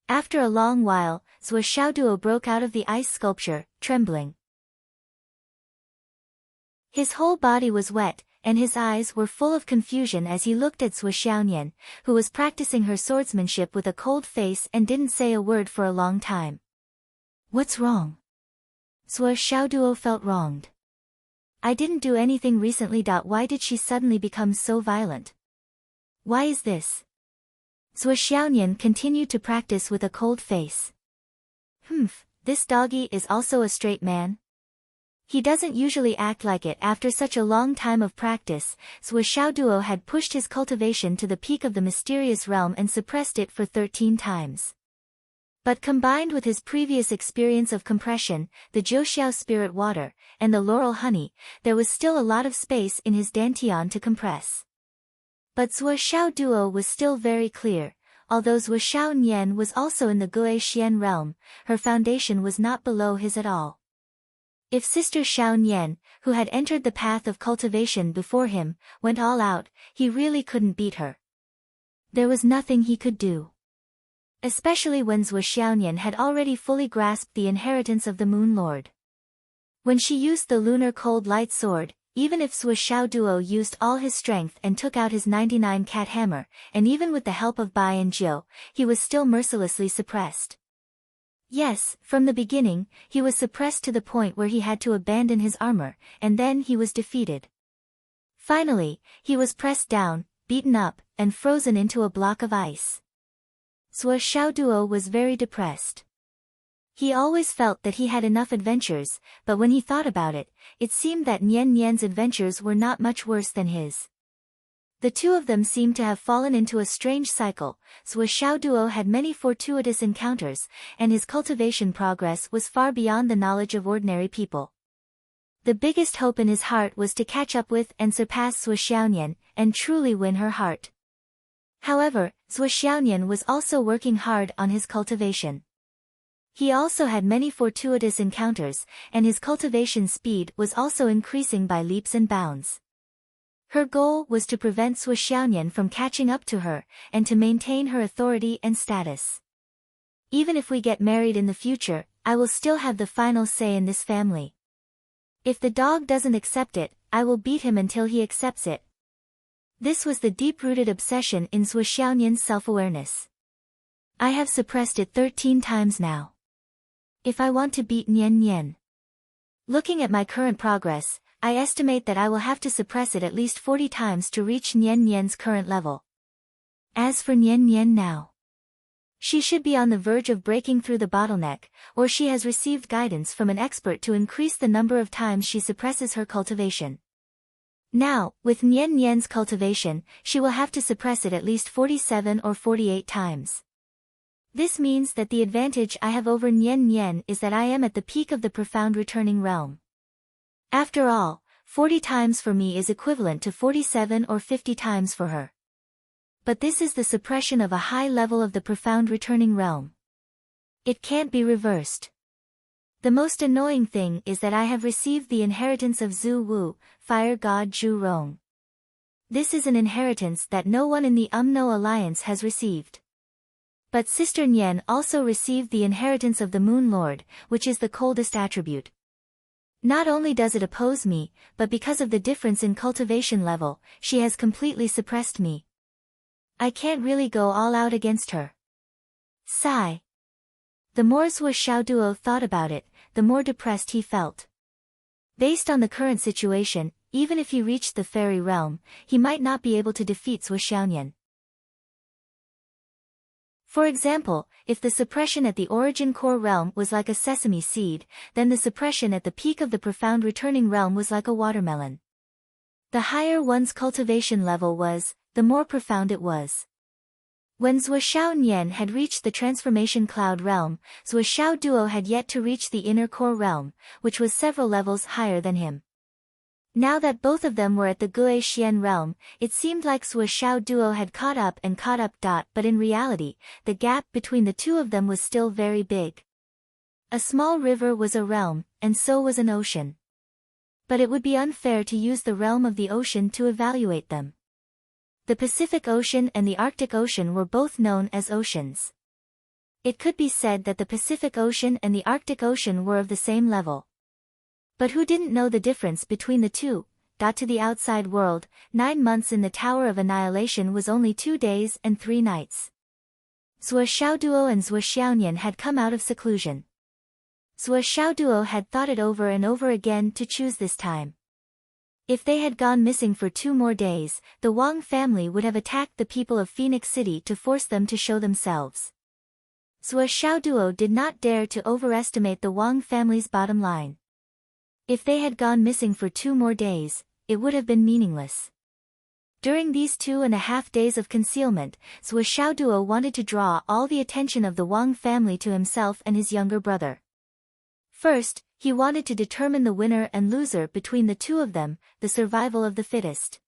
After a long while, Zhuo Xiaoduo broke out of the ice sculpture, trembling. His whole body was wet, and his eyes were full of confusion as he looked at Zhuo Xiaonian, who was practicing her swordsmanship with a cold face and didn't say a word for a long time. What's wrong? Zhuo Xiaoduo felt wronged. I didn't do anything recently. Why did she suddenly become so violent? Why is this? Zhuo Xiaonian continued to practice with a cold face. This doggy is also a straight man? He doesn't usually act like it. After such a long time of practice, Zhuo Xiaoduo had pushed his cultivation to the peak of the mysterious realm and suppressed it for 13 times. But combined with his previous experience of compression, the Jiuxiao spirit water, and the laurel honey, there was still a lot of space in his dantian to compress. But Zhuo Xiaoduo was still very clear. Although Zhuo Xiaonian was also in the Gue Xian realm, her foundation was not below his at all. If Sister Xiaonian, who had entered the path of cultivation before him, went all out, he really couldn't beat her. There was nothing he could do. Especially when Zhuo Xiaonian had already fully grasped the inheritance of the Moon Lord. When she used the lunar cold light sword, even if Zhuo Xiaoduo used all his strength and took out his 99 cat hammer, and even with the help of Bai and Jiu, he was still mercilessly suppressed. Yes, from the beginning, he was suppressed to the point where he had to abandon his armor, and then he was defeated. Finally, he was pressed down, beaten up, and frozen into a block of ice. Zhuo Xiaoduo was very depressed. He always felt that he had enough adventures, but when he thought about it, it seemed that Nian Nian's adventures were not much worse than his. The two of them seemed to have fallen into a strange cycle. Zhuo Xiaoduo had many fortuitous encounters, and his cultivation progress was far beyond the knowledge of ordinary people. The biggest hope in his heart was to catch up with and surpass Zhuo Xiaonian, and truly win her heart. However, Zhuo Xiaonian was also working hard on his cultivation. He also had many fortuitous encounters, and his cultivation speed was also increasing by leaps and bounds. Her goal was to prevent Zhuo Xiaonian from catching up to her, and to maintain her authority and status. Even if we get married in the future, I will still have the final say in this family. If the dog doesn't accept it, I will beat him until he accepts it. This was the deep-rooted obsession in Zhuo Xiaonian's self-awareness. I have suppressed it 13 times now. If I want to beat Nian Nian. Looking at my current progress, I estimate that I will have to suppress it at least 40 times to reach Nian Nian's current level. As for Nian Nian now, she should be on the verge of breaking through the bottleneck, or she has received guidance from an expert to increase the number of times she suppresses her cultivation. Now, with Nian Nian's cultivation, she will have to suppress it at least 47 or 48 times. This means that the advantage I have over Nian Nian is that I am at the peak of the profound returning realm. After all, 40 times for me is equivalent to 47 or 50 times for her. But this is the suppression of a high level of the profound returning realm. It can't be reversed. The most annoying thing is that I have received the inheritance of Zhu Wu, fire god Zhu Rong. This is an inheritance that no one in the Umno Alliance has received. But Sister Nian also received the inheritance of the Moon Lord, which is the coldest attribute. Not only does it oppose me, but because of the difference in cultivation level, she has completely suppressed me. I can't really go all out against her. Sigh. The more Zhuo Xiaoduo thought about it, the more depressed he felt. Based on the current situation, even if he reached the fairy realm, he might not be able to defeat Zhuo Xiaonian. For example, if the suppression at the origin core realm was like a sesame seed, then the suppression at the peak of the profound returning realm was like a watermelon. The higher one's cultivation level was, the more profound it was. When Zhuo Xiaonian had reached the transformation cloud realm, Zhuo Xiaoduo had yet to reach the inner core realm, which was several levels higher than him. Now that both of them were at the Gue Xian realm, it seemed like Zhuo Xiaoduo had caught up. But in reality, the gap between the two of them was still very big. A small river was a realm, and so was an ocean. But it would be unfair to use the realm of the ocean to evaluate them. The Pacific Ocean and the Arctic Ocean were both known as oceans. It could be said that the Pacific Ocean and the Arctic Ocean were of the same level. But who didn't know the difference between the two? To the outside world, 9 months in the Tower of Annihilation was only 2 days and 3 nights. Zhuo Xiaoduo and Zhuo Xiaonian had come out of seclusion. Zhuo Xiaoduo had thought it over and over again to choose this time. If they had gone missing for 2 more days, the Wang family would have attacked the people of Phoenix City to force them to show themselves. Zhuo Xiaoduo did not dare to overestimate the Wang family's bottom line. If they had gone missing for 2 more days, it would have been meaningless. During these 2.5 days of concealment, Zhuo Xiaoduo wanted to draw all the attention of the Wang family to himself and his younger brother. First, he wanted to determine the winner and loser between the two of them, the survival of the fittest.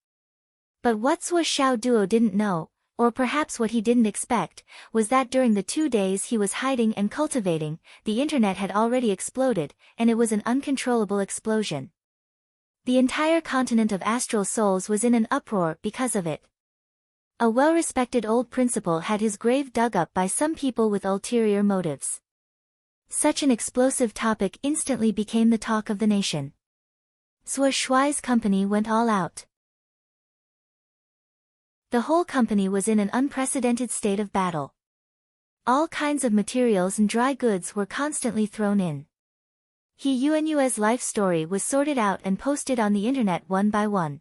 But what Zhuo Xiaoduo didn't know, or perhaps what he didn't expect, was that during the 2 days he was hiding and cultivating, the internet had already exploded, and it was an uncontrollable explosion. The entire continent of astral souls was in an uproar because of it. A well-respected old principal had his grave dug up by some people with ulterior motives. Such an explosive topic instantly became the talk of the nation. Zhuo Shuai's company went all out. The whole company was in an unprecedented state of battle. All kinds of materials and dry goods were constantly thrown in. He Yuanyue's life story was sorted out and posted on the internet one by one.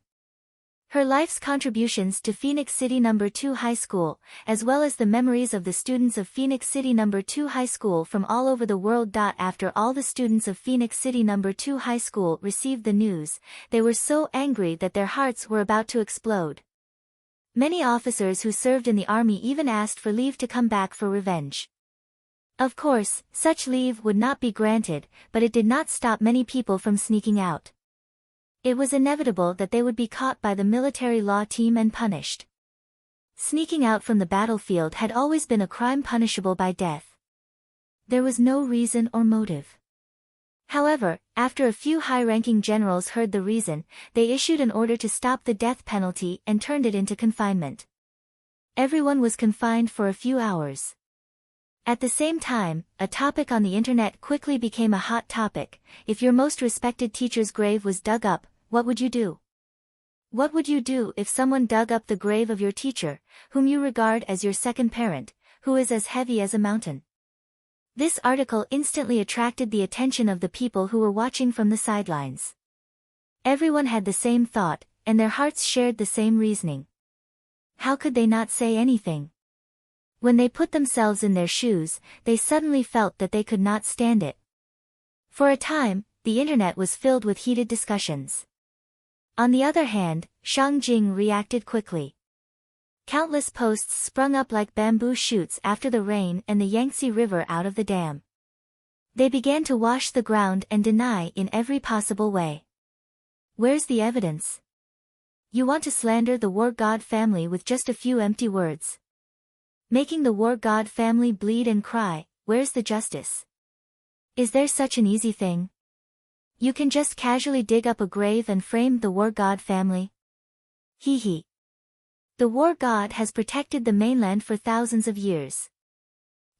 Her life's contributions to Phoenix City No. 2 High School, as well as the memories of the students of Phoenix City No. 2 High School from all over the world. After all the students of Phoenix City No. 2 High School received the news, they were so angry that their hearts were about to explode. Many officers who served in the army even asked for leave to come back for revenge. Of course, such leave would not be granted, but it did not stop many people from sneaking out. It was inevitable that they would be caught by the military law team and punished. Sneaking out from the battlefield had always been a crime punishable by death. There was no reason or motive. However, after a few high-ranking generals heard the reason, they issued an order to stop the death penalty and turned it into confinement. Everyone was confined for a few hours. At the same time, a topic on the internet quickly became a hot topic. If your most respected teacher's grave was dug up, what would you do? What would you do if someone dug up the grave of your teacher, whom you regard as your second parent, who is as heavy as a mountain? This article instantly attracted the attention of the people who were watching from the sidelines. Everyone had the same thought, and their hearts shared the same reasoning. How could they not say anything? When they put themselves in their shoes, they suddenly felt that they could not stand it. For a time, the internet was filled with heated discussions. On the other hand, Shang Jing reacted quickly. Countless posts sprung up like bamboo shoots after the rain and the Yangtze River out of the dam. They began to wash the ground and deny in every possible way. Where's the evidence? You want to slander the war god family with just a few empty words. Making the war god family bleed and cry, where's the justice? Is there such an easy thing? You can just casually dig up a grave and frame the war god family? Hee hee. The war god has protected the mainland for thousands of years.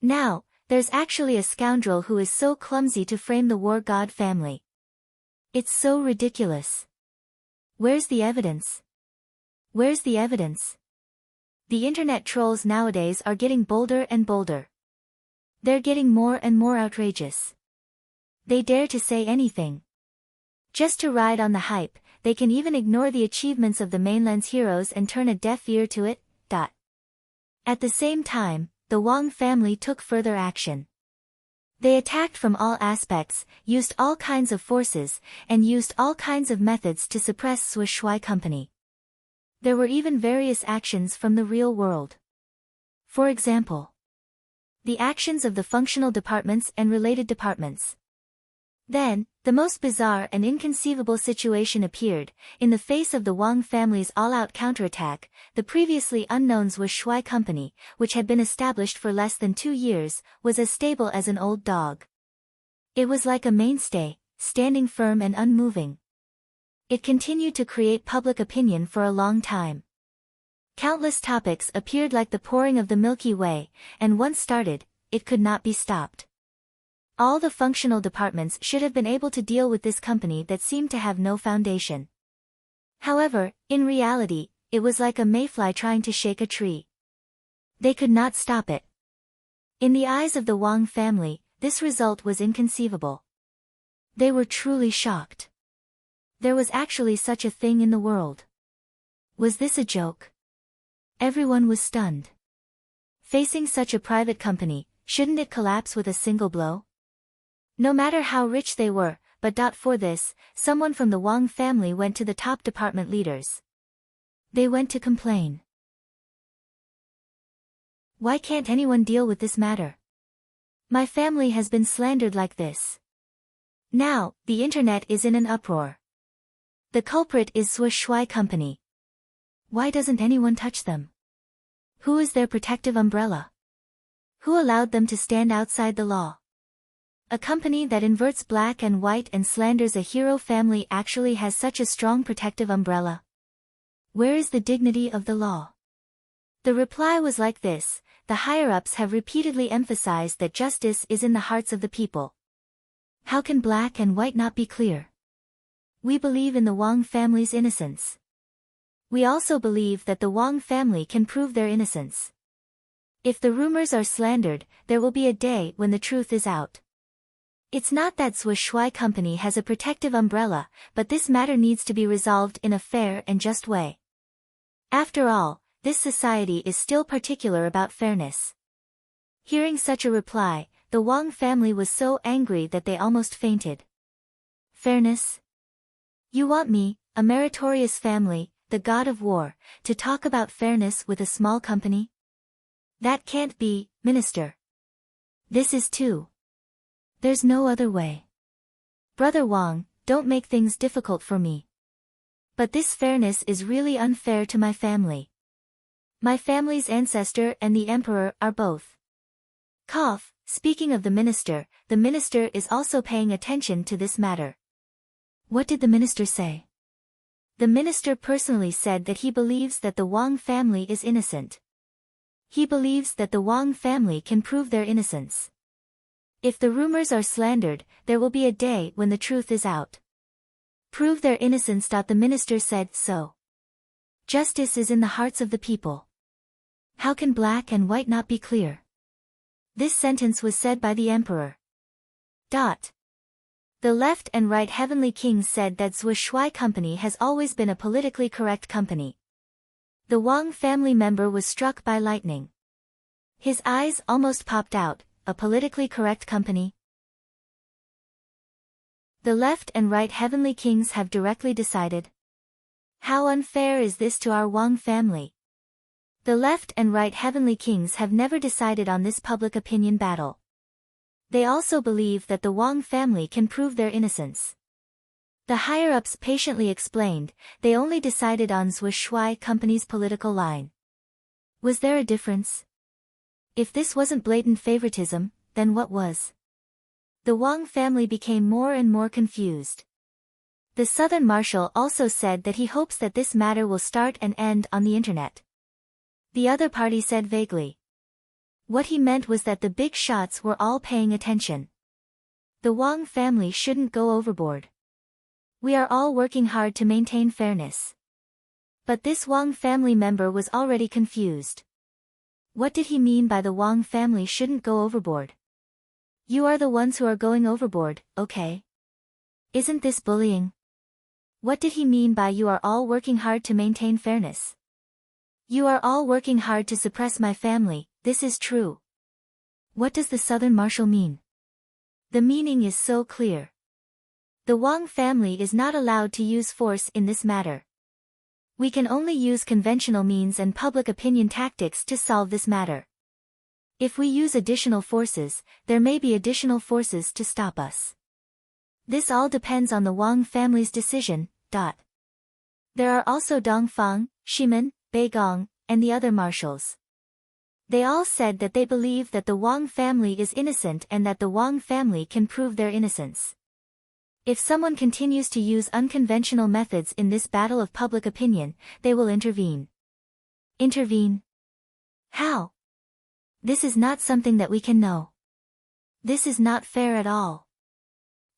Now, there's actually a scoundrel who is so clumsy to frame the war god family. It's so ridiculous. Where's the evidence? Where's the evidence? The internet trolls nowadays are getting bolder and bolder. They're getting more and more outrageous. They dare to say anything. Just to ride on the hype, they can even ignore the achievements of the mainland's heroes and turn a deaf ear to it. At the same time, the Wang family took further action. They attacked from all aspects, used all kinds of forces, and used all kinds of methods to suppress Zhuo Shuai Company. There were even various actions from the real world. For example, the actions of the functional departments and related departments. Then, the most bizarre and inconceivable situation appeared. In the face of the Wang family's all-out counterattack, the previously unknown Zhuo Shuai Company, which had been established for less than 2 years, was as stable as an old dog. It was like a mainstay, standing firm and unmoving. It continued to create public opinion for a long time. Countless topics appeared like the pouring of the Milky Way, and once started, it could not be stopped. All the functional departments should have been able to deal with this company that seemed to have no foundation. However, in reality, it was like a mayfly trying to shake a tree. They could not stop it. In the eyes of the Wang family, this result was inconceivable. They were truly shocked. There was actually such a thing in the world. Was this a joke? Everyone was stunned. Facing such a private company, shouldn't it collapse with a single blow? No matter how rich they were, but for this, someone from the Wang family went to the top department leaders. They went to complain. Why can't anyone deal with this matter? My family has been slandered like this. Now, the internet is in an uproar. The culprit is Shui Company. Why doesn't anyone touch them? Who is their protective umbrella? Who allowed them to stand outside the law? A company that inverts black and white and slanders a hero family actually has such a strong protective umbrella. Where is the dignity of the law? The reply was like this: the higher-ups have repeatedly emphasized that justice is in the hearts of the people. How can black and white not be clear? We believe in the Wang family's innocence. We also believe that the Wang family can prove their innocence. If the rumors are slandered, there will be a day when the truth is out. It's not that Shui Company has a protective umbrella, but this matter needs to be resolved in a fair and just way. After all, this society is still particular about fairness. Hearing such a reply, the Wang family was so angry that they almost fainted. Fairness? You want me, a meritorious family, the god of war, to talk about fairness with a small company? That can't be, Minister. This is too. There's no other way. Brother Wang, don't make things difficult for me. But this fairness is really unfair to my family. My family's ancestor and the emperor are both. Cough. Speaking of the minister is also paying attention to this matter. What did the minister say? The minister personally said that he believes that the Wang family is innocent. He believes that the Wang family can prove their innocence. If the rumors are slandered, there will be a day when the truth is out. Prove their innocence. The minister said so. Justice is in the hearts of the people. How can black and white not be clear? This sentence was said by the emperor. The left and right heavenly kings said that Shui Company has always been a politically correct company. The Wang family member was struck by lightning. His eyes almost popped out. A politically correct company? The left and right heavenly kings have directly decided. How unfair is this to our Wang family? The left and right heavenly kings have never decided on this public opinion battle. They also believe that the Wang family can prove their innocence. The higher-ups patiently explained, they only decided on Shui Company's political line. Was there a difference? If this wasn't blatant favoritism, then what was? The Wang family became more and more confused. The Southern Marshal also said that he hopes that this matter will start and end on the internet. The other party said vaguely. What he meant was that the big shots were all paying attention. The Wang family shouldn't go overboard. We are all working hard to maintain fairness. But this Wang family member was already confused. What did he mean by the Wang family shouldn't go overboard? You are the ones who are going overboard, okay? Isn't this bullying? What did he mean by you are all working hard to maintain fairness? You are all working hard to suppress my family, this is true. What does the Southern Marshal mean? The meaning is so clear. The Wang family is not allowed to use force in this matter. We can only use conventional means and public opinion tactics to solve this matter. If we use additional forces, there may be additional forces to stop us. This all depends on the Wang family's decision. There are also Dongfang, Shimen, Beigong, and the other marshals. They all said that they believe that the Wang family is innocent and that the Wang family can prove their innocence. If someone continues to use unconventional methods in this battle of public opinion, they will intervene. Intervene? How? This is not something that we can know. This is not fair at all.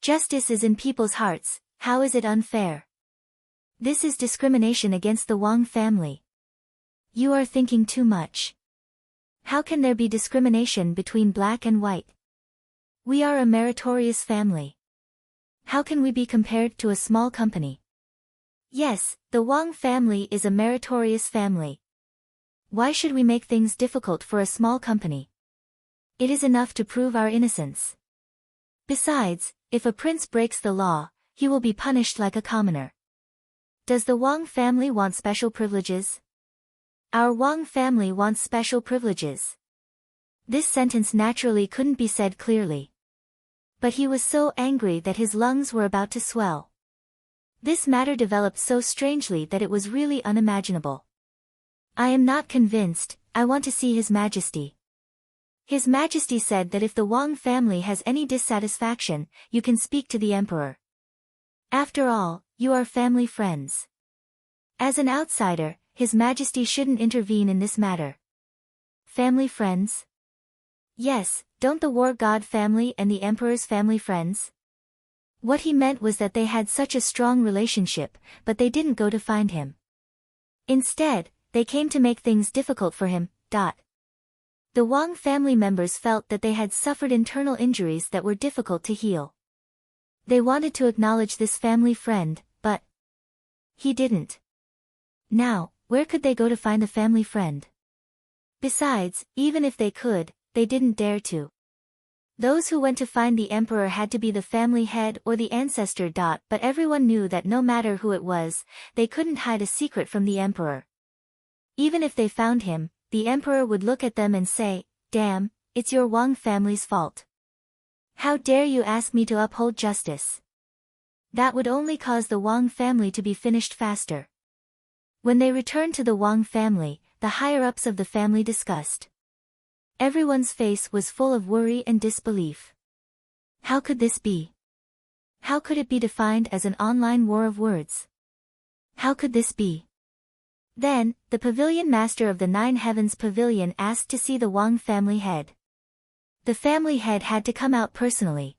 Justice is in people's hearts, how is it unfair? This is discrimination against the Wang family. You are thinking too much. How can there be discrimination between black and white? We are a meritorious family. How can we be compared to a small company? Yes, the Wang family is a meritorious family. Why should we make things difficult for a small company? It is enough to prove our innocence. Besides, if a prince breaks the law, he will be punished like a commoner. Does the Wang family want special privileges? Our Wang family wants special privileges. This sentence naturally couldn't be said clearly. But he was so angry that his lungs were about to swell. This matter developed so strangely that it was really unimaginable. I am not convinced, I want to see His Majesty. His Majesty said that if the Wang family has any dissatisfaction, you can speak to the Emperor. After all, you are family friends. As an outsider, His Majesty shouldn't intervene in this matter. Family friends? Yes, don't the war god family and the Emperor's family friends? What he meant was that they had such a strong relationship, but they didn't go to find him. Instead, they came to make things difficult for him. The Wang family members felt that they had suffered internal injuries that were difficult to heal. They wanted to acknowledge this family friend, but he didn't. Now, where could they go to find a family friend? Besides, even if they could, they didn't dare to. Those who went to find the emperor had to be the family head or the ancestor. But everyone knew that no matter who it was, they couldn't hide a secret from the emperor. Even if they found him, the emperor would look at them and say, "Damn, it's your Wang family's fault. How dare you ask me to uphold justice?" That would only cause the Wang family to be finished faster. When they returned to the Wang family, the higher-ups of the family discussed. Everyone's face was full of worry and disbelief. How could this be? How could it be defined as an online war of words? How could this be? Then, the pavilion master of the Nine Heavens Pavilion asked to see the Wang family head. The family head had to come out personally.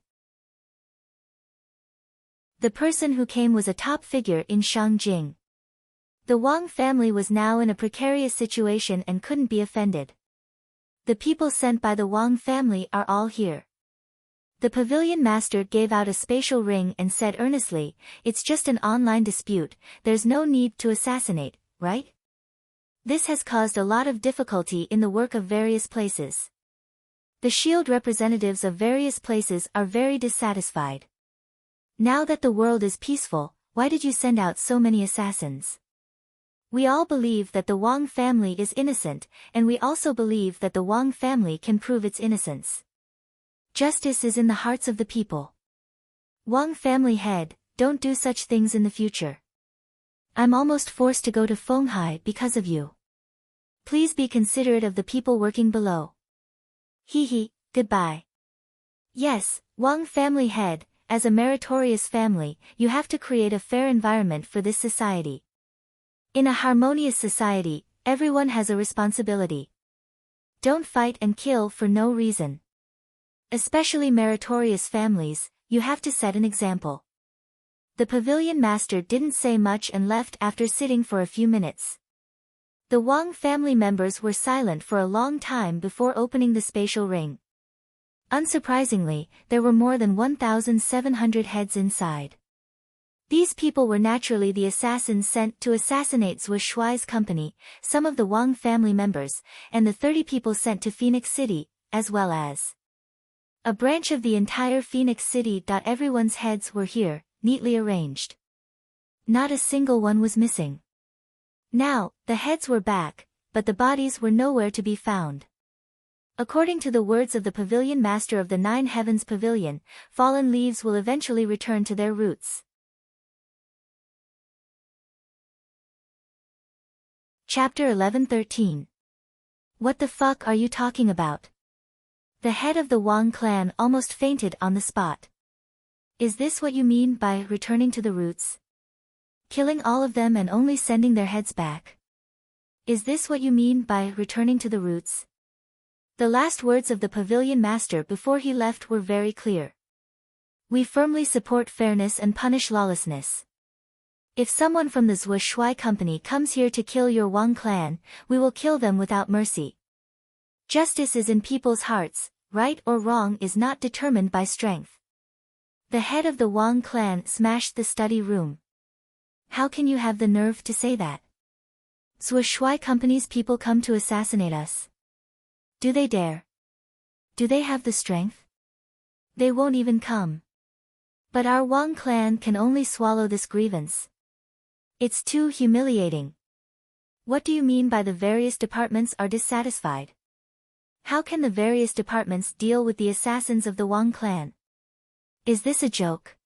The person who came was a top figure in Shangjing. The Wang family was now in a precarious situation and couldn't be offended. The people sent by the Wang family are all here. The pavilion master gave out a spatial ring and said earnestly, "It's just an online dispute, there's no need to assassinate, right?" This has caused a lot of difficulty in the work of various places. The shield representatives of various places are very dissatisfied. Now that the world is peaceful, why did you send out so many assassins? We all believe that the Wang family is innocent, and we also believe that the Wang family can prove its innocence. Justice is in the hearts of the people. Wang family head, don't do such things in the future. I'm almost forced to go to Fenghai because of you. Please be considerate of the people working below. Hee, goodbye. Yes, Wang family head, as a meritorious family, you have to create a fair environment for this society. In a harmonious society, everyone has a responsibility. Don't fight and kill for no reason. Especially meritorious families, you have to set an example. The pavilion master didn't say much and left after sitting for a few minutes. The Wang family members were silent for a long time before opening the spatial ring. Unsurprisingly, there were more than 1,700 heads inside. These people were naturally the assassins sent to assassinate Zhou Shuai's company, some of the Wang family members, and the 30 people sent to Phoenix City, as well as a branch of the entire Phoenix City. Everyone's heads were here, neatly arranged. Not a single one was missing. Now, the heads were back, but the bodies were nowhere to be found. According to the words of the pavilion master of the Nine Heavens Pavilion, fallen leaves will eventually return to their roots. Chapter 11:13. What the fuck are you talking about? The head of the Wang clan almost fainted on the spot. Is this what you mean by returning to the roots? Killing all of them and only sending their heads back? Is this what you mean by returning to the roots? The last words of the pavilion master before he left were very clear. We firmly support fairness and punish lawlessness. If someone from the Zhou Shui company comes here to kill your Wang clan, we will kill them without mercy. Justice is in people's hearts, right or wrong is not determined by strength. The head of the Wang clan smashed the study room. How can you have the nerve to say that? Zhou Shui company's people come to assassinate us. Do they dare? Do they have the strength? They won't even come. But our Wang clan can only swallow this grievance. It's too humiliating. What do you mean by the various departments are dissatisfied? How can the various departments deal with the assassins of the Wang clan? Is this a joke?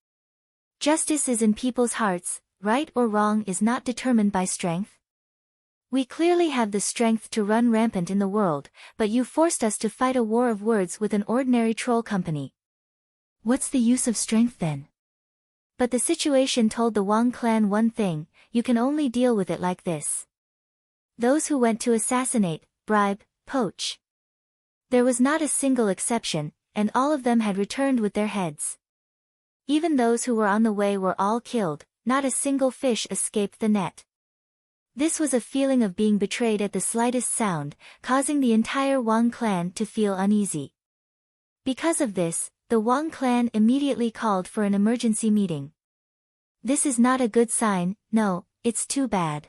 Justice is in people's hearts, right or wrong is not determined by strength. We clearly have the strength to run rampant in the world, but you forced us to fight a war of words with an ordinary troll company. What's the use of strength then? But the situation told the Wang clan one thing: you can only deal with it like this. Those who went to assassinate, bribe, poach. There was not a single exception, and all of them had returned with their heads. Even those who were on the way were all killed, not a single fish escaped the net. This was a feeling of being betrayed at the slightest sound, causing the entire Wang clan to feel uneasy. Because of this, the Wang clan immediately called for an emergency meeting. This is not a good sign, no, it's too bad.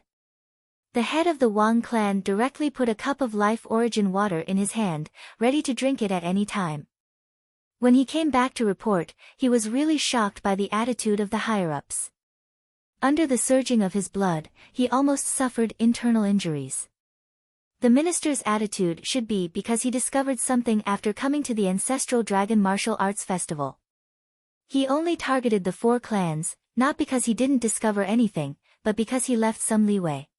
The head of the Wang clan directly put a cup of life origin water in his hand, ready to drink it at any time. When he came back to report, he was really shocked by the attitude of the higher-ups. Under the surging of his blood, he almost suffered internal injuries. The minister's attitude should be because he discovered something after coming to the ancestral dragon martial arts festival. He only targeted the 4 clans, not because he didn't discover anything, but because he left some leeway.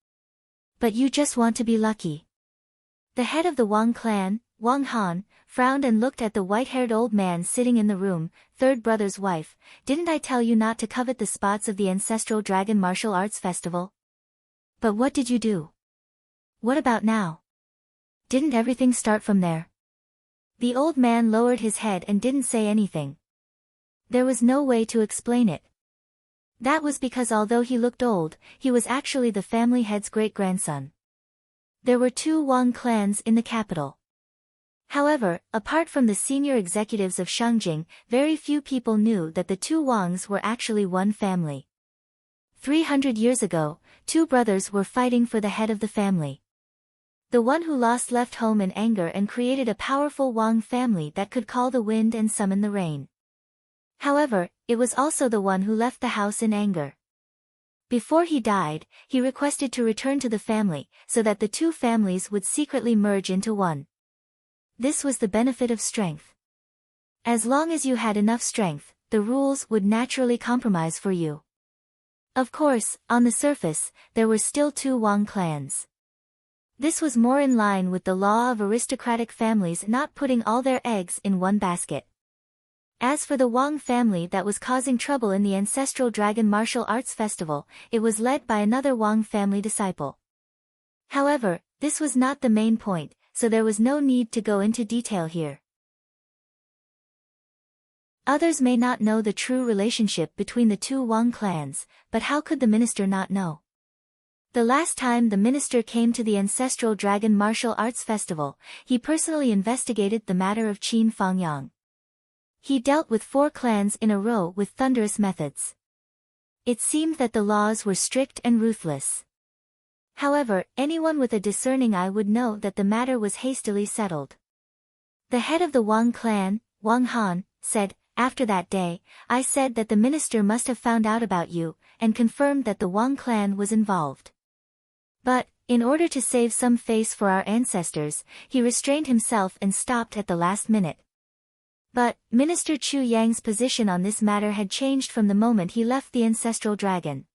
But you just want to be lucky. The head of the Wang clan, Wang Han, frowned and looked at the white-haired old man sitting in the room, third brother's wife. Didn't I tell you not to covet the spots of the ancestral dragon martial arts festival? But what did you do? What about now? Didn't everything start from there? The old man lowered his head and didn't say anything. There was no way to explain it. That was because although he looked old, he was actually the family head's great-grandson. There were 2 Wang clans in the capital. However, apart from the senior executives of Shangjing, very few people knew that the 2 Wangs were actually one family. 300 years ago, 2 brothers were fighting for the head of the family. The one who lost left home in anger and created a powerful Wang family that could call the wind and summon the rain. However, it was also the one who left the house in anger. Before he died, he requested to return to the family, so that the 2 families would secretly merge into one. This was the benefit of strength. As long as you had enough strength, the rules would naturally compromise for you. Of course, on the surface, there were still 2 Wang clans. This was more in line with the law of aristocratic families not putting all their eggs in one basket. As for the Wang family that was causing trouble in the ancestral dragon martial arts festival, it was led by another Wang family disciple. However, this was not the main point, so there was no need to go into detail here. Others may not know the true relationship between the 2 Wang clans, but how could the minister not know? The last time the minister came to the ancestral dragon martial arts festival, he personally investigated the matter of Qin Fangyang. He dealt with 4 clans in a row with thunderous methods. It seemed that the laws were strict and ruthless. However, anyone with a discerning eye would know that the matter was hastily settled. The head of the Wang clan, Wang Han, said, "After that day, I said that the minister must have found out about you, and confirmed that the Wang clan was involved. But, in order to save some face for our ancestors, he restrained himself and stopped at the last minute." But, Minister Chu Yang's position on this matter had changed from the moment he left the ancestral dragon.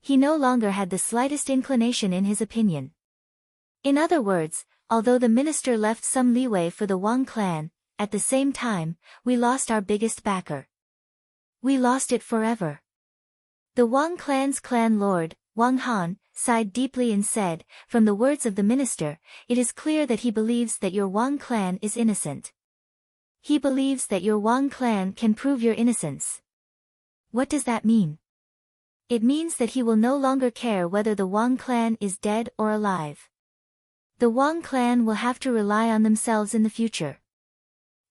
He no longer had the slightest inclination in his opinion. In other words, although the minister left some leeway for the Wang clan, at the same time, we lost our biggest backer. We lost it forever. The Wang clan's clan lord, Wang Han, sighed deeply and said, "From the words of the minister, it is clear that he believes that your Wang clan is innocent. He believes that your Wang clan can prove your innocence." What does that mean? It means that he will no longer care whether the Wang clan is dead or alive. The Wang clan will have to rely on themselves in the future.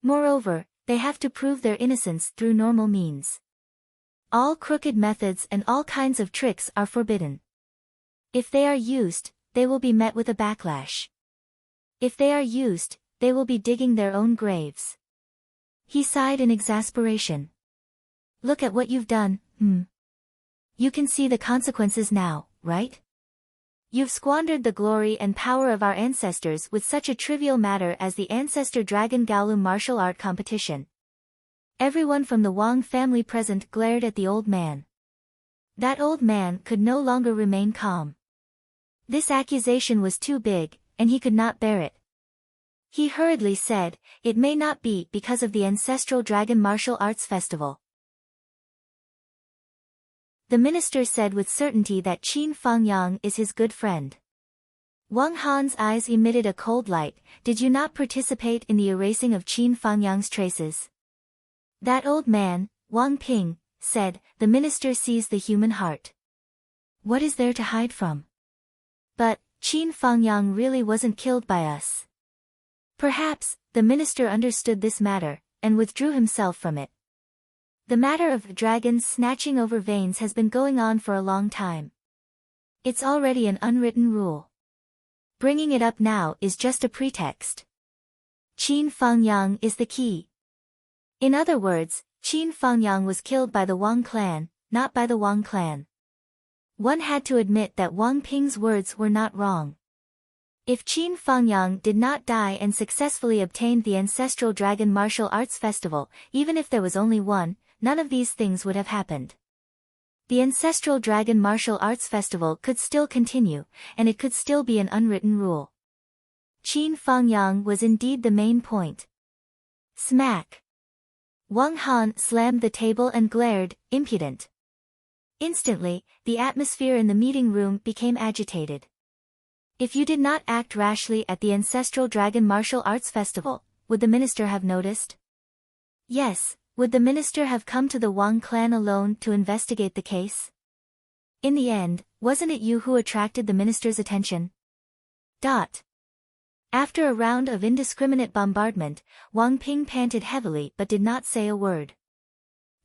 Moreover, they have to prove their innocence through normal means. All crooked methods and all kinds of tricks are forbidden. If they are used, they will be met with a backlash. If they are used, they will be digging their own graves. He sighed in exasperation. Look at what you've done, You can see the consequences now, right? You've squandered the glory and power of our ancestors with such a trivial matter as the Ancestor Dragon Gaolu martial art competition. Everyone from the Wang family present glared at the old man. That old man could no longer remain calm. This accusation was too big, and he could not bear it. He hurriedly said, "It may not be because of the Ancestral Dragon Martial Arts Festival." The minister said with certainty that Qin Fangyang is his good friend. Wang Han's eyes emitted a cold light. "Did you not participate in the erasing of Qin Fangyang's traces?" That old man, Wang Ping, said, "The minister sees the human heart. What is there to hide from? But, Qin Fangyang really wasn't killed by us." Perhaps, the minister understood this matter, and withdrew himself from it. The matter of dragons snatching over veins has been going on for a long time. It's already an unwritten rule. Bringing it up now is just a pretext. Qin Fangyang is the key. In other words, Qin Fangyang was killed by the Wang clan, not by the Wang clan. One had to admit that Wang Ping's words were not wrong. If Qin Fangyang did not die and successfully obtained the Ancestral Dragon Martial Arts Festival, even if there was only one, none of these things would have happened. The Ancestral Dragon Martial Arts Festival could still continue, and it could still be an unwritten rule. Qin Fangyang was indeed the main point. Smack! Wang Han slammed the table and glared, impudent. Instantly, the atmosphere in the meeting room became agitated. If you did not act rashly at the Ancestral Dragon Martial Arts Festival, would the minister have noticed? Yes. Would the minister have come to the Wang clan alone to investigate the case? In the end, wasn't it you who attracted the minister's attention? After a round of indiscriminate bombardment, Wang Ping panted heavily but did not say a word.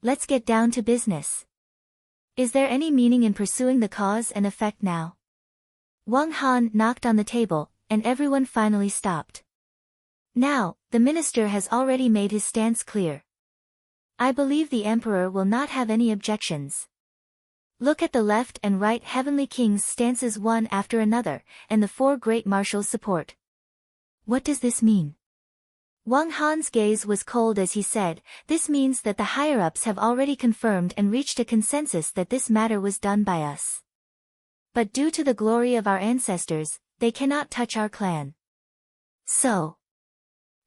Let's get down to business. Is there any meaning in pursuing the cause and effect now? Wang Han knocked on the table, and everyone finally stopped. Now, the minister has already made his stance clear. I believe the emperor will not have any objections. Look at the left and right heavenly kings' stances one after another, and the four great marshals' support. What does this mean? Wang Han's gaze was cold as he said, "This means that the higher-ups have already confirmed and reached a consensus that this matter was done by us. But due to the glory of our ancestors, they cannot touch our clan. So,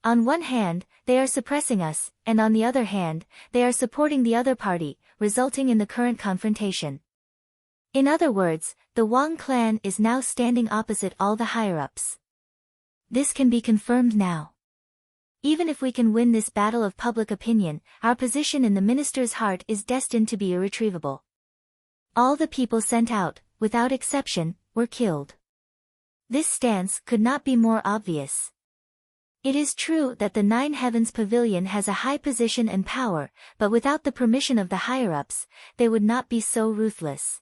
on one hand, they are suppressing us, and on the other hand, they are supporting the other party, resulting in the current confrontation. In other words, the Wang clan is now standing opposite all the higher-ups. This can be confirmed now. Even if we can win this battle of public opinion, our position in the minister's heart is destined to be irretrievable. All the people sent out, without exception, were killed. This stance could not be more obvious. It is true that the Nine Heavens Pavilion has a high position and power, but without the permission of the higher-ups, they would not be so ruthless."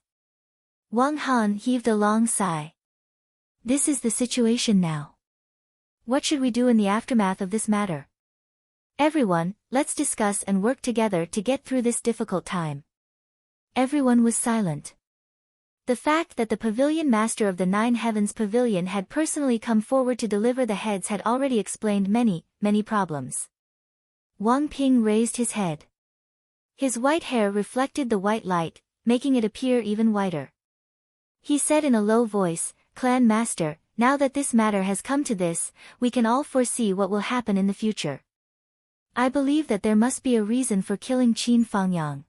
Wang Han heaved a long sigh. This is the situation now. What should we do in the aftermath of this matter? Everyone, let's discuss and work together to get through this difficult time. Everyone was silent. The fact that the pavilion master of the Nine Heavens Pavilion had personally come forward to deliver the heads had already explained many problems. Wang Ping raised his head. His white hair reflected the white light, making it appear even whiter. He said in a low voice, "Clan master, now that this matter has come to this, we can all foresee what will happen in the future. I believe that there must be a reason for killing Qin Fangyang.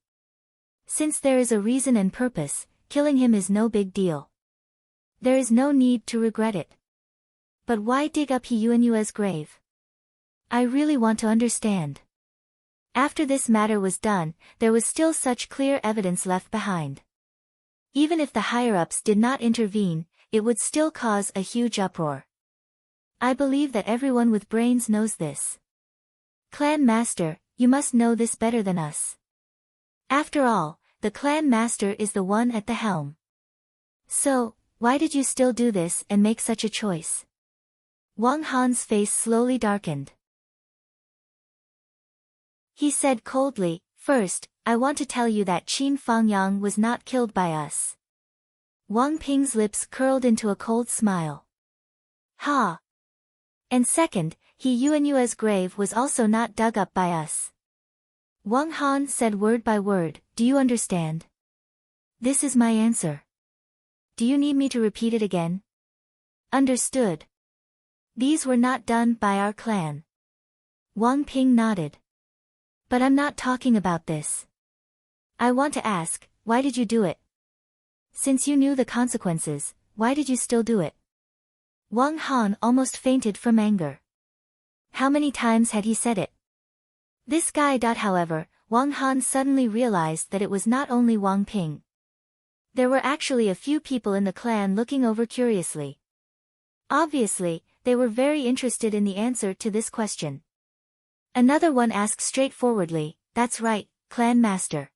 Since there is a reason and purpose, killing him is no big deal. There is no need to regret it. But why dig up Yuan's grave? I really want to understand. After this matter was done, there was still such clear evidence left behind. Even if the higher-ups did not intervene, it would still cause a huge uproar. I believe that everyone with brains knows this. Clan Master, you must know this better than us. After all, the Clan Master is the one at the helm. So, why did you still do this and make such a choice? Wang Han's face slowly darkened. He said coldly, "First, I want to tell you that Qin Fangyang was not killed by us." Wang Ping's lips curled into a cold smile. Ha! And second, Yuan's grave was also not dug up by us. Wang Han said word by word, "Do you understand? This is my answer. Do you need me to repeat it again?" Understood. These were not done by our clan. Wang Ping nodded. But I'm not talking about this. I want to ask, why did you do it? Since you knew the consequences, why did you still do it? Wang Han almost fainted from anger. How many times had he said it? This guy. However, Wang Han suddenly realized that it was not only Wang Ping. There were actually a few people in the clan looking over curiously. Obviously, they were very interested in the answer to this question. Another one asked straightforwardly, "That's right, Clan Master.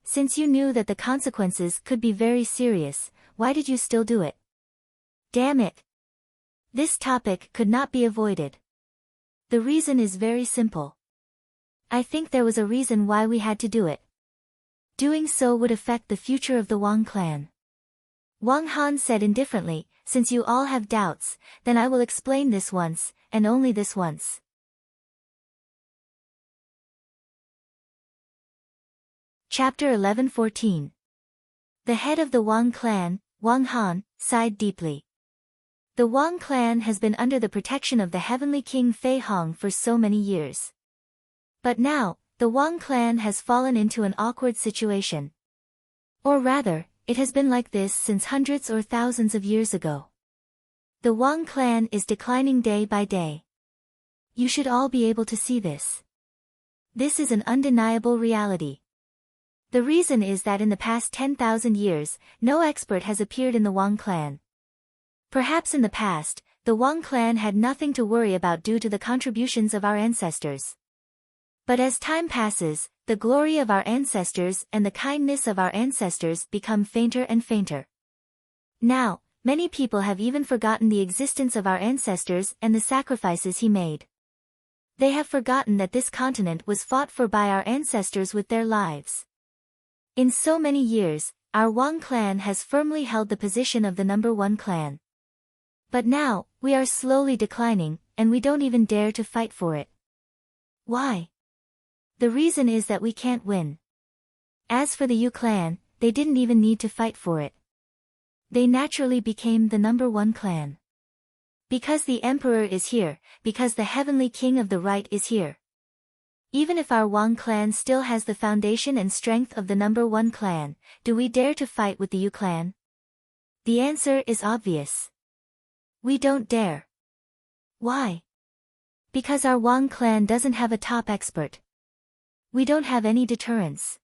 Since you knew that the consequences could be very serious, why did you still do it?" Damn it! This topic could not be avoided. The reason is very simple. I think there was a reason why we had to do it. Doing so would affect the future of the Wang clan. Wang Han said indifferently, "Since you all have doubts, then I will explain this once, and only this once." Chapter 11:14. The head of the Wang clan, Wang Han, sighed deeply. The Wang clan has been under the protection of the heavenly king Fei Hong for so many years. But now, the Wang clan has fallen into an awkward situation. Or rather, it has been like this since hundreds or thousands of years ago. The Wang clan is declining day by day. You should all be able to see this. This is an undeniable reality. The reason is that in the past 10,000 years, no expert has appeared in the Wang clan. Perhaps in the past, the Wang clan had nothing to worry about due to the contributions of our ancestors. But as time passes, the glory of our ancestors and the kindness of our ancestors become fainter and fainter. Now, many people have even forgotten the existence of our ancestors and the sacrifices he made. They have forgotten that this continent was fought for by our ancestors with their lives. In so many years, our Wang clan has firmly held the position of the number one clan. But now, we are slowly declining, and we don't even dare to fight for it. Why? The reason is that we can't win. As for the Yu clan, they didn't even need to fight for it. They naturally became the number one clan. Because the emperor is here, because the heavenly king of the right is here. Even if our Wang clan still has the foundation and strength of the number one clan, do we dare to fight with the Yu clan? The answer is obvious. We don't dare. Why? Because our Wang clan doesn't have a top expert. We don't have any deterrence.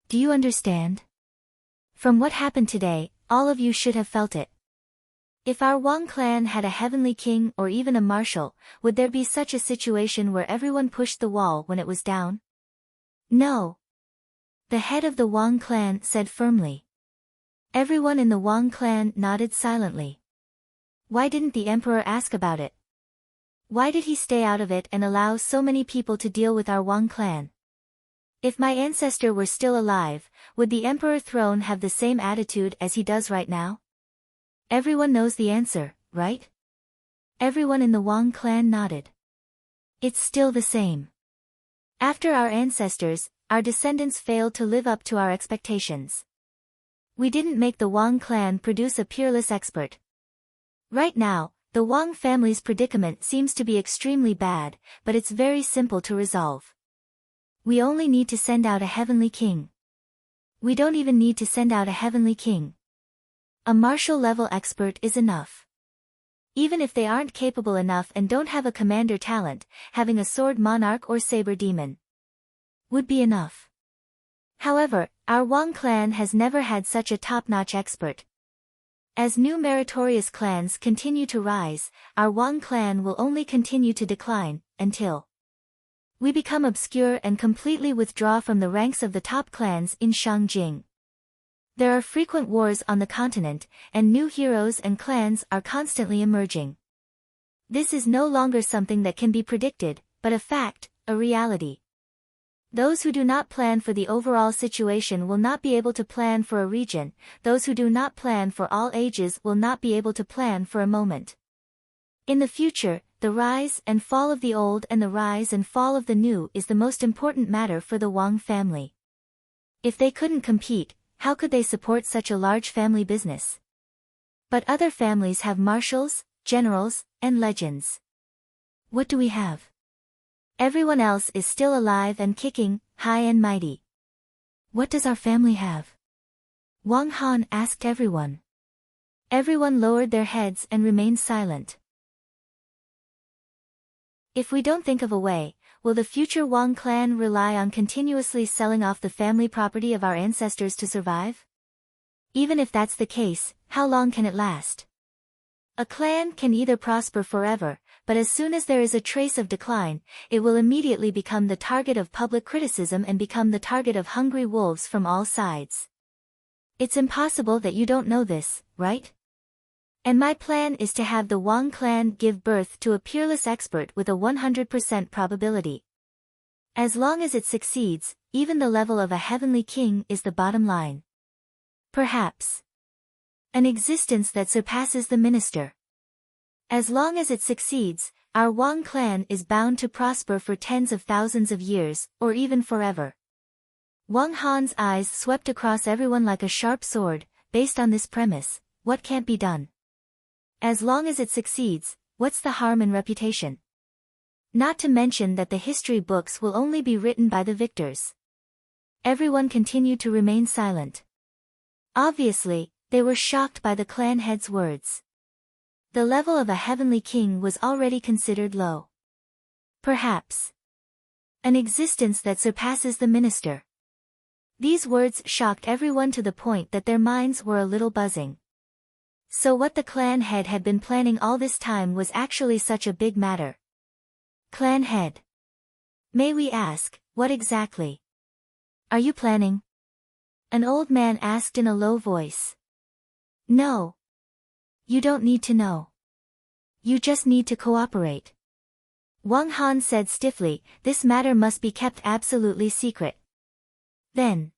Do you understand? From what happened today, all of you should have felt it. If our Wang clan had a heavenly king or even a marshal, would there be such a situation where everyone pushed the wall when it was down? No. The head of the Wang clan said firmly. Everyone in the Wang clan nodded silently. Why didn't the emperor ask about it? Why did he stay out of it and allow so many people to deal with our Wang clan? If my ancestor were still alive, would the emperor throne have the same attitude as he does right now? Everyone knows the answer, right? Everyone in the Wang clan nodded. It's still the same. After our ancestors, our descendants failed to live up to our expectations. We didn't make the Wang clan produce a peerless expert. Right now, the Wang family's predicament seems to be extremely bad, but it's very simple to resolve. We only need to send out a heavenly king. We don't even need to send out a heavenly king. A martial-level expert is enough. Even if they aren't capable enough and don't have a commander talent, having a sword monarch or saber demon would be enough. However, our Wang clan has never had such a top-notch expert. As new meritorious clans continue to rise, our Wang clan will only continue to decline, until we become obscure and completely withdraw from the ranks of the top clans in Shangjing. There are frequent wars on the continent, and new heroes and clans are constantly emerging. This is no longer something that can be predicted, but a fact, a reality. Those who do not plan for the overall situation will not be able to plan for a region, those who do not plan for all ages will not be able to plan for a moment. In the future, the rise and fall of the old and the rise and fall of the new is the most important matter for the Wang family. If they couldn't compete, how could they support such a large family business? But other families have marshals, generals, and legends. What do we have? Everyone else is still alive and kicking, high and mighty. What does our family have? Wang Han asked everyone. Everyone lowered their heads and remained silent. If we don't think of a way, will the future Wang clan rely on continuously selling off the family property of our ancestors to survive? Even if that's the case, how long can it last? A clan can either prosper forever, but as soon as there is a trace of decline, it will immediately become the target of public criticism and become the target of hungry wolves from all sides. It's impossible that you don't know this, right? And my plan is to have the Wang clan give birth to a peerless expert with a 100% probability. As long as it succeeds, even the level of a heavenly king is the bottom line. Perhaps an existence that surpasses the minister. As long as it succeeds, our Wang clan is bound to prosper for tens of thousands of years, or even forever. Wang Han's eyes swept across everyone like a sharp sword. Based on this premise, what can't be done? As long as it succeeds, what's the harm in reputation? Not to mention that the history books will only be written by the victors. Everyone continued to remain silent. Obviously, they were shocked by the clan head's words. The level of a heavenly king was already considered low. Perhaps an existence that surpasses the minister. These words shocked everyone to the point that their minds were a little buzzing. So what the clan head had been planning all this time was actually such a big matter. Clan head. May we ask, what exactly are you planning? An old man asked in a low voice. No. You don't need to know. You just need to cooperate. Wang Han said stiffly, this matter must be kept absolutely secret. Then.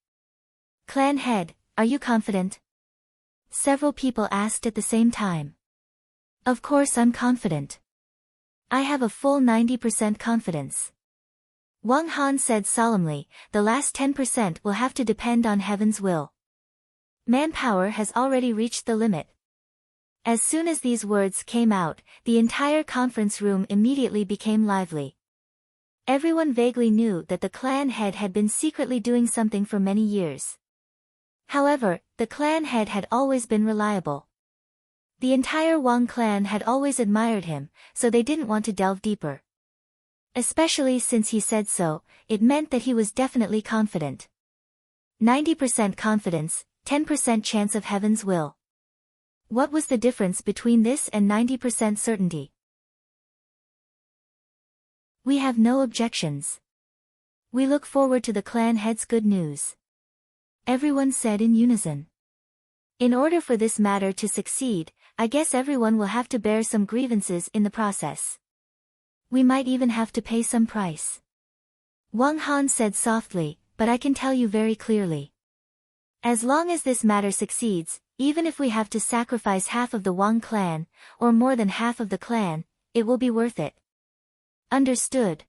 Clan head, are you confident? Several people asked at the same time. Of course I'm confident. I have a full 90% confidence. Wang Han said solemnly, the last 10% will have to depend on heaven's will. Manpower has already reached the limit. As soon as these words came out, the entire conference room immediately became lively. Everyone vaguely knew that the clan head had been secretly doing something for many years. However, the clan head had always been reliable. The entire Wang clan had always admired him, so they didn't want to delve deeper. Especially since he said so, it meant that he was definitely confident. 90% confidence, 10% chance of heaven's will. What was the difference between this and 90% certainty? We have no objections. We look forward to the clan head's good news. Everyone said in unison. In order for this matter to succeed, I guess everyone will have to bear some grievances in the process. We might even have to pay some price. Wang Han said softly, but I can tell you very clearly. As long as this matter succeeds, even if we have to sacrifice half of the Wang clan, or more than half of the clan, it will be worth it. Understood.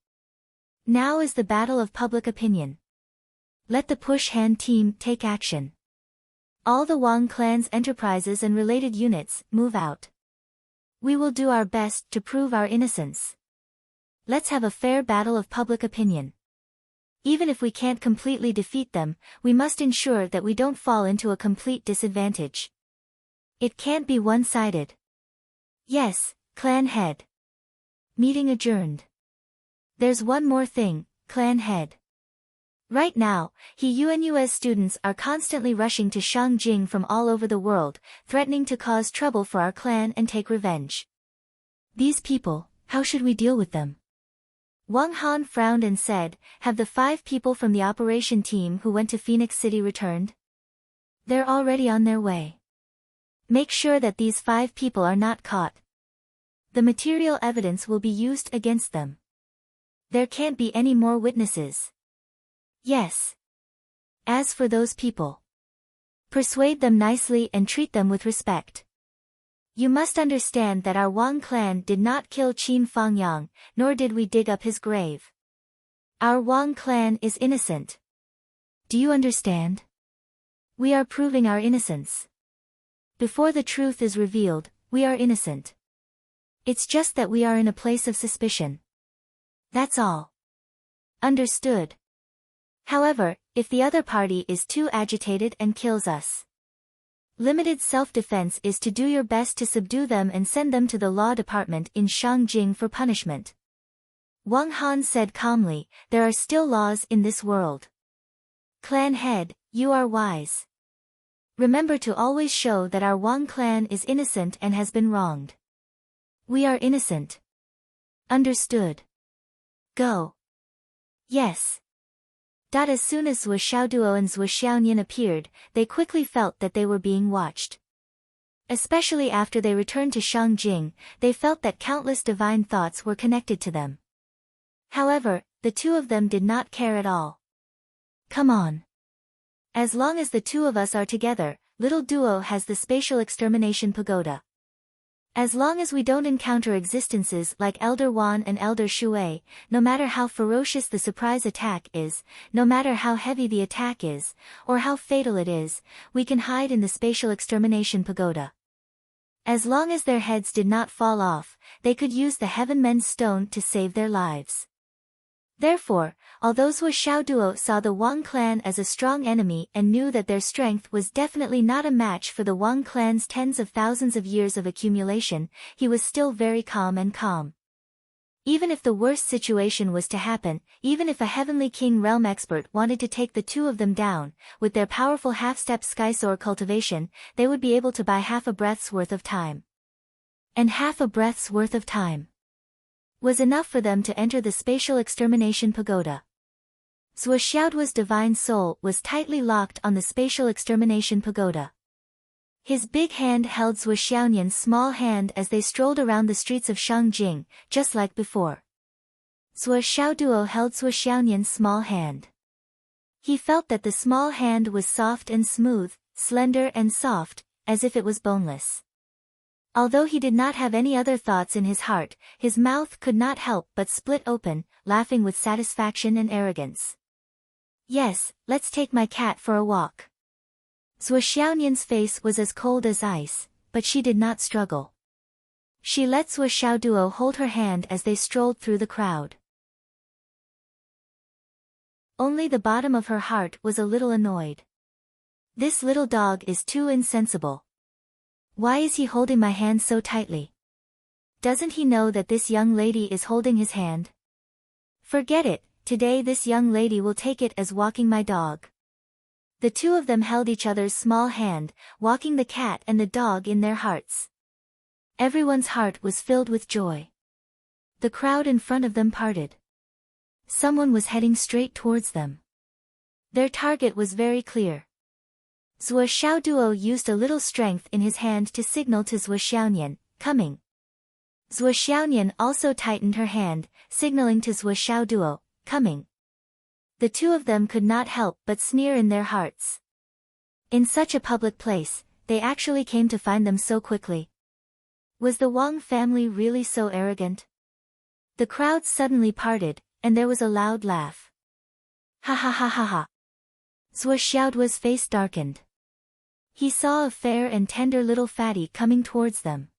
Now is the battle of public opinion. Let the push hand team take action. All the Wang clan's enterprises and related units, move out. We will do our best to prove our innocence. Let's have a fair battle of public opinion. Even if we can't completely defeat them, we must ensure that we don't fall into a complete disadvantage. It can't be one-sided. Yes, clan head. Meeting adjourned. There's one more thing, clan head. Right now, UNUS students are constantly rushing to Shangjing from all over the world, threatening to cause trouble for our clan and take revenge. These people, how should we deal with them? Wang Han frowned and said, have the 5 people from the operation team who went to Phoenix City returned? They're already on their way. Make sure that these 5 people are not caught. The material evidence will be used against them. There can't be any more witnesses. Yes. As for those people, persuade them nicely and treat them with respect. You must understand that our Wang clan did not kill Qin Fangyang, nor did we dig up his grave. Our Wang clan is innocent. Do you understand? We are proving our innocence. Before the truth is revealed, we are innocent. It's just that we are in a place of suspicion. That's all. Understood. However, if the other party is too agitated and kills us, limited self-defense is to do your best to subdue them and send them to the law department in Shangjing for punishment. Wang Han said calmly, there are still laws in this world. Clan head, you are wise. Remember to always show that our Wang clan is innocent and has been wronged. We are innocent. Understood. Go. Yes. As soon as Zhou Xiaoduo and Zhou Xiaoyan appeared, they quickly felt that they were being watched. Especially after they returned to Shangjing, they felt that countless divine thoughts were connected to them. However, the 2 of them did not care at all. Come on. As long as the 2 of us are together, Little Duo has the spatial extermination pagoda. As long as we don't encounter existences like Elder Wan and Elder Shui, no matter how ferocious the surprise attack is, no matter how heavy the attack is, or how fatal it is, we can hide in the spatial extermination pagoda. As long as their heads did not fall off, they could use the Heaven Men's Stone to save their lives. Therefore, although Zhou Xiaoduo saw the Wang clan as a strong enemy and knew that their strength was definitely not a match for the Wang clan's tens of thousands of years of accumulation, he was still very calm. Even if the worst situation was to happen, even if a Heavenly King realm expert wanted to take the 2 of them down, with their powerful half-step Skysoar cultivation, they would be able to buy half a breath's worth of time. And half a breath's worth of time was enough for them to enter the spatial extermination pagoda. Zhou Xiaoduo's divine soul was tightly locked on the spatial extermination pagoda. His big hand held Zhou Xiaoyan's small hand as they strolled around the streets of Shangjing, just like before. Zhou Xiaoduo held Zhou Xiaoyan's small hand. He felt that the small hand was soft and smooth, slender and soft, as if it was boneless. Although he did not have any other thoughts in his heart, his mouth could not help but split open, laughing with satisfaction and arrogance. Yes, let's take my cat for a walk. Zhou Xiaoyan's face was as cold as ice, but she did not struggle. She let Zhou Xiaoduo hold her hand as they strolled through the crowd. Only the bottom of her heart was a little annoyed. This little dog is too insensible. Why is he holding my hand so tightly? Doesn't he know that this young lady is holding his hand? Forget it, today this young lady will take it as walking my dog. The 2 of them held each other's small hand, walking the cat and the dog in their hearts. Everyone's heart was filled with joy. The crowd in front of them parted. Someone was heading straight towards them. Their target was very clear. Zhou Xiaoduo used a little strength in his hand to signal to Zhou Xiaoyan, coming. Zhou Xiaoyan also tightened her hand, signaling to Zhou Xiaoduo, coming. The 2 of them could not help but sneer in their hearts. In such a public place, they actually came to find them so quickly. Was the Wang family really so arrogant? The crowd suddenly parted, and there was a loud laugh. Ha ha ha ha ha. Zhou Xiaoduo's face darkened. He saw a fair and tender little fatty coming towards them.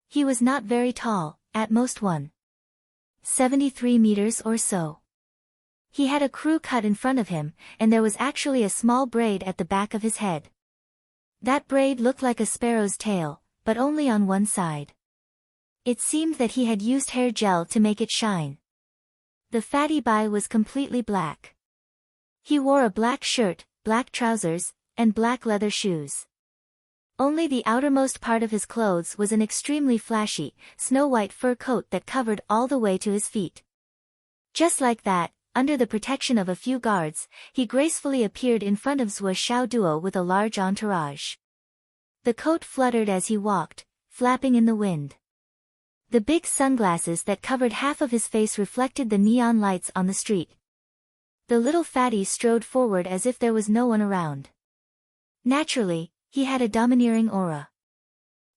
He was not very tall, at most 1.73 meters or so. He had a crew cut in front of him, and there was actually a small braid at the back of his head. That braid looked like a sparrow's tail, but only on one side. It seemed that he had used hair gel to make it shine. The fatty bai was completely black. He wore a black shirt, black trousers, and black leather shoes. Only the outermost part of his clothes was an extremely flashy, snow-white fur coat that covered all the way to his feet. Just like that, under the protection of a few guards, he gracefully appeared in front of Zhuo Xiaoduo with a large entourage. The coat fluttered as he walked, flapping in the wind. The big sunglasses that covered half of his face reflected the neon lights on the street. The little fatty strode forward as if there was no one around. Naturally, he had a domineering aura.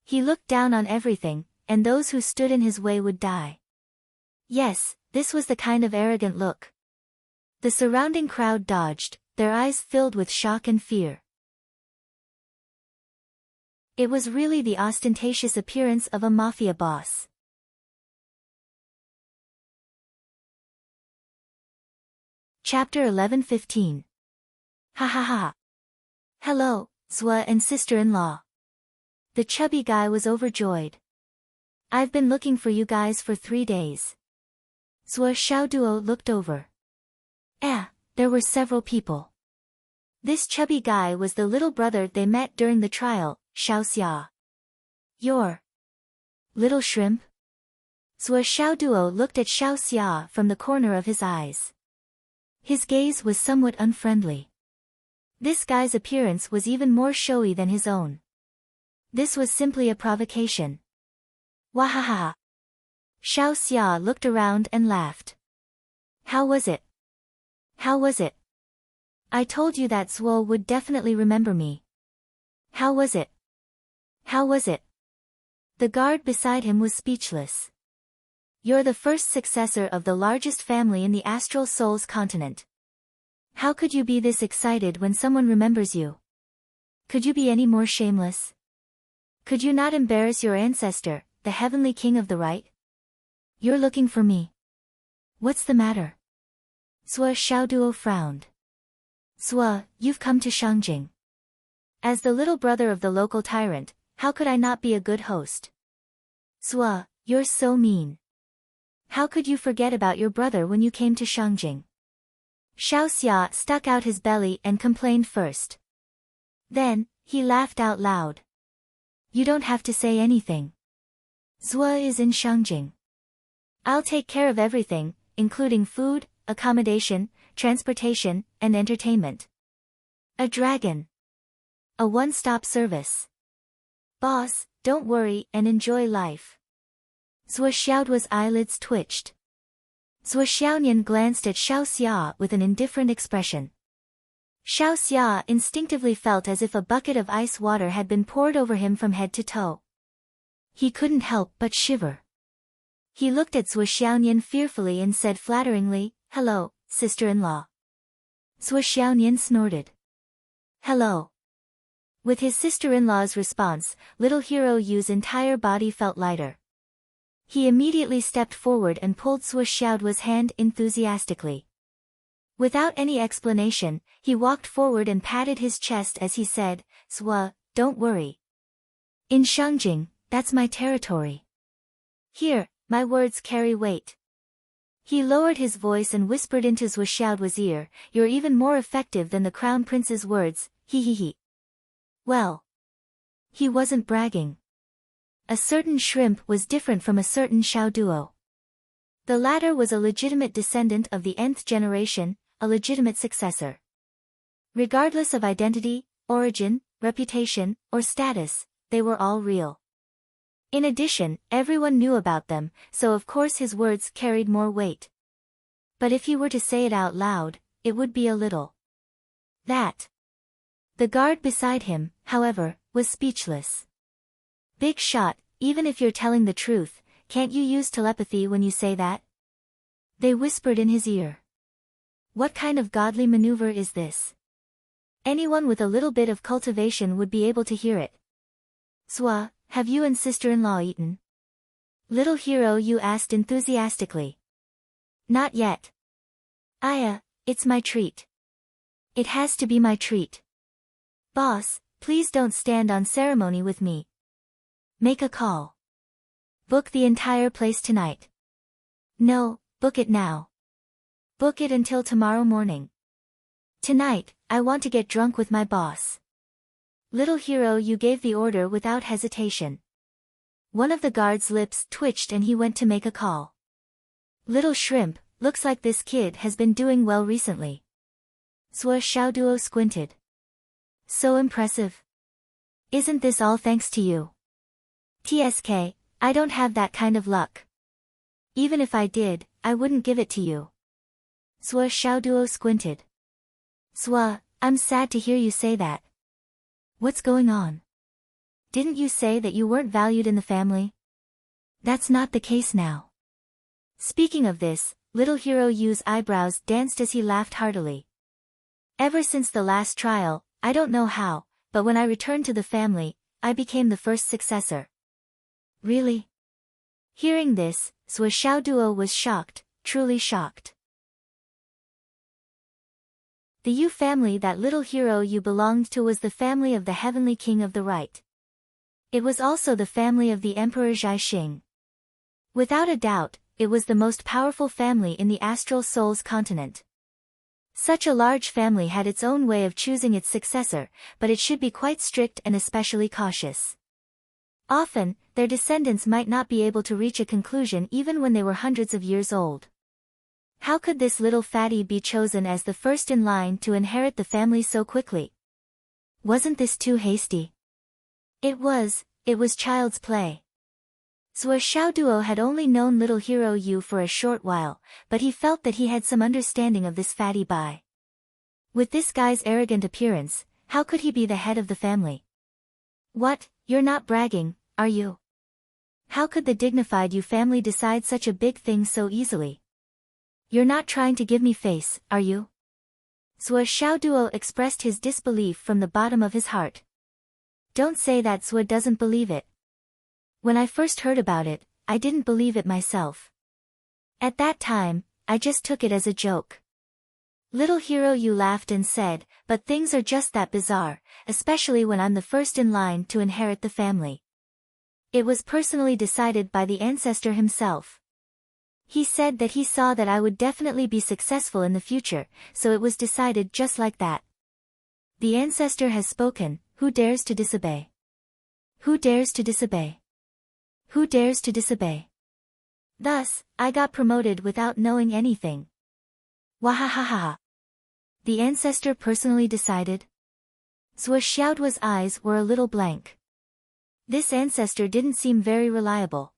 He looked down on everything, and those who stood in his way would die. Yes, this was the kind of arrogant look. The surrounding crowd dodged, their eyes filled with shock and fear. It was really the ostentatious appearance of a mafia boss. Chapter 11:15. Ha ha ha. Hello, Zhuo and sister-in-law. The chubby guy was overjoyed. I've been looking for you guys for 3 days. Zhuo Xiaoduo looked over. There were several people. This chubby guy was the little brother they met during the trial, Xiao Xia. Your little shrimp? Zhuo Xiaoduo looked at Xiao Xia from the corner of his eyes. His gaze was somewhat unfriendly. This guy's appearance was even more showy than his own. This was simply a provocation. Wahaha. Xiao Xia looked around and laughed. How was it? How was it? I told you that Zhuo would definitely remember me. How was it? How was it? The guard beside him was speechless. You're the first successor of the largest family in the Astral Souls continent. How could you be this excited when someone remembers you? Could you be any more shameless? Could you not embarrass your ancestor, the heavenly king of the right? You're looking for me. What's the matter? Zhuo Xiaoduo frowned. Zhuo, you've come to Shangjing. As the little brother of the local tyrant, how could I not be a good host? Zhuo, you're so mean. How could you forget about your brother when you came to Shangjing? Xiao Xia stuck out his belly and complained first. Then, he laughed out loud. You don't have to say anything. Zhuo is in Shangjing. I'll take care of everything, including food, accommodation, transportation, and entertainment. A dragon. A one-stop service. Boss, don't worry and enjoy life. Zhuo Xiaoduo's eyelids twitched. Zhuo Xiaonian glanced at Xiao Xia with an indifferent expression. Xiao Xia instinctively felt as if a bucket of ice water had been poured over him from head to toe. He couldn't help but shiver. He looked at Zhuo Xiaonian fearfully and said flatteringly, Hello, sister-in-law. Zhuo Xiaonian snorted. Hello. With his sister-in-law's response, little Hero Yu's entire body felt lighter. He immediately stepped forward and pulled Zhuo Xiaoduo's hand enthusiastically. Without any explanation, he walked forward and patted his chest as he said, Zhuo, don't worry. In Shangjing, that's my territory. Here, my words carry weight. He lowered his voice and whispered into Zhuo Xiaoduo's ear, You're even more effective than the crown prince's words, he. Well. He wasn't bragging. A certain shrimp was different from a certain Xiaoduo. The latter was a legitimate descendant of the nth generation, a legitimate successor. Regardless of identity, origin, reputation, or status, they were all real. In addition, everyone knew about them, so of course his words carried more weight. But if he were to say it out loud, it would be a little. That. The guard beside him, however, was speechless. Big shot, even if you're telling the truth, can't you use telepathy when you say that? They whispered in his ear. What kind of godly maneuver is this? Anyone with a little bit of cultivation would be able to hear it. Zhuo, have you and sister-in-law eaten? Little Hero Yu asked enthusiastically. Not yet. It's my treat. It has to be my treat. Boss, Please don't stand on ceremony with me. Make a call. Book the entire place tonight. No, book it now. Book it until tomorrow morning. Tonight, I want to get drunk with my boss. Little hero, you gave the order without hesitation. One of the guard's lips twitched and he went to make a call. Little shrimp, looks like this kid has been doing well recently. Swa Xiaoduo squinted. So impressive. Isn't this all thanks to you? TSK, I don't have that kind of luck. Even if I did, I wouldn't give it to you. Swa Xiaoduo squinted. Swa, I'm sad to hear you say that. What's going on? Didn't you say that you weren't valued in the family? That's not the case now. Speaking of this, little hero Yu's eyebrows danced as he laughed heartily. Ever since the last trial, I don't know how, but when I returned to the family, I became the first successor. Really? Hearing this, Swa Xiaoduo was shocked, truly shocked. The Yu family that little hero Yu belonged to was the family of the heavenly king of the right. It was also the family of the Emperor Zhaixing. Without a doubt, it was the most powerful family in the astral souls continent. Such a large family had its own way of choosing its successor, but it should be quite strict and especially cautious. Often, their descendants might not be able to reach a conclusion even when they were hundreds of years old. How could this little fatty be chosen as the first in line to inherit the family so quickly? Wasn't this too hasty? It was child's play. Swa Xiaoduo had only known little hero Yu for a short while, but he felt that he had some understanding of this fatty bai. With this guy's arrogant appearance, how could he be the head of the family? What, you're not bragging, are you? How could the dignified Yu family decide such a big thing so easily? You're not trying to give me face, are you? Swa Xiaoduo expressed his disbelief from the bottom of his heart. Don't say that. Swa doesn't believe it. When I first heard about it, I didn't believe it myself. At that time, I just took it as a joke. Little hero Yu laughed and said, but things are just that bizarre, especially when I'm the first in line to inherit the family. It was personally decided by the ancestor himself. He said that he saw that I would definitely be successful in the future, so it was decided just like that. The ancestor has spoken, who dares to disobey? Who dares to disobey? Who dares to disobey? Thus, I got promoted without knowing anything. Wahahaha. The ancestor personally decided? Swa Xiaoduo's eyes were a little blank. This ancestor didn't seem very reliable.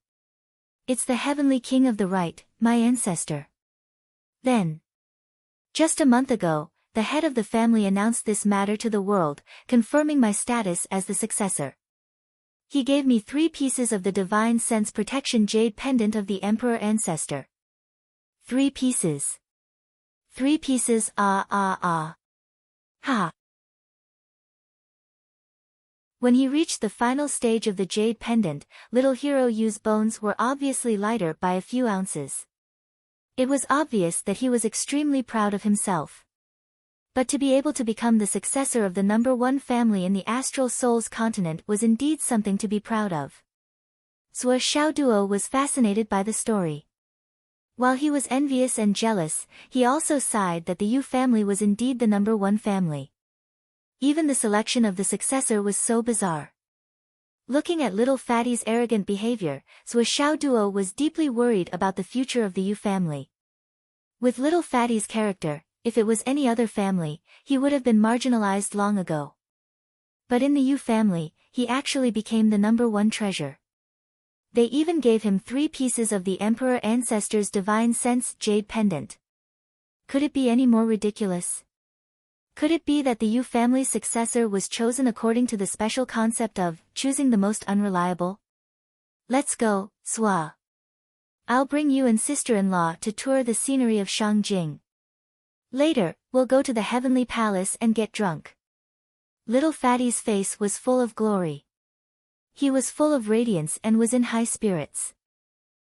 It's the heavenly king of the right, my ancestor. Then, just a month ago, the head of the family announced this matter to the world, confirming my status as the successor. He gave me 3 pieces of the divine sense protection jade pendant of the emperor ancestor. 3 pieces. 3 pieces, Ha. When he reached the final stage of the jade pendant, little hero Yu's bones were obviously lighter by a few ounces. It was obvious that he was extremely proud of himself. But to be able to become the successor of the #1 family in the astral souls continent was indeed something to be proud of. Swa Xiaoduo was fascinated by the story. While he was envious and jealous, he also sighed that the Yu family was indeed the #1 family. Even the selection of the successor was so bizarre. Looking at little fatty's arrogant behavior, Swa Xiaoduo was deeply worried about the future of the Yu family. With little fatty's character, if it was any other family, he would have been marginalized long ago. But in the Yu family, he actually became the #1 treasure. They even gave him 3 pieces of the emperor ancestor's divine sense jade pendant. Could it be any more ridiculous? Could it be that the Yu family's successor was chosen according to the special concept of choosing the most unreliable? Let's go, Swa. I'll bring you and sister-in-law to tour the scenery of Shangjing. Later, we'll go to the heavenly palace and get drunk. Little fatty's face was full of glory. He was full of radiance and was in high spirits.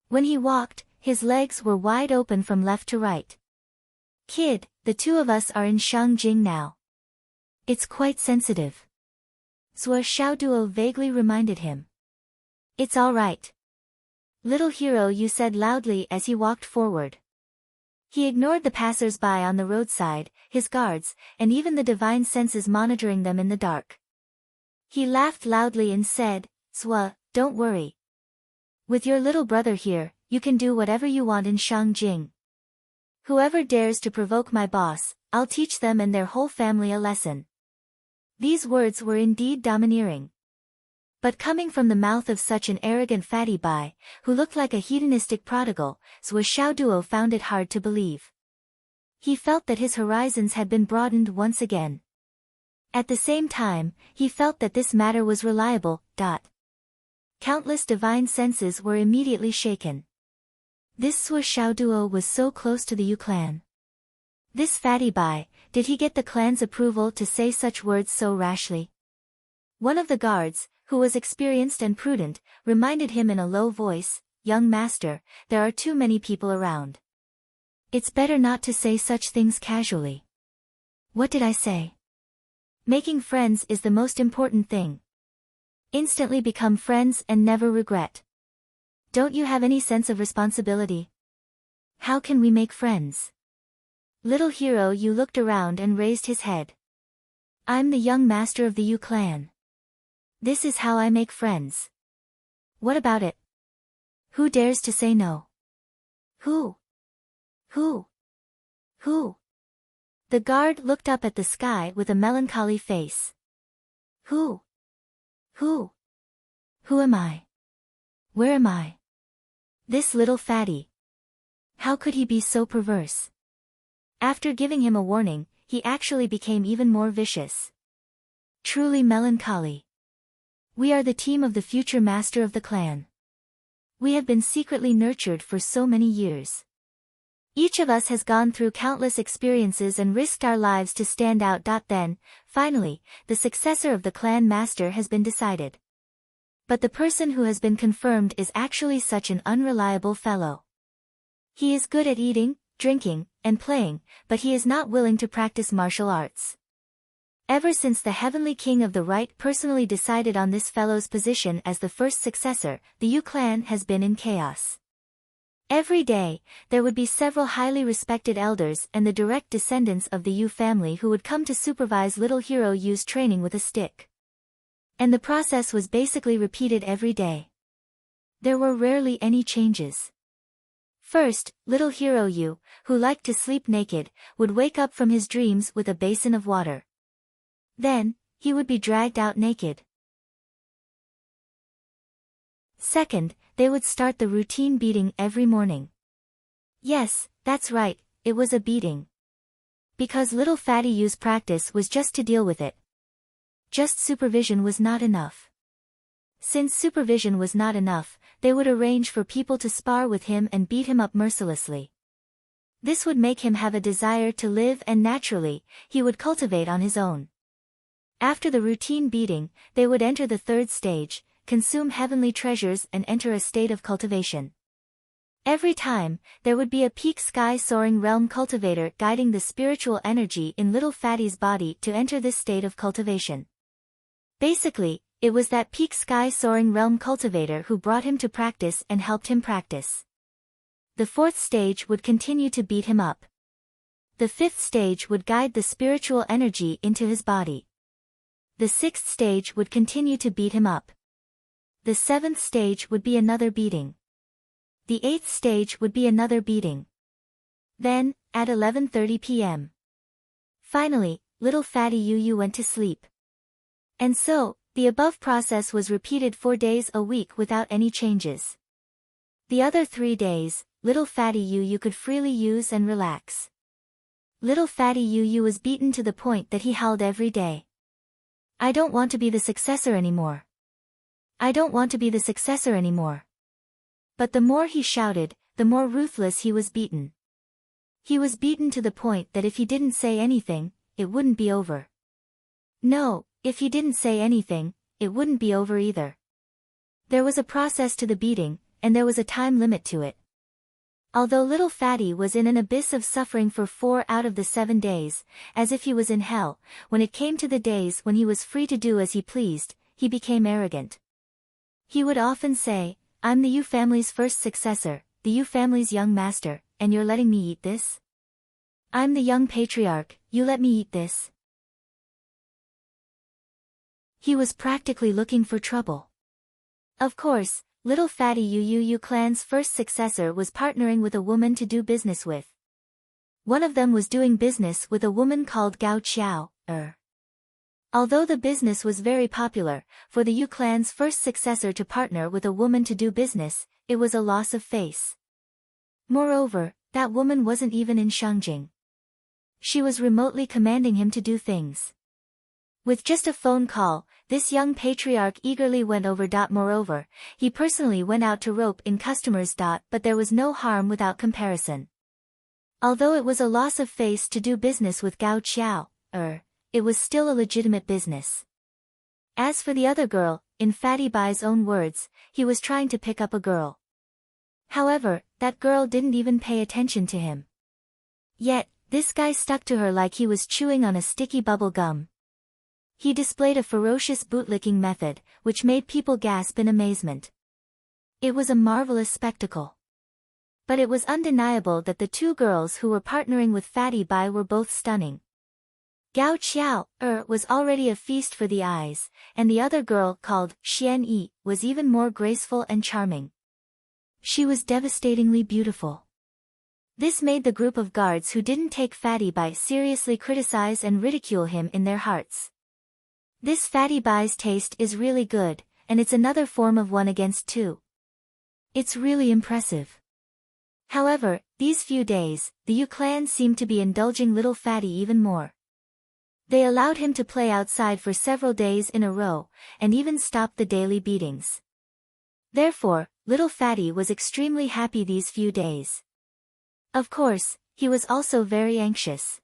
When he walked, his legs were wide open from left to right. Kid, the 2 of us are in Shangjing now. It's quite sensitive. Zhuo Xiaoduo vaguely reminded him. It's all right. Little hero, you said loudly as he walked forward. He ignored the passers-by on the roadside, his guards, and even the divine senses monitoring them in the dark. He laughed loudly and said, Zhuo, don't worry. With your little brother here, you can do whatever you want in Shangjing. Whoever dares to provoke my boss, I'll teach them and their whole family a lesson. These words were indeed domineering. But coming from the mouth of such an arrogant fatty bai, who looked like a hedonistic prodigal, Zhuo Xiaoduo found it hard to believe. He felt that his horizons had been broadened once again. At the same time, he felt that this matter was reliable. Countless divine senses were immediately shaken. This Zhuo Xiaoduo was so close to the Yu clan. This fatty bai, did he get the clan's approval to say such words so rashly? One of the guards, who was experienced and prudent, reminded him in a low voice, Young master, there are too many people around. It's better not to say such things casually. What did I say? Making friends is the most important thing. Instantly become friends and never regret. Don't you have any sense of responsibility? How can we make friends? Little hero, you looked around and raised his head. I'm the young master of the Yu clan. This is how I make friends. What about it? Who dares to say no? Who? Who? Who? The guard looked up at the sky with a melancholy face. Who? Who? Who am I? Where am I? This little fatty. How could he be so perverse? After giving him a warning, he actually became even more vicious. Truly melancholy. We are the team of the future master of the clan. We have been secretly nurtured for so many years. Each of us has gone through countless experiences and risked our lives to stand out. Then, finally, the successor of the clan master has been decided. But the person who has been confirmed is actually such an unreliable fellow. He is good at eating, drinking, and playing, but he is not willing to practice martial arts. Ever since the Heavenly King of the Right personally decided on this fellow's position as the first successor, the Yu clan has been in chaos. Every day, there would be several highly respected elders and the direct descendants of the Yu family who would come to supervise little hero Yu's training with a stick. And the process was basically repeated every day. There were rarely any changes. First, little hero Yu, who liked to sleep naked, would wake up from his dreams with a basin of water. Then, he would be dragged out naked. Second, they would start the routine beating every morning. Yes, that's right, it was a beating. Because little fatty Yu's practice was just to deal with it. Just supervision was not enough. Since supervision was not enough, they would arrange for people to spar with him and beat him up mercilessly. This would make him have a desire to live, and naturally, he would cultivate on his own. After the routine beating, they would enter the third stage, consume heavenly treasures and enter a state of cultivation. Every time, there would be a peak sky-soaring realm cultivator guiding the spiritual energy in little fatty's body to enter this state of cultivation. Basically, it was that peak sky-soaring realm cultivator who brought him to practice and helped him practice. The fourth stage would continue to beat him up. The fifth stage would guide the spiritual energy into his body. The sixth stage would continue to beat him up. The seventh stage would be another beating. The eighth stage would be another beating. Then, at 11:30 p.m. Finally, little fatty Yu went to sleep. And so, the above process was repeated 4 days a week without any changes. The other 3 days, little fatty Yu could freely use and relax. Little fatty Yu was beaten to the point that he howled every day. I don't want to be the successor anymore. I don't want to be the successor anymore. But the more he shouted, the more ruthless he was beaten. He was beaten to the point that if he didn't say anything, it wouldn't be over. No, if he didn't say anything, it wouldn't be over either. There was a process to the beating, and there was a time limit to it. Although little Fatty was in an abyss of suffering for 4 out of the 7 days, as if he was in hell, when it came to the days when he was free to do as he pleased, he became arrogant. He would often say, "I'm the Yu family's first successor, the Yu family's young master, and you're letting me eat this? I'm the young patriarch, you let me eat this?" He was practically looking for trouble. Of course, little Fatty Yu clan's first successor was partnering with a woman to do business with. One of them was doing business with a woman called Gao Qiao. Although the business was very popular, for the Yu clan's first successor to partner with a woman to do business, it was a loss of face. Moreover, that woman wasn't even in Shangjing. She was remotely commanding him to do things. With just a phone call, this young patriarch eagerly went over. Moreover, he personally went out to rope in customers. But there was no harm without comparison. Although it was a loss of face to do business with Gao Qiao, it was still a legitimate business. As for the other girl, in Fatty Bai's own words, he was trying to pick up a girl. However, that girl didn't even pay attention to him. Yet, this guy stuck to her like he was chewing on a sticky bubble gum. He displayed a ferocious bootlicking method, which made people gasp in amazement. It was a marvelous spectacle. But it was undeniable that the two girls who were partnering with Fatty Bai were both stunning. Gao Qiao, was already a feast for the eyes, and the other girl, called Xian Yi, was even more graceful and charming. She was devastatingly beautiful. This made the group of guards who didn't take Fatty Bai seriously criticize and ridicule him in their hearts. This Fatty Bai's taste is really good, and it's another form of 1 against 2. It's really impressive. However, these few days, the Yu clan seemed to be indulging little Fatty even more. They allowed him to play outside for several days in a row, and even stopped the daily beatings. Therefore, little Fatty was extremely happy these few days. Of course, he was also very anxious.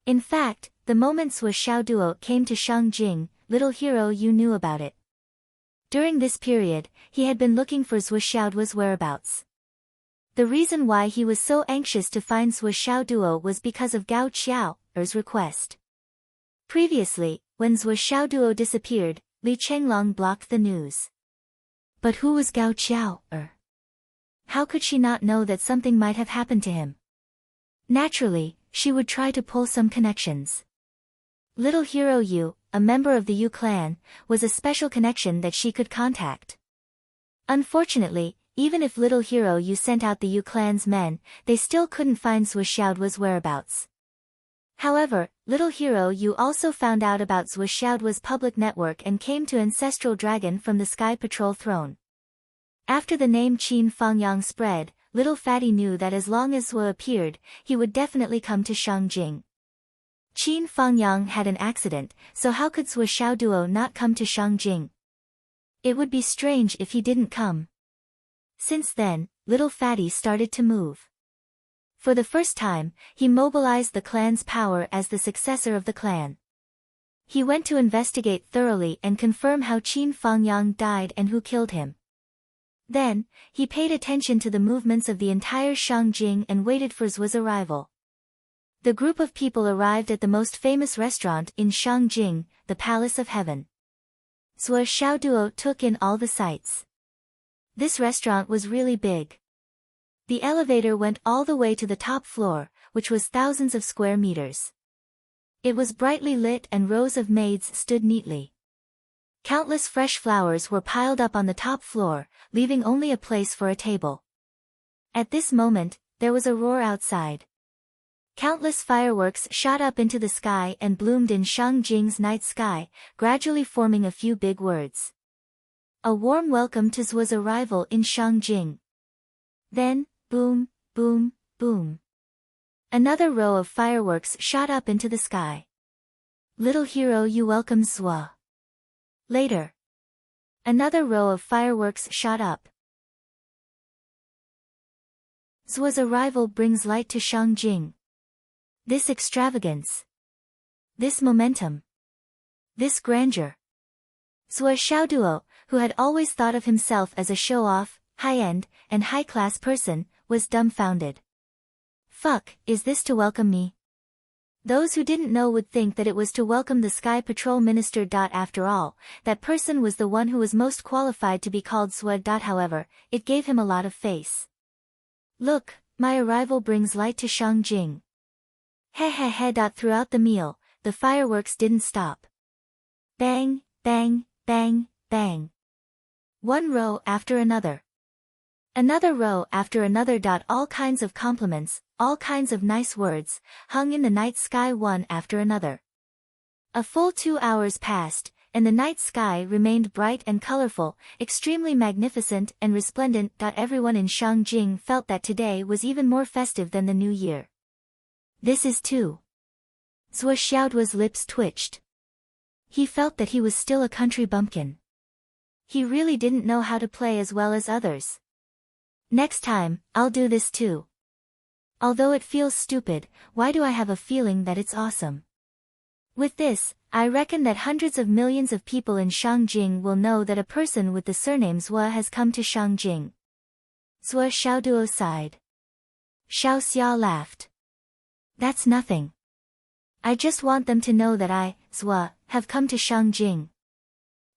In fact, the moment Zhuo Xiaoduo came to Shangjing, little hero Yu knew about it. During this period, he had been looking for Zhuo Xiaoduo's whereabouts. The reason why he was so anxious to find Zhuo Xiaoduo was because of Gao Qiao's request. Previously, when Zhuo Xiaoduo disappeared, Li Chenglong blocked the news. But who was Gao Qiao? How could she not know that something might have happened to him? Naturally, she would try to pull some connections. Little hero Yu, a member of the Yu clan, was a special connection that she could contact. Unfortunately, even if little hero Yu sent out the Yu clan's men, they still couldn't find Zhuo Xiaoduo's whereabouts. However, little hero Yu also found out about Zhuo Xiaoduo's public network and came to Ancestral Dragon from the Sky Patrol throne. After the name Qin Fangyang spread, little Fatty knew that as long as Zhuo appeared, he would definitely come to Shangjing. Qin Fangyang had an accident, so how could Zhuo Xiaoduo not come to Shangjing? It would be strange if he didn't come. Since then, little Fatty started to move. For the first time, he mobilized the clan's power as the successor of the clan. He went to investigate thoroughly and confirm how Qin Fangyang died and who killed him. Then, he paid attention to the movements of the entire Shangjing and waited for Zhuo's arrival. The group of people arrived at the most famous restaurant in Shangjing, the Palace of Heaven. Zhuo Xiaoduo took in all the sights. This restaurant was really big. The elevator went all the way to the top floor, which was thousands of square meters. It was brightly lit and rows of maids stood neatly. Countless fresh flowers were piled up on the top floor, leaving only a place for a table. At this moment, there was a roar outside. Countless fireworks shot up into the sky and bloomed in Shangjing's night sky, gradually forming a few big words. A warm welcome to Zhuo's arrival in Shangjing. Then, boom, boom, boom. Another row of fireworks shot up into the sky. Little hero Yu welcomes Zhuo. Later, another row of fireworks shot up. Zhuo's arrival brings light to Shangjing. This extravagance. This momentum. This grandeur. Zhuo Xiaoduo, who had always thought of himself as a show-off, high-end, and high-class person, was dumbfounded. Fuck, is this to welcome me? Those who didn't know would think that it was to welcome the Sky Patrol Minister. After all, that person was the one who was most qualified to be called Zwa. However, it gave him a lot of face. Look, my arrival brings light to Shangjing. He. Throughout the meal, the fireworks didn't stop. Bang, bang, bang, bang. One row after another. Another row after another. All kinds of compliments, all kinds of nice words, hung in the night sky one after another. A full 2 hours passed, and the night sky remained bright and colorful, extremely magnificent and resplendent. Everyone in Shangjing felt that today was even more festive than the New Year. This is too. Zhuo Xiaoduo's lips twitched. He felt that he was still a country bumpkin. He really didn't know how to play as well as others. Next time, I'll do this too. Although it feels stupid, why do I have a feeling that it's awesome? With this, I reckon that hundreds of millions of people in Shangjing will know that a person with the surname Zhua has come to Shangjing. Zhuo Xiaoduo sighed. Xiao Xia laughed. That's nothing. I just want them to know that I, Zhua, have come to Shangjing.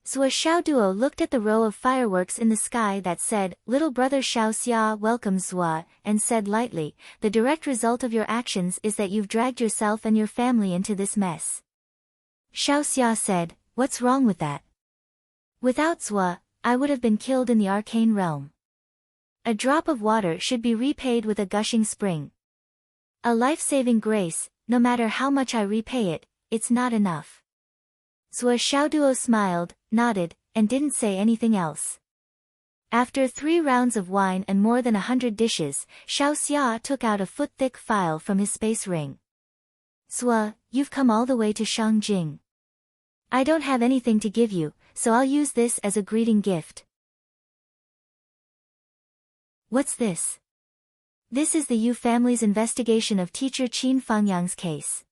Zhuo Xiaoduo looked at the row of fireworks in the sky that said, Little brother Xiao Xia welcomes Zhua, and said lightly, the direct result of your actions is that you've dragged yourself and your family into this mess. Xiao Xia said, what's wrong with that? Without Zhua, I would have been killed in the arcane realm. A drop of water should be repaid with a gushing spring. A life-saving grace, no matter how much I repay it, it's not enough. Zhuo Xiaoduo smiled, nodded, and didn't say anything else. After 3 rounds of wine and more than 100 dishes, Xiao Xia took out a foot-thick file from his space ring. Zhua, you've come all the way to Shangjing. I don't have anything to give you, so I'll use this as a greeting gift. What's this? This is the Yu family's investigation of teacher Qin Fangyang's case.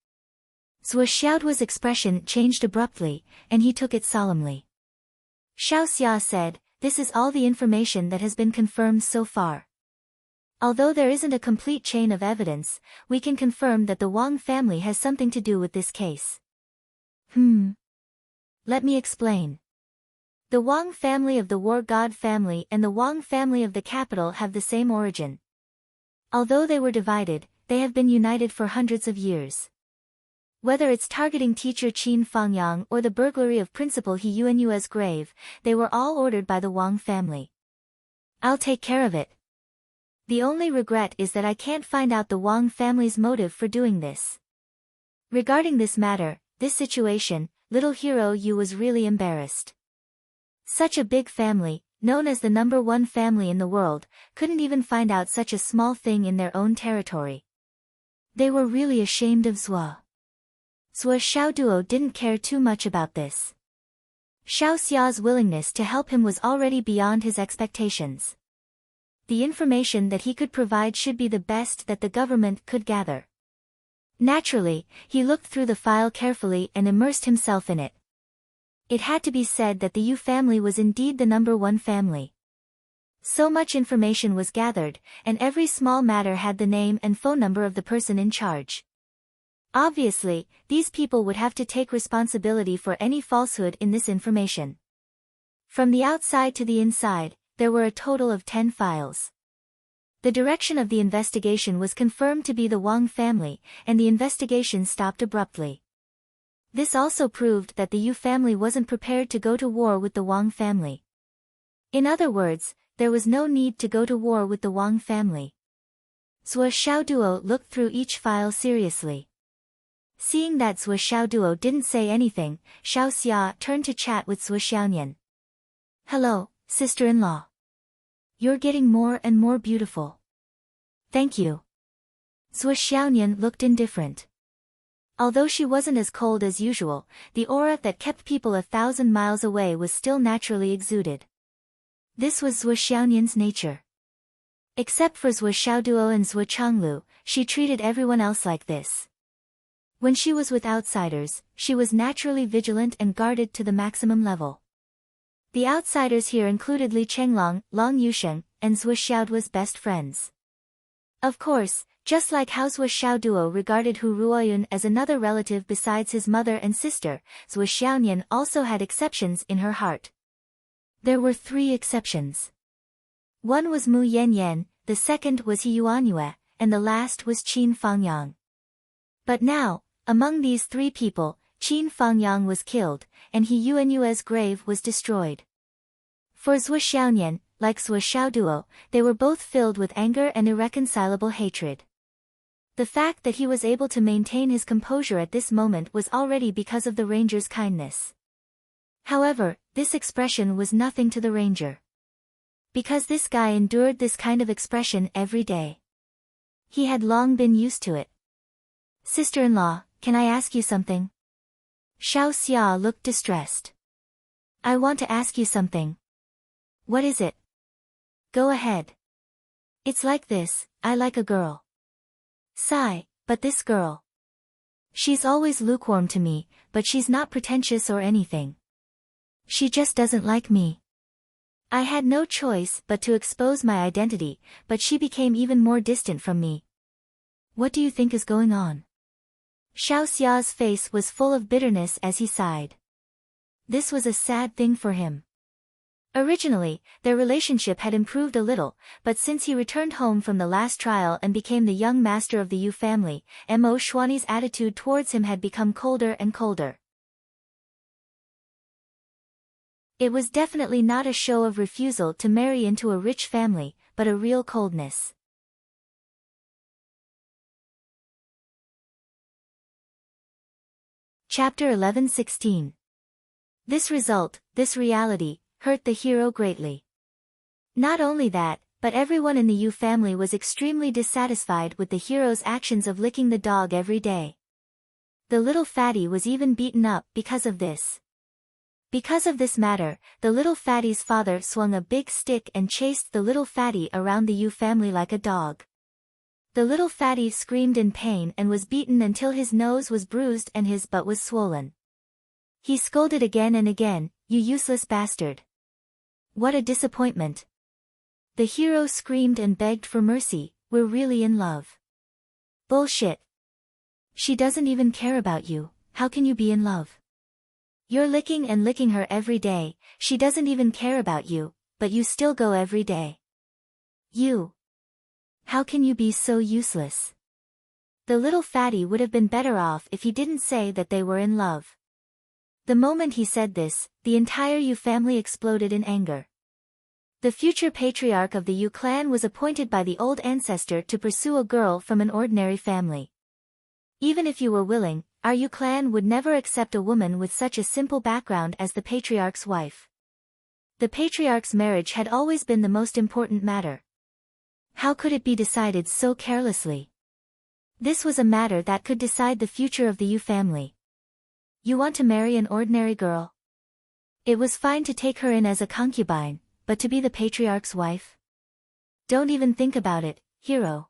Zhuo Xiaoduo's expression changed abruptly, and he took it solemnly. Xiao Xia said, this is all the information that has been confirmed so far. Although there isn't a complete chain of evidence, we can confirm that the Wang family has something to do with this case. Let me explain. The Wang family of the War God family and the Wang family of the capital have the same origin. Although they were divided, they have been united for hundreds of years. Whether it's targeting teacher Qin Fangyang or the burglary of Principal He Yuanyue's grave, they were all ordered by the Wang family. I'll take care of it. The only regret is that I can't find out the Wang family's motive for doing this. Regarding this matter, this situation, little hero Yu was really embarrassed. Such a big family, known as the #1 family in the world, couldn't even find out such a small thing in their own territory. They were really ashamed of Zhua. Zhuo Xiaoduo didn't care too much about this. Xiao Xia's willingness to help him was already beyond his expectations. The information that he could provide should be the best that the government could gather. Naturally, he looked through the file carefully and immersed himself in it. It had to be said that the Yu family was indeed the #1 family. So much information was gathered, and every small matter had the name and phone number of the person in charge. Obviously, these people would have to take responsibility for any falsehood in this information. From the outside to the inside, there were a total of 10 files. The direction of the investigation was confirmed to be the Wang family, and the investigation stopped abruptly. This also proved that the Yu family wasn't prepared to go to war with the Wang family. In other words, there was no need to go to war with the Wang family. Zhuo Xiaoduo looked through each file seriously. Seeing that Zhuo Xiaoduo didn't say anything, Xiao Xia turned to chat with Zhuo Xiaonian. Hello, sister-in-law. You're getting more and more beautiful. Thank you. Zhuo Xiaonian looked indifferent. Although she wasn't as cold as usual, the aura that kept people 1,000 miles away was still naturally exuded. This was Zhuo Xiaonian's nature. Except for Zhuo Xiaoduo and Zhuo Changlu, she treated everyone else like this. When she was with outsiders, she was naturally vigilant and guarded to the maximum level. The outsiders here included Li Chenglong, Long Yusheng, and Zhuo Xiaoduo's best friends. Of course, just like how Zhuo Xiaoduo regarded Hu Ruoyun as another relative besides his mother and sister, Zhuo Xiaonian also had exceptions in her heart. There were 3 exceptions. One was Mu Yanyan, the second was He Yuanyue, and the last was Qin Fangyang. But now, among these 3 people, Qin Fangyang was killed, and He Yuanyue's grave was destroyed. For Zhuo Xiaonian, like Zhuo Xiaoduo, they were both filled with anger and irreconcilable hatred. The fact that he was able to maintain his composure at this moment was already because of the ranger's kindness. However, this expression was nothing to the ranger. Because this guy endured this kind of expression every day. He had long been used to it. Sister-in-law, can I ask you something? Xiao Xia looked distressed. I want to ask you something. What is it? Go ahead. It's like this, I like a girl. Sigh, but this girl. She's always lukewarm to me, but she's not pretentious or anything. She just doesn't like me. I had no choice but to expose my identity, but she became even more distant from me. What do you think is going on? Xiao Xia's face was full of bitterness as he sighed. This was a sad thing for him. Originally, their relationship had improved a little, but since he returned home from the last trial and became the young master of the Yu family, Mo Xuani's attitude towards him had become colder and colder. It was definitely not a show of refusal to marry into a rich family, but a real coldness. Chapter 11:16. This result, this reality, hurt the hero greatly. Not only that, but everyone in the Yu family was extremely dissatisfied with the hero's actions of licking the dog every day. The little fatty was even beaten up because of this. Because of this matter, the little fatty's father swung a big stick and chased the little fatty around the Yu family like a dog. The little fatty screamed in pain and was beaten until his nose was bruised and his butt was swollen. He scolded again and again, "You useless bastard. What a disappointment." The hero screamed and begged for mercy, "We're really in love." Bullshit. She doesn't even care about you, how can you be in love? You're licking and licking her every day, she doesn't even care about you, but you still go every day. You. How can you be so useless? The little fatty would have been better off if he didn't say that they were in love. The moment he said this, the entire Yu family exploded in anger. The future patriarch of the Yu clan was appointed by the old ancestor to pursue a girl from an ordinary family. Even if you were willing, our Yu clan would never accept a woman with such a simple background as the patriarch's wife. The patriarch's marriage had always been the most important matter. How could it be decided so carelessly? This was a matter that could decide the future of the Yu family. You want to marry an ordinary girl? It was fine to take her in as a concubine, but to be the patriarch's wife? Don't even think about it, hero.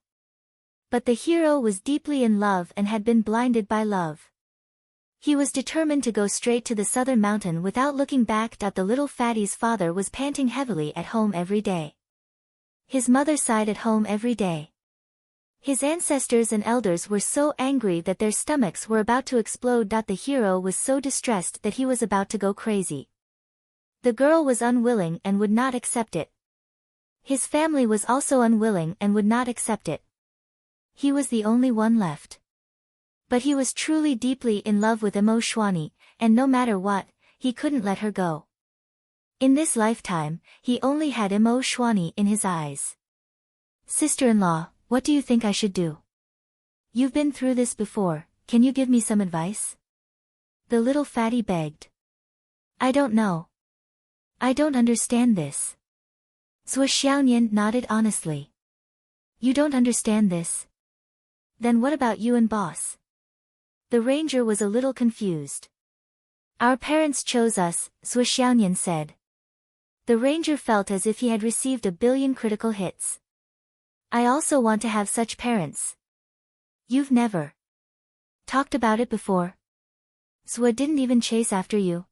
But the hero was deeply in love and had been blinded by love. He was determined to go straight to the southern mountain without looking back. The little fatty's father was panting heavily at home every day. His mother sighed at home every day. His ancestors and elders were so angry that their stomachs were about to explode. The hero was so distressed that he was about to go crazy. The girl was unwilling and would not accept it. His family was also unwilling and would not accept it. He was the only one left. But he was truly deeply in love with Mo Xuani, and no matter what, he couldn't let her go. In this lifetime, he only had Mo Xuani in his eyes. Sister-in-law, what do you think I should do? You've been through this before, can you give me some advice? The little fatty begged. I don't know. I don't understand this. Zhuo Xiaonian nodded honestly. You don't understand this? Then what about you and boss? The ranger was a little confused. Our parents chose us, Zhuo Xiaonian said. The ranger felt as if he had received 1 billion critical hits. I also want to have such parents. You've never talked about it before? Zhuo didn't even chase after you?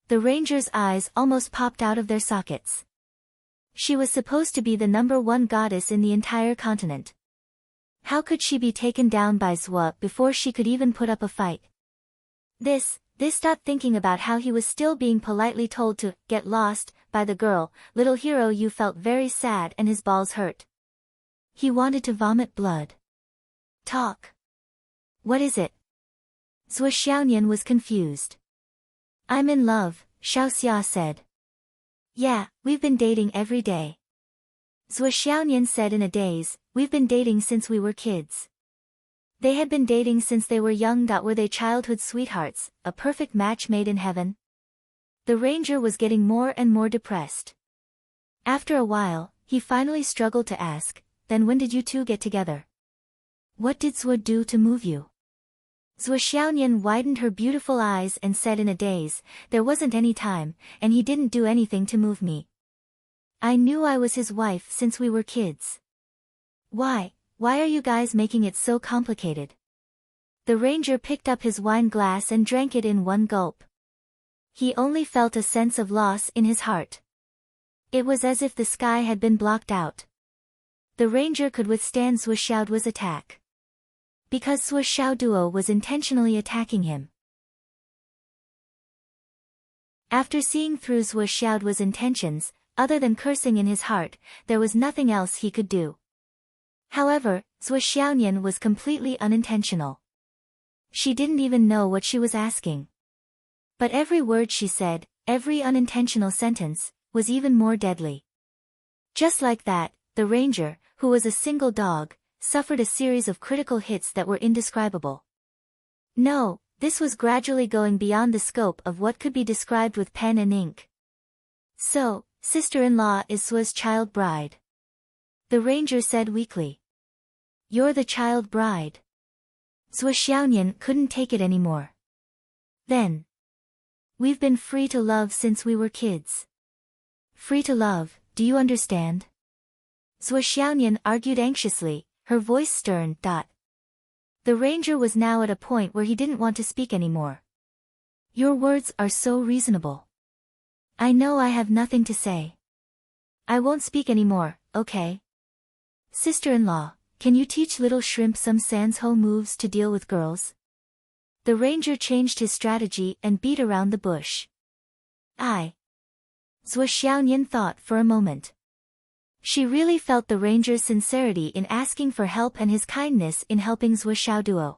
The ranger's eyes almost popped out of their sockets. She was supposed to be the #1 goddess in the entire continent. How could she be taken down by Zwa before she could even put up a fight? This got thinking about how he was still being politely told to get lost by the girl. Little hero Yu felt very sad and his balls hurt. He wanted to vomit blood. Talk. What is it? Zwa Xiaonian was confused. I'm in love, Xiao Xia said. Yeah, we've been dating every day. Zwa Xiaonian said in a daze, we've been dating since we were kids. They had been dating since they were young. Were they childhood sweethearts, a perfect match made in heaven? The ranger was getting more and more depressed. After a while, he finally struggled to ask, then when did you two get together? What did Zwa do to move you? Zwa Xiaonian widened her beautiful eyes and said in a daze, there wasn't any time, and he didn't do anything to move me. I knew I was his wife since we were kids. Why are you guys making it so complicated? The ranger picked up his wine glass and drank it in one gulp. He only felt a sense of loss in his heart. It was as if the sky had been blocked out. The ranger could withstand Zwa Xiaoduo's attack. Because Zwa Xiaoduo was intentionally attacking him. After seeing through Zwa Xiaoduo's intentions, other than cursing in his heart, there was nothing else he could do. However, Zwa Xiaonian was completely unintentional. She didn't even know what she was asking. But every word she said, every unintentional sentence, was even more deadly. Just like that, the ranger, who was a single dog, suffered a series of critical hits that were indescribable. No, this was gradually going beyond the scope of what could be described with pen and ink. So, sister-in-law is Zwa's child bride. The ranger said weakly. You're the child bride. Zwa Xiaonian couldn't take it anymore. Then. We've been free to love since we were kids. Free to love, do you understand? Zwa Xiaonian argued anxiously, her voice stern. The ranger was now at a point where he didn't want to speak anymore. Your words are so reasonable. I know I have nothing to say. I won't speak anymore, okay? Sister-in-law, can you teach little shrimp some Sansho moves to deal with girls? The ranger changed his strategy and beat around the bush. Zwa Xiaonian thought for a moment. She really felt the ranger's sincerity in asking for help and his kindness in helping Zwa Xiaoduo.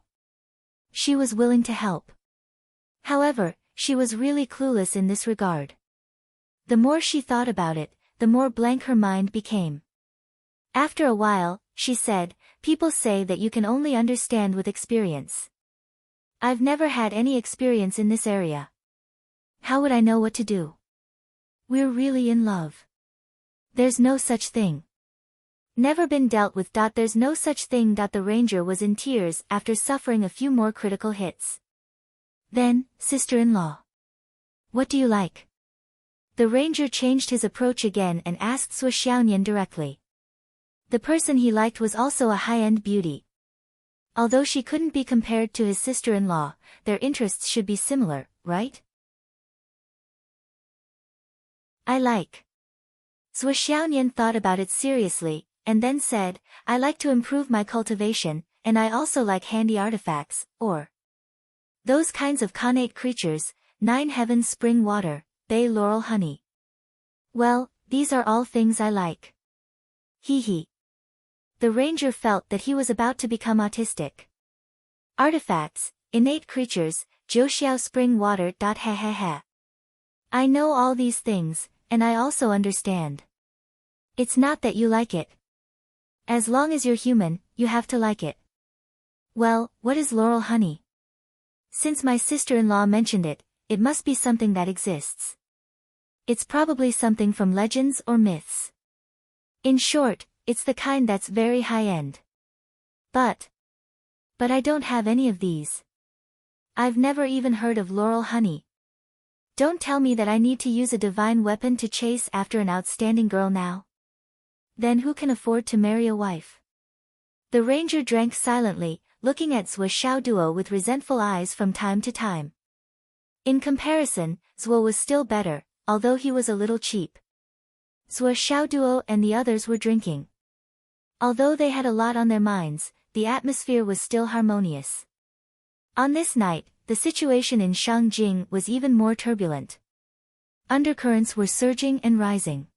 She was willing to help. However, she was really clueless in this regard. The more she thought about it, the more blank her mind became. After a while, she said, people say that you can only understand with experience. I've never had any experience in this area. How would I know what to do? We're really in love. There's no such thing. Never been dealt with. There's no such thing. The ranger was in tears after suffering a few more critical hits. Then, sister-in-law. What do you like? The ranger changed his approach again and asked Zwa Xiaonian directly. The person he liked was also a high-end beauty. Although she couldn't be compared to his sister-in-law, their interests should be similar, right? I like. Zwa Xiaonian thought about it seriously, and then said, I like to improve my cultivation, and I also like handy artifacts, or those kinds of connate creatures, 9 heavens spring water, bay laurel honey. Well, these are all things I like. Hee hee. The ranger felt that he was about to become autistic. Artifacts, innate creatures, Jiuxiao spring water. Ha ha ha. I know all these things, and I also understand. It's not that you like it. As long as you're human, you have to like it. Well, what is laurel honey? Since my sister-in-law mentioned it, it must be something that exists. It's probably something from legends or myths. In short, it's the kind that's very high-end. But I don't have any of these. I've never even heard of laurel honey. Don't tell me that I need to use a divine weapon to chase after an outstanding girl now. Then who can afford to marry a wife? The ranger drank silently, looking at Zwa Xiaoduo with resentful eyes from time to time. In comparison, Zwa was still better, although he was a little cheap. Zwa Xiaoduo and the others were drinking. Although they had a lot on their minds, the atmosphere was still harmonious. On this night, the situation in Shangjing was even more turbulent. Undercurrents were surging and rising.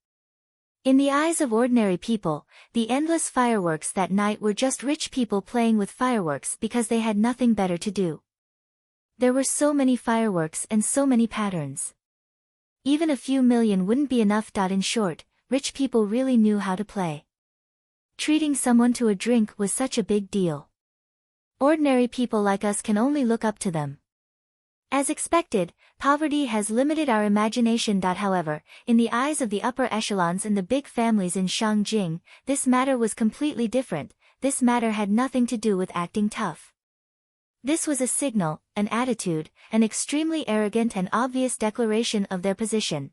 In the eyes of ordinary people, the endless fireworks that night were just rich people playing with fireworks because they had nothing better to do. There were so many fireworks and so many patterns. Even a few million wouldn't be enough. In short, rich people really knew how to play. Treating someone to a drink was such a big deal. Ordinary people like us can only look up to them. As expected, poverty has limited our imagination. However, in the eyes of the upper echelons and the big families in Shangjing, this matter was completely different. This matter had nothing to do with acting tough. This was a signal, an attitude, an extremely arrogant and obvious declaration of their position.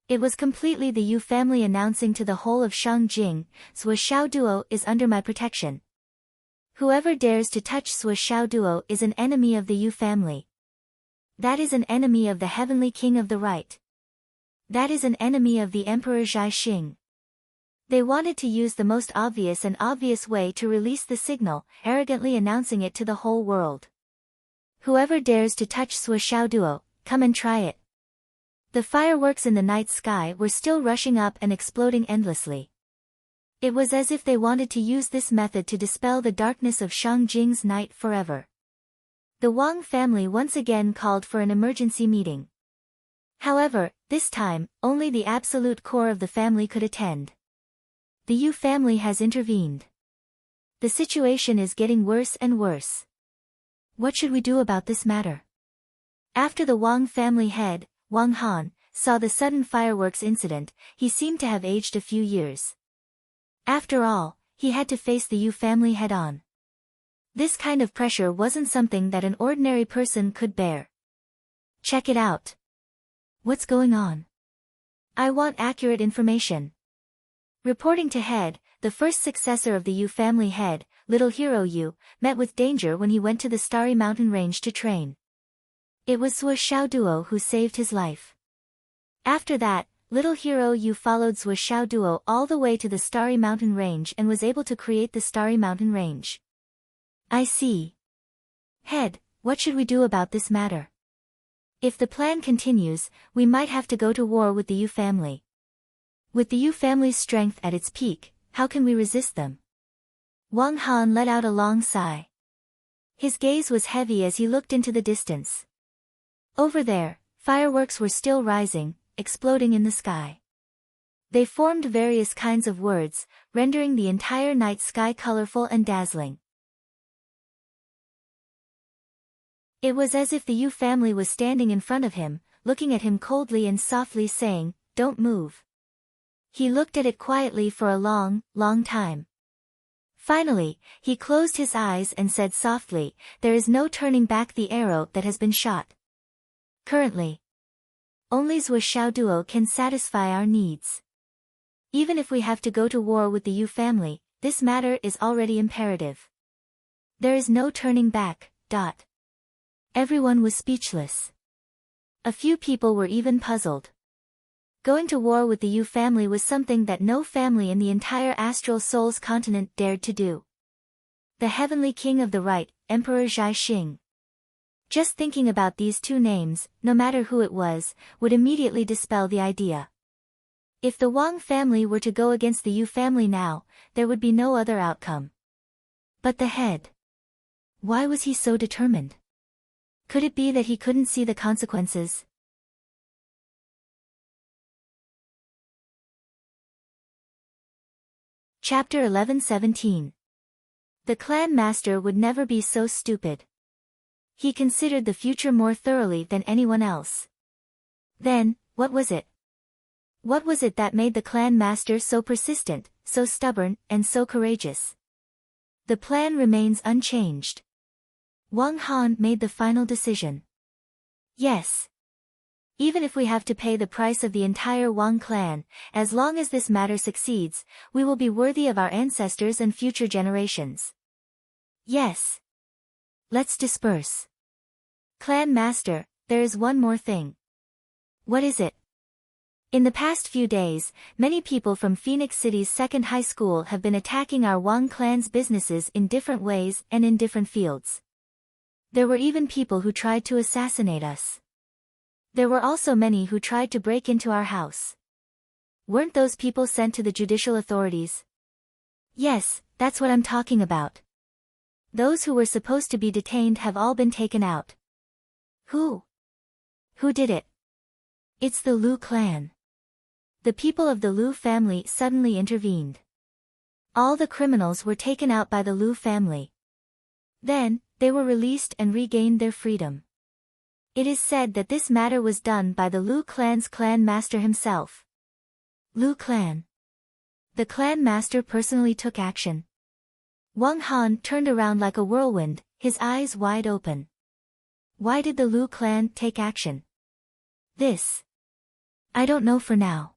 It was completely the Yu family announcing to the whole of Shangjing, Sui Xiao Duo is under my protection. Whoever dares to touch Sui Xiao Duo is an enemy of the Yu family. That is an enemy of the heavenly king of the right. That is an enemy of the Emperor Zhai Xing. They wanted to use the most obvious way to release the signal, arrogantly announcing it to the whole world. Whoever dares to touch Sui Xiao Duo, come and try it. The fireworks in the night sky were still rushing up and exploding endlessly. It was as if they wanted to use this method to dispel the darkness of Shangjing's night forever. The Wang family once again called for an emergency meeting. However, this time, only the absolute core of the family could attend. The Yu family has intervened. The situation is getting worse and worse. What should we do about this matter? After the Wang family head, Wang Han, saw the sudden fireworks incident, he seemed to have aged a few years. After all, he had to face the Yu family head-on. This kind of pressure wasn't something that an ordinary person could bear. Check it out. What's going on? I want accurate information. Reporting to head, the first successor of the Yu family head, little hero Yu, met with danger when he went to the Starry Mountain range to train. It was Sui Xiao Duo who saved his life. After that, little hero Yu followed Sui Xiao Duo all the way to the Starry Mountain range and was able to create the Starry Mountain range. I see. Head, what should we do about this matter? If the plan continues, we might have to go to war with the Yu family. With the Yu family's strength at its peak, how can we resist them? Wang Han let out a long sigh. His gaze was heavy as he looked into the distance. Over there, fireworks were still rising, exploding in the sky. They formed various kinds of words, rendering the entire night sky colorful and dazzling. It was as if the Yu family was standing in front of him, looking at him coldly and softly saying, "Don't move." He looked at it quietly for a long, long time. Finally, he closed his eyes and said softly, "There is no turning back the arrow that has been shot. Currently, only Sui Xiao Duo can satisfy our needs. Even if we have to go to war with the Yu family, this matter is already imperative. There is no turning back." Everyone was speechless. A few people were even puzzled. Going to war with the Yu family was something that no family in the entire Astral Souls continent dared to do. The heavenly king of the right, Emperor Zhai Xing. Just thinking about these two names, no matter who it was, would immediately dispel the idea. If the Wang family were to go against the Yu family now, there would be no other outcome. But the head. Why was he so determined? Could it be that he couldn't see the consequences? Chapter 11:17. The clan master would never be so stupid. He considered the future more thoroughly than anyone else. Then, what was it? What was it that made the clan master so persistent, so stubborn, and so courageous? The plan remains unchanged. Wang Han made the final decision. Yes. Even if we have to pay the price of the entire Wang clan, as long as this matter succeeds, we will be worthy of our ancestors and future generations. Yes. Let's disperse. Clan Master, there is one more thing. What is it? In the past few days, many people from Phoenix City's second high school have been attacking our Wang clan's businesses in different ways and in different fields. There were even people who tried to assassinate us. There were also many who tried to break into our house. Weren't those people sent to the judicial authorities? Yes, that's what I'm talking about. Those who were supposed to be detained have all been taken out. Who? Who did it? It's the Liu clan. The people of the Liu family suddenly intervened. All the criminals were taken out by the Liu family. Then, they were released and regained their freedom. It is said that this matter was done by the Liu clan's clan master himself. Liu clan. The clan master personally took action. Wang Han turned around like a whirlwind, his eyes wide open. Why did the Liu clan take action? I don't know for now.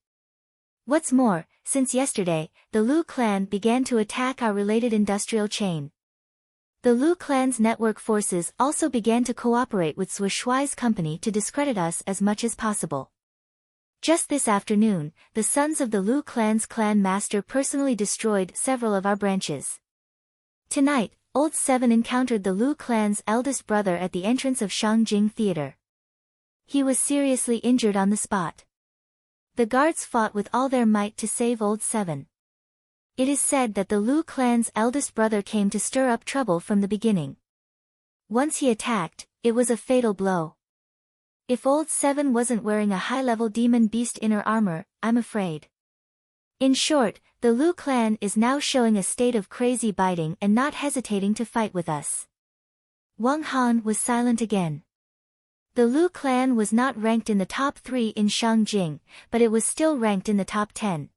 What's more, since yesterday, the Liu clan began to attack our related industrial chain. The Liu clan's network forces also began to cooperate with Shuai's company to discredit us as much as possible. Just this afternoon, the sons of the Liu clan's clan master personally destroyed several of our branches. Tonight, Old Seven encountered the Liu clan's eldest brother at the entrance of Shangjing Theater. He was seriously injured on the spot. The guards fought with all their might to save Old Seven. It is said that the Liu clan's eldest brother came to stir up trouble from the beginning. Once he attacked, it was a fatal blow. If Old Seven wasn't wearing a high-level demon beast inner armor, I'm afraid. In short, the Liu clan is now showing a state of crazy biting and not hesitating to fight with us. Wang Han was silent again. The Liu clan was not ranked in the top 3 in Shangjing, but it was still ranked in the top 10.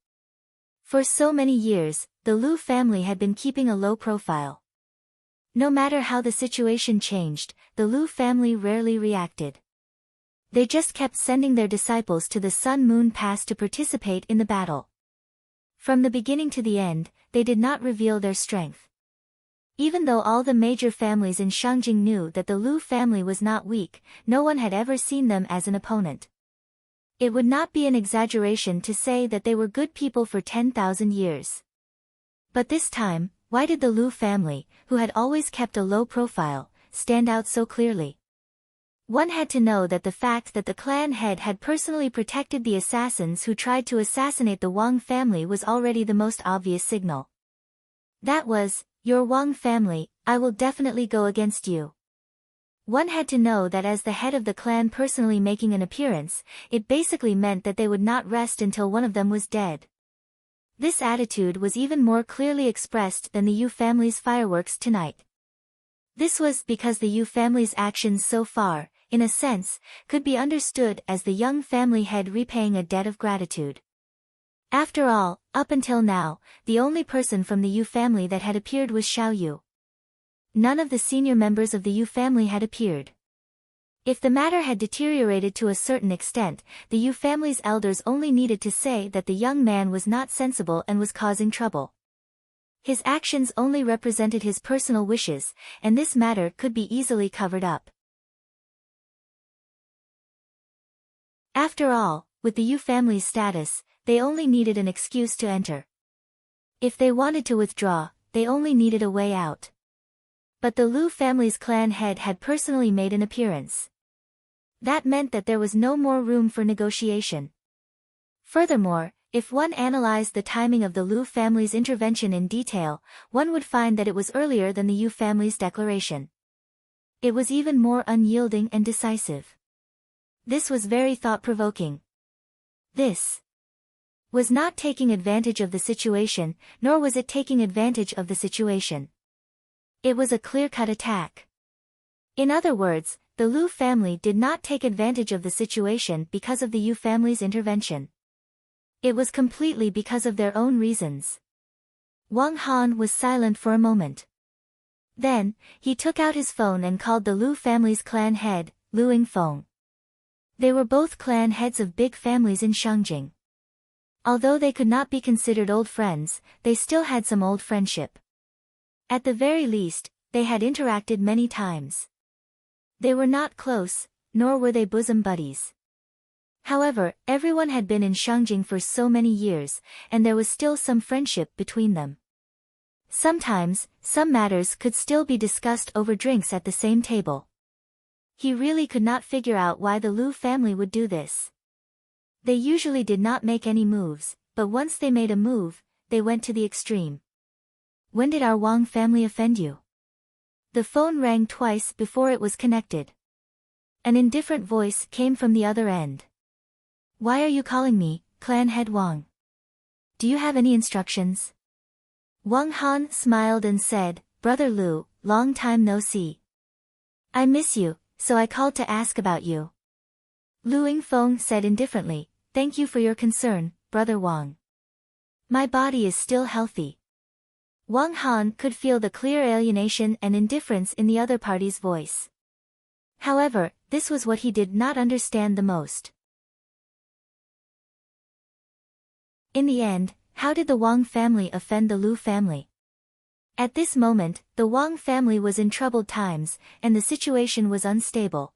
For so many years, the Liu family had been keeping a low profile. No matter how the situation changed, the Liu family rarely reacted. They just kept sending their disciples to the Sun Moon Pass to participate in the battle. From the beginning to the end, they did not reveal their strength. Even though all the major families in Shangjing knew that the Liu family was not weak, no one had ever seen them as an opponent. It would not be an exaggeration to say that they were good people for 10,000 years. But this time, why did the Liu family, who had always kept a low profile, stand out so clearly? One had to know that the fact that the clan head had personally protected the assassins who tried to assassinate the Wang family was already the most obvious signal. That was, "Your Wang family, I will definitely go against you." One had to know that as the head of the clan personally making an appearance, it basically meant that they would not rest until one of them was dead. This attitude was even more clearly expressed than the Yu family's fireworks tonight. This was because the Yu family's actions so far, in a sense, could be understood as the young family head repaying a debt of gratitude. After all, up until now, the only person from the Yu family that had appeared was Xiao Yu. None of the senior members of the Yu family had appeared. If the matter had deteriorated to a certain extent, the Yu family's elders only needed to say that the young man was not sensible and was causing trouble. His actions only represented his personal wishes, and this matter could be easily covered up. After all, with the Yu family's status, they only needed an excuse to enter. If they wanted to withdraw, they only needed a way out. But the Liu family's clan head had personally made an appearance. That meant that there was no more room for negotiation. Furthermore, if one analyzed the timing of the Liu family's intervention in detail, one would find that it was earlier than the Yu family's declaration. It was even more unyielding and decisive. This was very thought-provoking. This was not taking advantage of the situation, nor was it taking advantage of the situation. It was a clear-cut attack. In other words, the Liu family did not take advantage of the situation because of the Yu family's intervention. It was completely because of their own reasons. Wang Han was silent for a moment. Then, he took out his phone and called the Liu family's clan head, Liu Yingfeng. They were both clan heads of big families in Shangjing. Although they could not be considered old friends, they still had some old friendship. At the very least, they had interacted many times. They were not close, nor were they bosom buddies. However, everyone had been in Shangjing for so many years, and there was still some friendship between them. Sometimes, some matters could still be discussed over drinks at the same table. He really could not figure out why the Lu family would do this. They usually did not make any moves, but once they made a move, they went to the extreme. When did our Wang family offend you? The phone rang twice before it was connected. An indifferent voice came from the other end. Why are you calling me, Clan Head Wang? Do you have any instructions? Wang Han smiled and said, Brother Lu, long time no see. I miss you, so I called to ask about you. Lu Yingfeng said indifferently, Thank you for your concern, Brother Wang. My body is still healthy. Wang Han could feel the clear alienation and indifference in the other party's voice. However, this was what he did not understand the most. In the end, how did the Wang family offend the Lu family? At this moment, the Wang family was in troubled times, and the situation was unstable.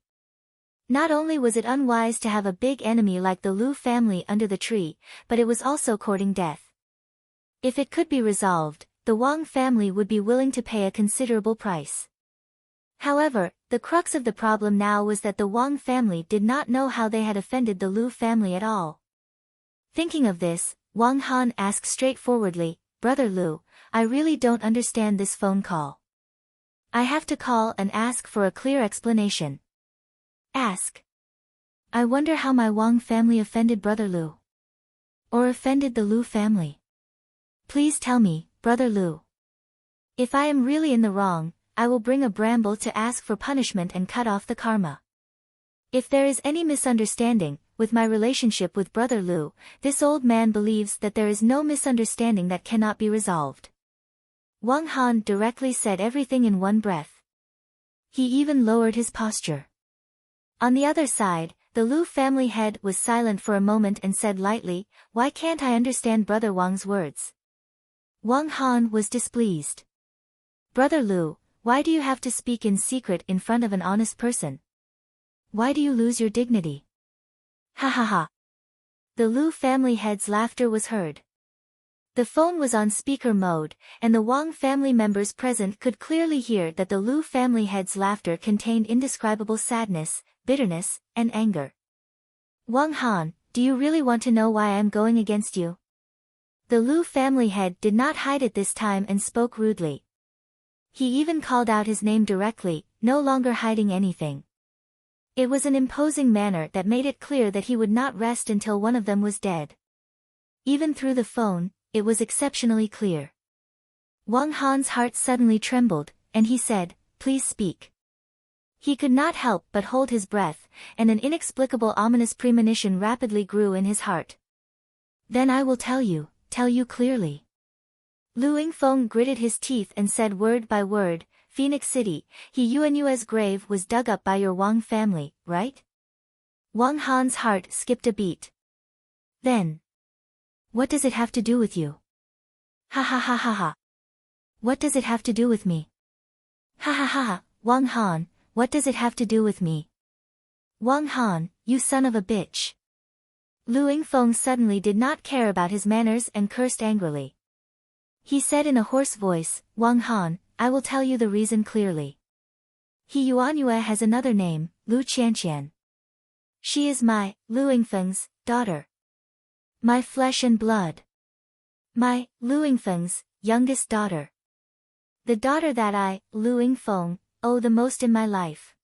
Not only was it unwise to have a big enemy like the Lu family under the tree, but it was also courting death. If it could be resolved, the Wang family would be willing to pay a considerable price. However, the crux of the problem now was that the Wang family did not know how they had offended the Lu family at all. Thinking of this, Wang Han asked straightforwardly, Brother Lu, I really don't understand this phone call. I have to call and ask for a clear explanation. Ask. I wonder how my Wang family offended Brother Lu. Or offended the Lu family. Please tell me, Brother Lu. If I am really in the wrong, I will bring a bramble to ask for punishment and cut off the karma. If there is any misunderstanding with my relationship with Brother Lu, this old man believes that there is no misunderstanding that cannot be resolved. Wang Han directly said everything in one breath. He even lowered his posture. On the other side, the Lu family head was silent for a moment and said lightly, Why can't I understand Brother Wang's words? Wang Han was displeased. Brother Lu, why do you have to speak in secret in front of an honest person? Why do you lose your dignity? Ha ha ha. The Lu family head's laughter was heard. The phone was on speaker mode, and the Wang family members present could clearly hear that the Lu family head's laughter contained indescribable sadness, bitterness, and anger. Wang Han, do you really want to know why I am going against you? The Lu family head did not hide it this time and spoke rudely. He even called out his name directly, no longer hiding anything. It was an imposing manner that made it clear that he would not rest until one of them was dead. Even through the phone, it was exceptionally clear. Wang Han's heart suddenly trembled, and he said, Please speak. He could not help but hold his breath, and an inexplicable ominous premonition rapidly grew in his heart. Then I will tell you clearly. Lu Yingfeng gritted his teeth and said word by word, Phoenix City, Yuan's grave was dug up by your Wang family, right? Wang Han's heart skipped a beat. Then. What does it have to do with you? Ha ha ha ha ha. What does it have to do with me? Ha ha ha ha, Wang Han, what does it have to do with me? Wang Han, you son of a bitch. Lu Yingfeng suddenly did not care about his manners and cursed angrily. He said in a hoarse voice, Wang Han, I will tell you the reason clearly. Yuanyue has another name, Lu Qianqian. She is my, Lu Yingfeng's, daughter. My flesh and blood. My, Lu Yingfeng's, youngest daughter. The daughter that I, Lu Yingfeng, owe the most in my life.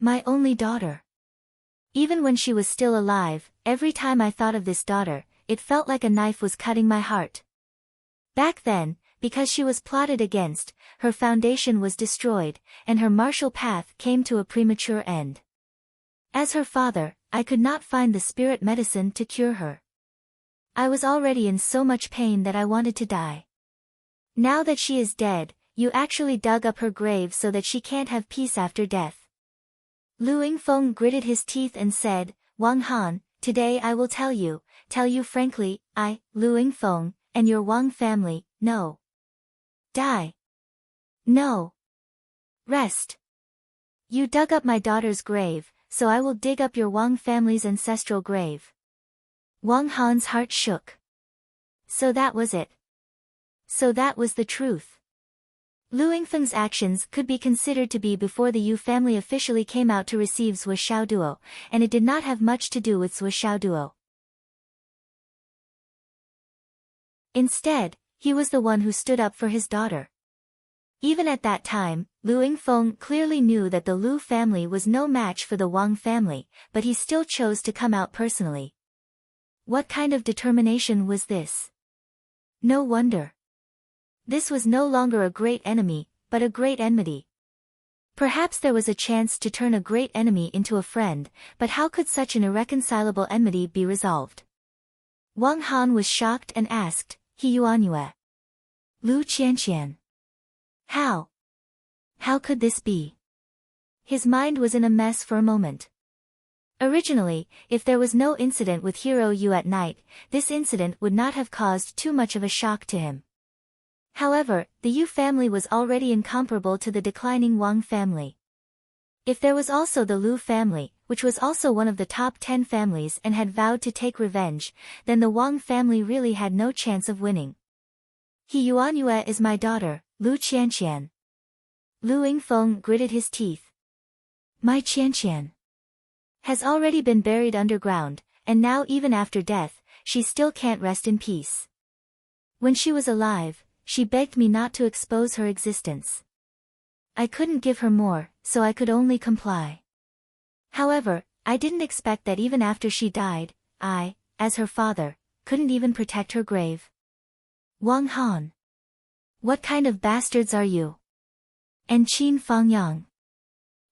My only daughter. Even when she was still alive, every time I thought of this daughter, it felt like a knife was cutting my heart. Back then, because she was plotted against, her foundation was destroyed, and her martial path came to a premature end. As her father, I could not find the spirit medicine to cure her. I was already in so much pain that I wanted to die. Now that she is dead, you actually dug up her grave so that she can't have peace after death. Lu Yingfeng gritted his teeth and said, Wang Han, today I will tell you frankly, I, Lu Yingfeng, and your Wang family, no. Die. No. Rest. You dug up my daughter's grave, so I will dig up your Wang family's ancestral grave. Wang Han's heart shook. So that was it. So that was the truth. Lu Yingfeng's actions could be considered to be before the Yu family officially came out to receive Zhuo Xiaoduo, and it did not have much to do with Zhuo Xiaoduo. Instead, he was the one who stood up for his daughter. Even at that time, Lu Yingfeng clearly knew that the Lu family was no match for the Wang family, but he still chose to come out personally. What kind of determination was this? No wonder. This was no longer a great enemy, but a great enmity. Perhaps there was a chance to turn a great enemy into a friend, but how could such an irreconcilable enmity be resolved? Wang Han was shocked and asked, He Yuanyue. Lu Qianqian. How? How could this be? His mind was in a mess for a moment. Originally, if there was no incident with Hero Yu at night, this incident would not have caused too much of a shock to him. However, the Yu family was already incomparable to the declining Wang family. If there was also the Lu family, which was also one of the top 10 families and had vowed to take revenge, then the Wang family really had no chance of winning. He Yuanyue is my daughter, Lu Qianqian. Lu Yingfeng gritted his teeth. My Qianqian has already been buried underground, and now even after death, she still can't rest in peace. When she was alive, she begged me not to expose her existence. I couldn't give her more, so I could only comply. However, I didn't expect that even after she died, I, as her father, couldn't even protect her grave. Wang Han. What kind of bastards are you? And Qin Fangyang.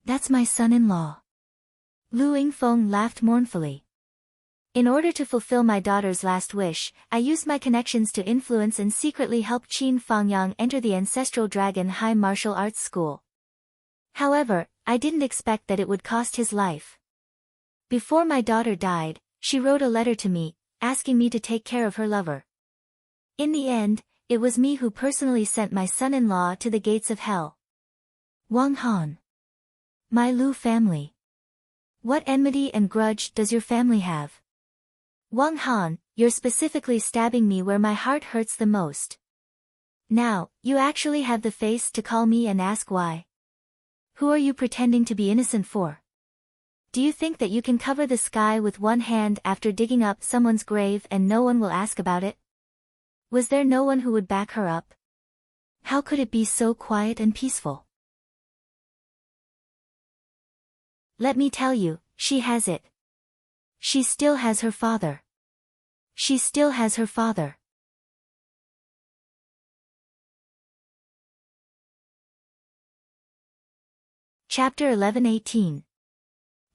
That's my son-in-law. Lu Yingfeng laughed mournfully. In order to fulfill my daughter's last wish, I used my connections to influence and secretly help Qin Fangyang enter the Ancestral Dragon High Martial Arts School. However, I didn't expect that it would cost his life. Before my daughter died, she wrote a letter to me, asking me to take care of her lover. In the end, it was me who personally sent my son-in-law to the gates of hell. Wang Han. My Lu family. What enmity and grudge does your family have? Wang Han, you're specifically stabbing me where my heart hurts the most. Now, you actually have the face to call me and ask why. Who are you pretending to be innocent for? Do you think that you can cover the sky with one hand after digging up someone's grave and no one will ask about it? Was there no one who would back her up? How could it be so quiet and peaceful? Let me tell you, she has it. She still has her father. She still has her father. Chapter 11:18.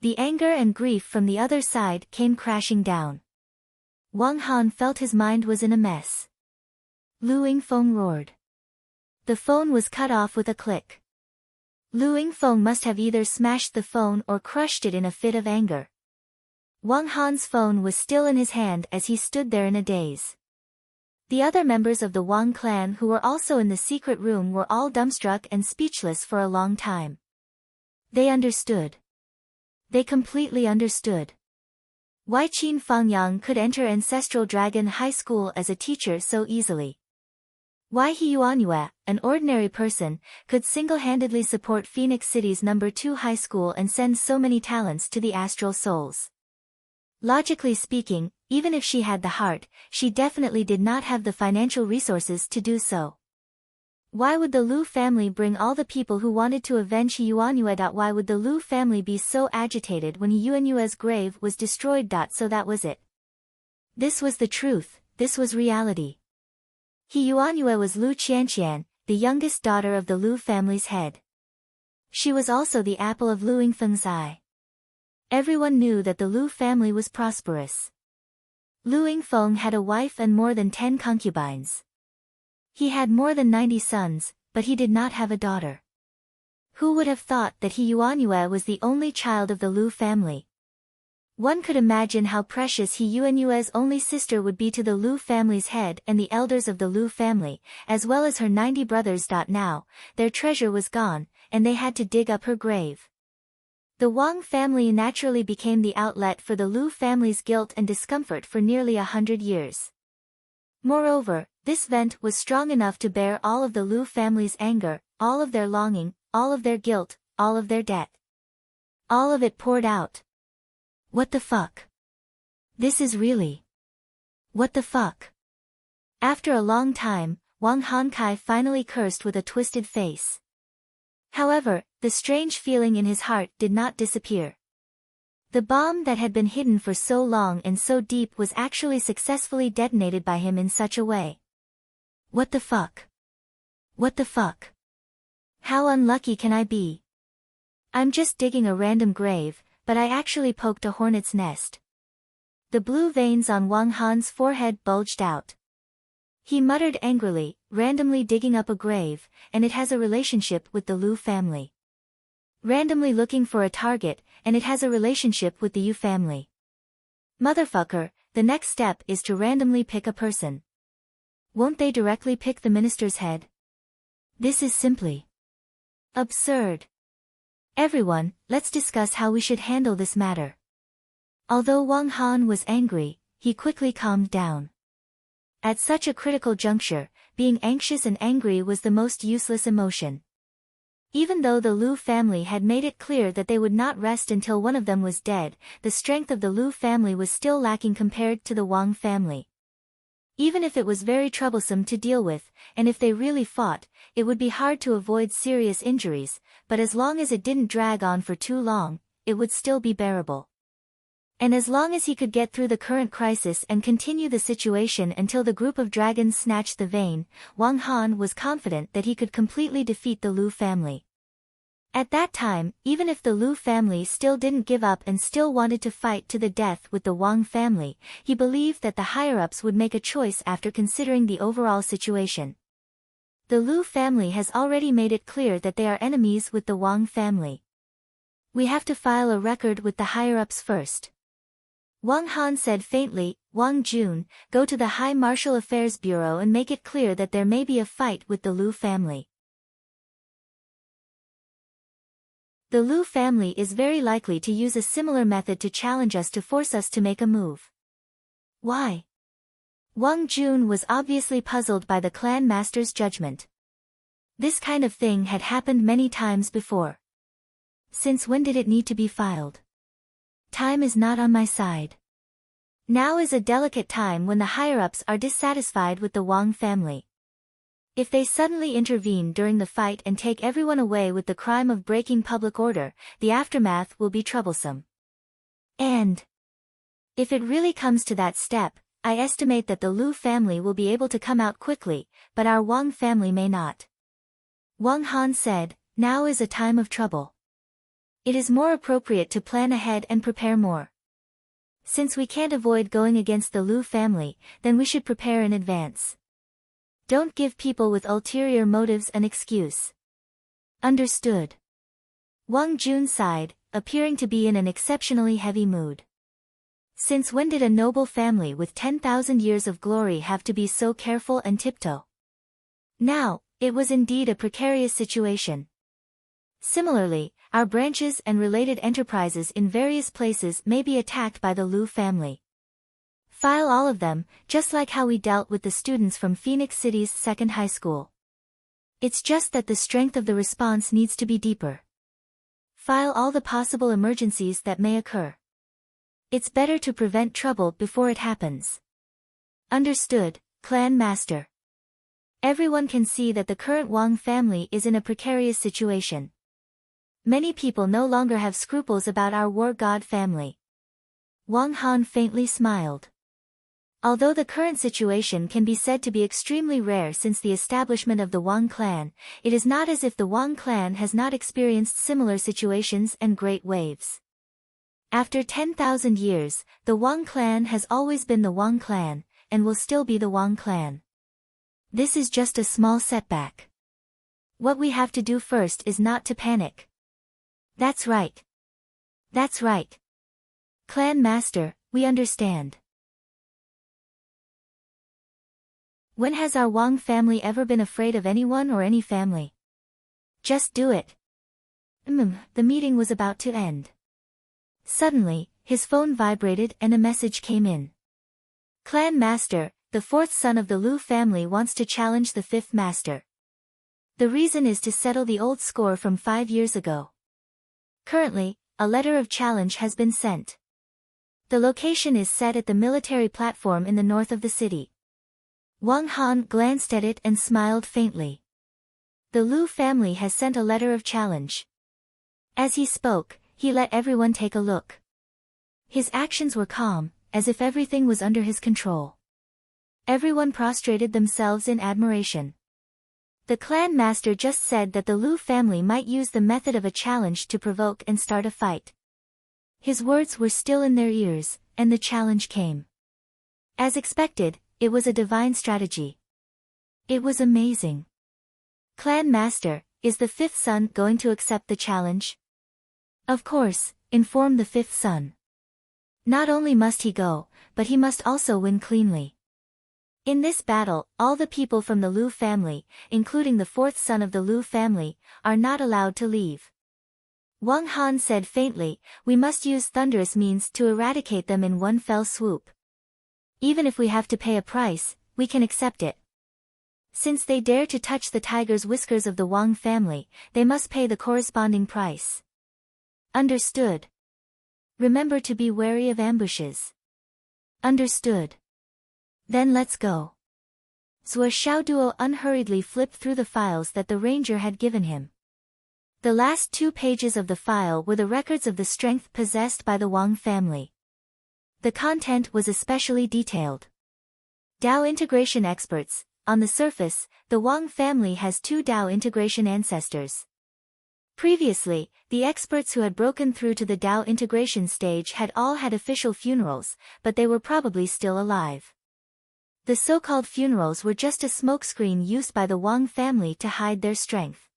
The anger and grief from the other side came crashing down. Wang Han felt his mind was in a mess. Lu Yingfeng roared. The phone was cut off with a click. Lu Yingfeng must have either smashed the phone or crushed it in a fit of anger. Wang Han's phone was still in his hand as he stood there in a daze. The other members of the Wang clan who were also in the secret room were all dumbstruck and speechless for a long time. They understood. They completely understood. Why Qin Fangyang could enter Ancestral Dragon High School as a teacher so easily. Why He Yuanyue, an ordinary person, could single-handedly support Phoenix City's No. 2 high school and send so many talents to the astral souls. Logically speaking, even if she had the heart, she definitely did not have the financial resources to do so. Why would the Lu family bring all the people who wanted to avenge He Yuanyue? Why would the Lu family be so agitated when He Yuanyue's grave was destroyed? So that was it. This was the truth, this was reality. He Yuanyue was Lu Qianqian, the youngest daughter of the Lu family's head. She was also the apple of Lu Yingfeng's eye. Everyone knew that the Lu family was prosperous. Lu Yingfeng had a wife and more than 10 concubines. He had more than 90 sons, but he did not have a daughter. Who would have thought that He Yuanyue was the only child of the Lu family? One could imagine how precious He Yuanyue's only sister would be to the Lu family's head and the elders of the Lu family, as well as her 90 brothers. Now, their treasure was gone, and they had to dig up her grave. The Wang family naturally became the outlet for the Lu family's guilt and discomfort for nearly 100 years. Moreover, this vent was strong enough to bear all of the Lu family's anger, all of their longing, all of their guilt, all of their debt. All of it poured out. What the fuck? This is really... What the fuck? After a long time, Wang Hankai finally cursed with a twisted face. However, the strange feeling in his heart did not disappear. The bomb that had been hidden for so long and so deep was actually successfully detonated by him in such a way. What the fuck? What the fuck? How unlucky can I be? I'm just digging a random grave, but I actually poked a hornet's nest. The blue veins on Wang Han's forehead bulged out. He muttered angrily, randomly digging up a grave, and it has a relationship with the Lu family. Randomly looking for a target, and it has a relationship with the Yu family. Motherfucker, the next step is to randomly pick a person. Won't they directly pick the minister's head? This is simply absurd. Everyone, let's discuss how we should handle this matter. Although Wang Han was angry, he quickly calmed down. At such a critical juncture, being anxious and angry was the most useless emotion. Even though the Lu family had made it clear that they would not rest until one of them was dead, the strength of the Lu family was still lacking compared to the Wang family. Even if it was very troublesome to deal with, and if they really fought, it would be hard to avoid serious injuries, but as long as it didn't drag on for too long, it would still be bearable. And as long as he could get through the current crisis and continue the situation until the group of dragons snatched the vein, Wang Han was confident that he could completely defeat the Lu family. At that time, even if the Lu family still didn't give up and still wanted to fight to the death with the Wang family, he believed that the higher-ups would make a choice after considering the overall situation. The Lu family has already made it clear that they are enemies with the Wang family. We have to file a record with the higher-ups first. Wang Han said faintly, Wang Jun, go to the High Martial Affairs Bureau and make it clear that there may be a fight with the Lu family. The Lu family is very likely to use a similar method to challenge us to force us to make a move. Why? Wang Jun was obviously puzzled by the clan master's judgment. This kind of thing had happened many times before. Since when did it need to be filed? Time is not on my side. Now is a delicate time when the higher-ups are dissatisfied with the Wang family. If they suddenly intervene during the fight and take everyone away with the crime of breaking public order, the aftermath will be troublesome. And if it really comes to that step, I estimate that the Lu family will be able to come out quickly, but our Wang family may not. Wang Han said, now is a time of trouble. It is more appropriate to plan ahead and prepare more. Since we can't avoid going against the Lu family, then we should prepare in advance. Don't give people with ulterior motives an excuse. Understood. Wang Jun sighed, appearing to be in an exceptionally heavy mood. Since when did a noble family with 10,000 years of glory have to be so careful and tiptoe? Now, it was indeed a precarious situation. Similarly, our branches and related enterprises in various places may be attacked by the Lu family. File all of them, just like how we dealt with the students from Phoenix City's second high school. It's just that the strength of the response needs to be deeper. File all the possible emergencies that may occur. It's better to prevent trouble before it happens. Understood, Clan Master. Everyone can see that the current Wang family is in a precarious situation. Many people no longer have scruples about our war god family. Wang Han faintly smiled. Although the current situation can be said to be extremely rare since the establishment of the Wang clan, it is not as if the Wang clan has not experienced similar situations and great waves. After 10,000 years, the Wang clan has always been the Wang clan, and will still be the Wang clan. This is just a small setback. What we have to do first is not to panic. That's right. That's right. Clan Master, we understand. When has our Wang family ever been afraid of anyone or any family? Just do it. The meeting was about to end. Suddenly, his phone vibrated and a message came in. Clan Master, the fourth son of the Lu family wants to challenge the fifth master. The reason is to settle the old score from 5 years ago. Currently, a letter of challenge has been sent. The location is set at the military platform in the north of the city. Wang Han glanced at it and smiled faintly. The Lu family has sent a letter of challenge. As he spoke, he let everyone take a look. His actions were calm, as if everything was under his control. Everyone prostrated themselves in admiration. The clan master just said that the Lu family might use the method of a challenge to provoke and start a fight. His words were still in their ears, and the challenge came. As expected, it was a divine strategy. It was amazing. Clan master, is the fifth son going to accept the challenge? Of course, informed the fifth son. Not only must he go, but he must also win cleanly. In this battle, all the people from the Lu family, including the fourth son of the Lu family, are not allowed to leave. Wang Han said faintly, we must use thunderous means to eradicate them in one fell swoop. Even if we have to pay a price, we can accept it. Since they dare to touch the tiger's whiskers of the Wang family, they must pay the corresponding price. Understood. Remember to be wary of ambushes. Understood. Then let's go. Zhou Xiaoduo unhurriedly flipped through the files that the ranger had given him. The last 2 pages of the file were the records of the strength possessed by the Wang family. The content was especially detailed. Dao integration experts. On the surface, the Wang family has 2 Dao integration ancestors. Previously, the experts who had broken through to the Dao integration stage had all had official funerals, but they were probably still alive. The so-called funerals were just a smokescreen used by the Wang family to hide their strength.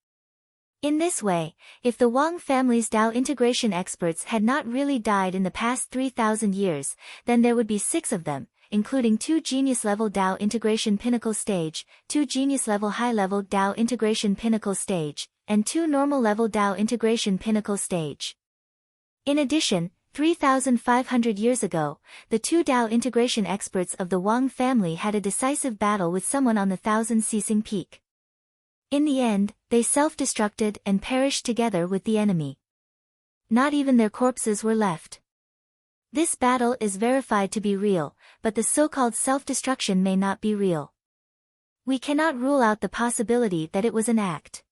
In this way, if the Wang family's Dao integration experts had not really died in the past 3,000 years, then there would be 6 of them, including 2 genius-level Dao integration pinnacle stage, 2 genius-level high-level Dao integration pinnacle stage, and 2 normal-level Dao integration pinnacle stage. In addition, 3,500 years ago, the 2 Dao integration experts of the Wang family had a decisive battle with someone on the thousand-ceasing peak. In the end, they self-destructed and perished together with the enemy. Not even their corpses were left. This battle is verified to be real, but the so-called self-destruction may not be real. We cannot rule out the possibility that it was an act.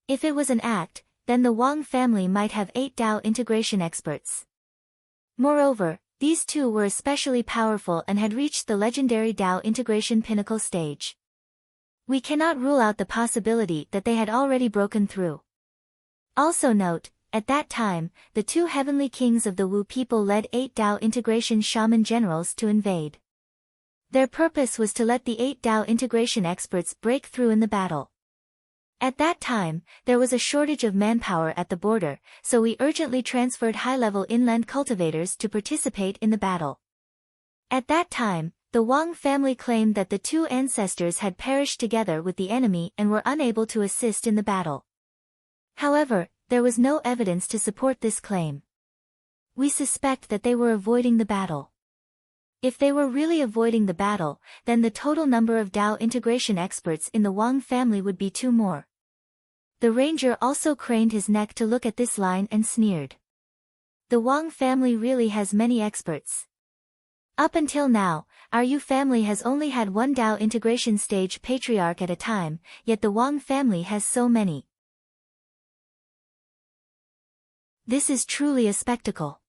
If it was an act, then the Wang family might have 8 Dao integration experts. Moreover, these 2 were especially powerful and had reached the legendary Dao integration pinnacle stage. We cannot rule out the possibility that they had already broken through. Also note, at that time, the 2 heavenly kings of the Wu people led 8 Dao integration shaman generals to invade. Their purpose was to let the 8 Dao integration experts break through in the battle. At that time, there was a shortage of manpower at the border, so we urgently transferred high-level inland cultivators to participate in the battle. At that time, the Wang family claimed that the 2 ancestors had perished together with the enemy and were unable to assist in the battle. However, there was no evidence to support this claim. We suspect that they were avoiding the battle. If they were really avoiding the battle, then the total number of Dao integration experts in the Wang family would be 2 more. The ranger also craned his neck to look at this line and sneered. The Wang family really has many experts. Up until now, our Yu family has only had 1 Dao integration stage patriarch at a time, yet the Wang family has so many. This is truly a spectacle.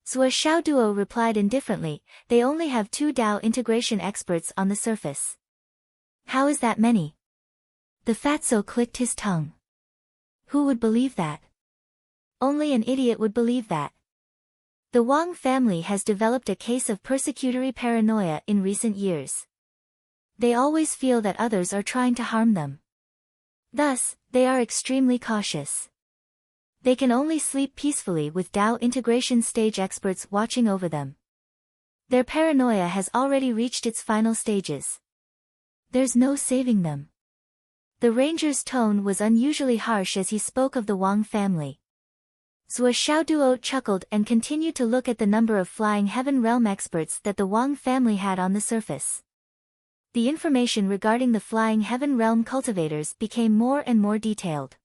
Zhou Xiaoduo replied indifferently, they only have 2 Dao integration experts on the surface. How is that many? The fatso clicked his tongue. Who would believe that? Only an idiot would believe that. The Wang family has developed a case of persecutory paranoia in recent years. They always feel that others are trying to harm them. Thus, they are extremely cautious. They can only sleep peacefully with Dao integration stage experts watching over them. Their paranoia has already reached its final stages. There's no saving them. The ranger's tone was unusually harsh as he spoke of the Wang family. Zhuo Xiaoduo chuckled and continued to look at the number of Flying Heaven Realm experts that the Wang family had on the surface. The information regarding the Flying Heaven Realm cultivators became more and more detailed.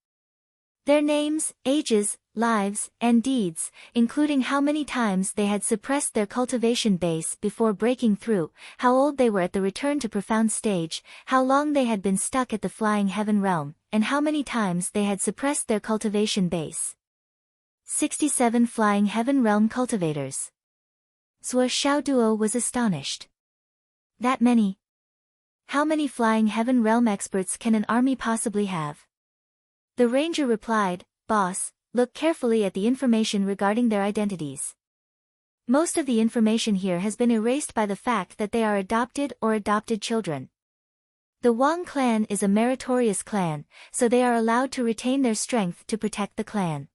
Their names, ages, lives, and deeds, including how many times they had suppressed their cultivation base before breaking through, how old they were at the return to profound stage, how long they had been stuck at the Flying Heaven Realm, and how many times they had suppressed their cultivation base. 67 Flying Heaven Realm cultivators. Zhuo Xiaoduo was astonished. That many? How many Flying Heaven Realm experts can an army possibly have? The ranger replied, "Boss, look carefully at the information regarding their identities. Most of the information here has been erased by the fact that they are adopted or adopted children. The Wang clan is a meritorious clan, so they are allowed to retain their strength to protect the clan.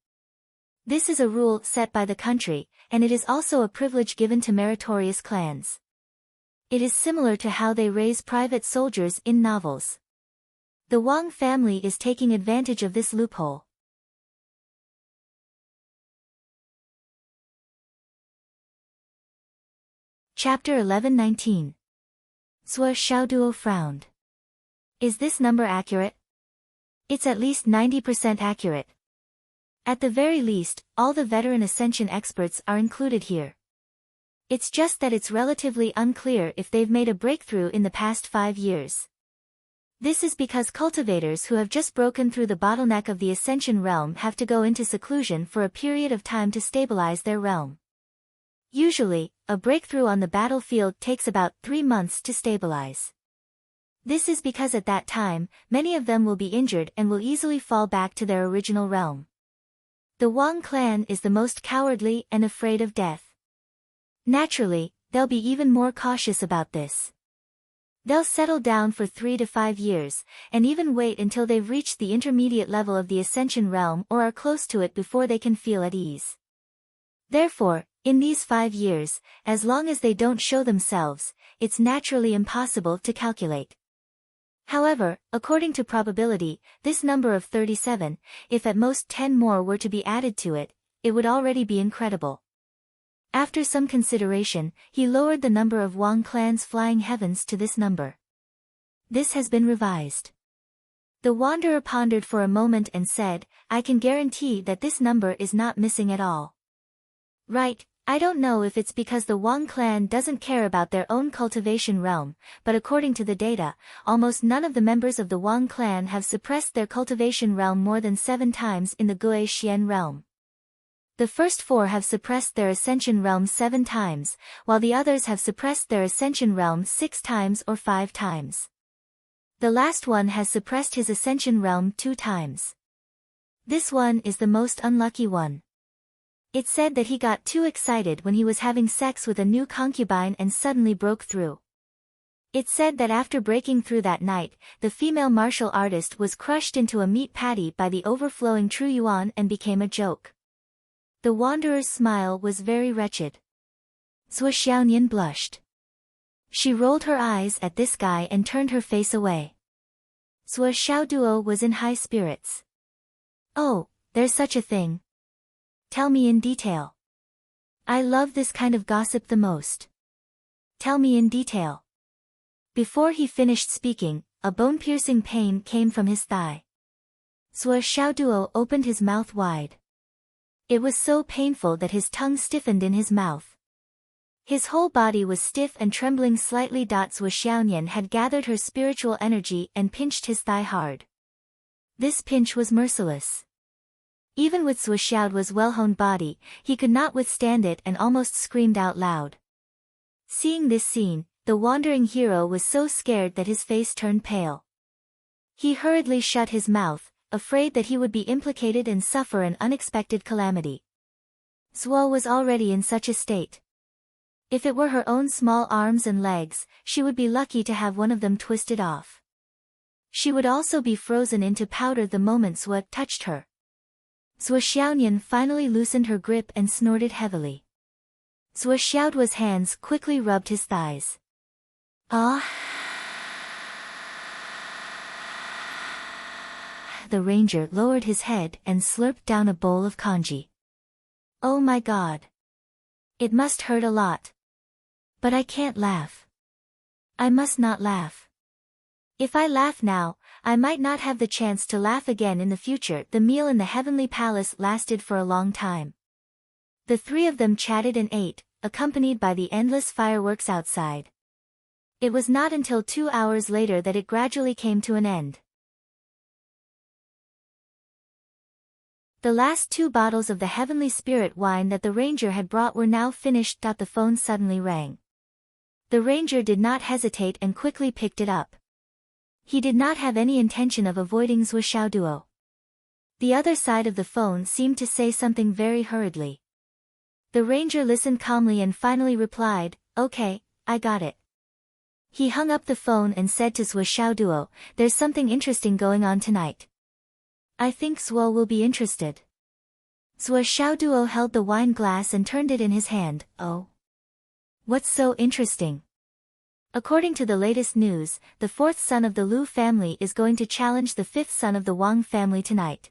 This is a rule set by the country, and it is also a privilege given to meritorious clans. It is similar to how they raise private soldiers in novels. The Wang family is taking advantage of this loophole." Chapter 11:19. Zhuo Xiaoduo frowned. Is this number accurate? It's at least 90% accurate. At the very least, all the veteran ascension experts are included here. It's just that it's relatively unclear if they've made a breakthrough in the past 5 years. This is because cultivators who have just broken through the bottleneck of the Ascension realm have to go into seclusion for a period of time to stabilize their realm. Usually, a breakthrough on the battlefield takes about 3 months to stabilize. This is because at that time, many of them will be injured and will easily fall back to their original realm. The Wang clan is the most cowardly and afraid of death. Naturally, they'll be even more cautious about this. They'll settle down for 3 to 5 years, and even wait until they've reached the intermediate level of the Ascension realm or are close to it before they can feel at ease. Therefore, in these 5 years, as long as they don't show themselves, it's naturally impossible to calculate. However, according to probability, this number of 37, if at most 10 more were to be added to it, it would already be incredible. After some consideration, he lowered the number of Wang clan's flying heavens to this number. This has been revised. The wanderer pondered for a moment and said, "I can guarantee that this number is not missing at all." Right, I don't know if it's because the Wang clan doesn't care about their own cultivation realm, but according to the data, almost none of the members of the Wang clan have suppressed their cultivation realm more than 7 times in the Gue Xian realm. The first 4 have suppressed their Ascension realm 7 times, while the others have suppressed their Ascension realm 6 times or 5 times. The last one has suppressed his Ascension realm 2 times. This one is the most unlucky one. It said that he got too excited when he was having sex with a new concubine and suddenly broke through. It said that after breaking through that night, the female martial artist was crushed into a meat patty by the overflowing True Yuan and became a joke. The wanderer's smile was very wretched. Zhuo Xiaonian blushed. She rolled her eyes at this guy and turned her face away. Zhuo Xiaoduo was in high spirits. "Oh, there's such a thing. Tell me in detail. I love this kind of gossip the most. Tell me in detail." Before he finished speaking, a bone-piercing pain came from his thigh. Zhuo Xiaoduo opened his mouth wide. It was so painful that his tongue stiffened in his mouth. His whole body was stiff and trembling slightly. Zhuo Xiaonian had gathered her spiritual energy and pinched his thigh hard. This pinch was merciless. Even with Zhuo Xiaoduo's well-honed body, he could not withstand it and almost screamed out loud. Seeing this scene, the wandering hero was so scared that his face turned pale. He hurriedly shut his mouth, afraid that he would be implicated and suffer an unexpected calamity. Zhuo was already in such a state. If it were her own small arms and legs, she would be lucky to have one of them twisted off. She would also be frozen into powder the moment Zhuo touched her. Zhuo Xiaonian finally loosened her grip and snorted heavily. Zhuo Xiaoduo's hands quickly rubbed his thighs. "Ah!" The ranger lowered his head and slurped down a bowl of congee. Oh my God. It must hurt a lot. But I can't laugh. I must not laugh. If I laugh now, I might not have the chance to laugh again in the future. The meal in the heavenly palace lasted for a long time. The three of them chatted and ate, accompanied by the endless fireworks outside. It was not until 2 hours later that it gradually came to an end. The last 2 bottles of the heavenly spirit wine that the ranger had brought were now finished. The phone suddenly rang. The ranger did not hesitate and quickly picked it up. He did not have any intention of avoiding Zhuo Xiaoduo. The other side of the phone seemed to say something very hurriedly. The ranger listened calmly and finally replied, "Okay, I got it." He hung up the phone and said to Zhuo Xiaoduo, "There's something interesting going on tonight. I think Zhuo will be interested." Zhuo Xiaoduo held the wine glass and turned it in his hand. "Oh. What's so interesting?" According to the latest news, the 4th son of the Lu family is going to challenge the 5th son of the Wang family tonight.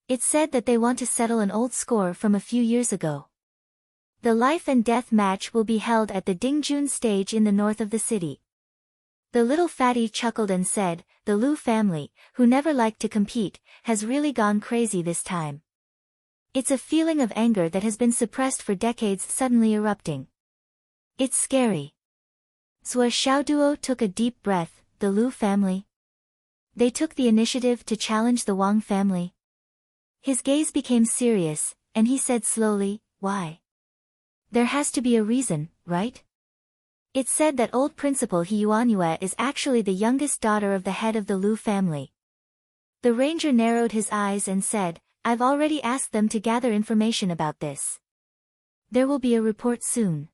It's said that they want to settle an old score from a few years ago. The life and death match will be held at the Dingjun stage in the north of the city. The little fatty chuckled and said, "The Lu family, who never liked to compete, has really gone crazy this time. It's a feeling of anger that has been suppressed for decades suddenly erupting. It's scary." Zhuo Xiaoduo took a deep breath. The Lu family? They took the initiative to challenge the Wang family? His gaze became serious, and he said slowly, "Why? There has to be a reason, right? It's said that old Principal He Yuanyue is actually the youngest daughter of the head of the Lu family." The ranger narrowed his eyes and said, "I've already asked them to gather information about this. There will be a report soon."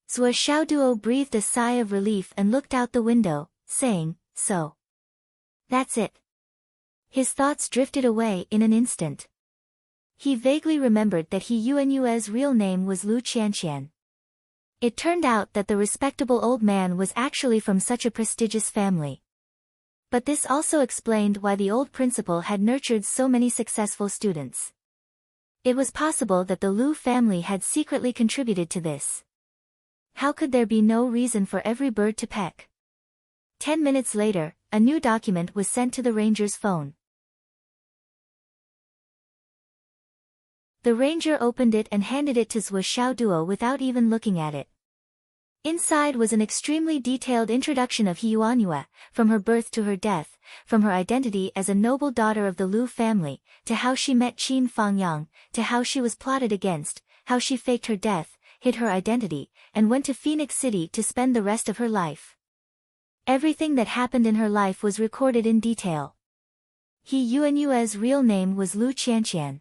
Zhuo Xiaoduo breathed a sigh of relief and looked out the window, saying, "So. That's it." His thoughts drifted away in an instant. He vaguely remembered that He Yuanyue's real name was Lu Qianqian. It turned out that the respectable old man was actually from such a prestigious family. But this also explained why the old principal had nurtured so many successful students. It was possible that the Lu family had secretly contributed to this. How could there be no reason for every bird to peck? 10 minutes later, a new document was sent to the ranger's phone. The ranger opened it and handed it to Zhuo Xiaoduo without even looking at it. Inside was an extremely detailed introduction of He Yuanyue, from her birth to her death, from her identity as a noble daughter of the Lu family, to how she met Qin Fangyang, to how she was plotted against, how she faked her death, hid her identity, and went to Phoenix City to spend the rest of her life. Everything that happened in her life was recorded in detail. He Yuanyue's real name was Lu Qianqian.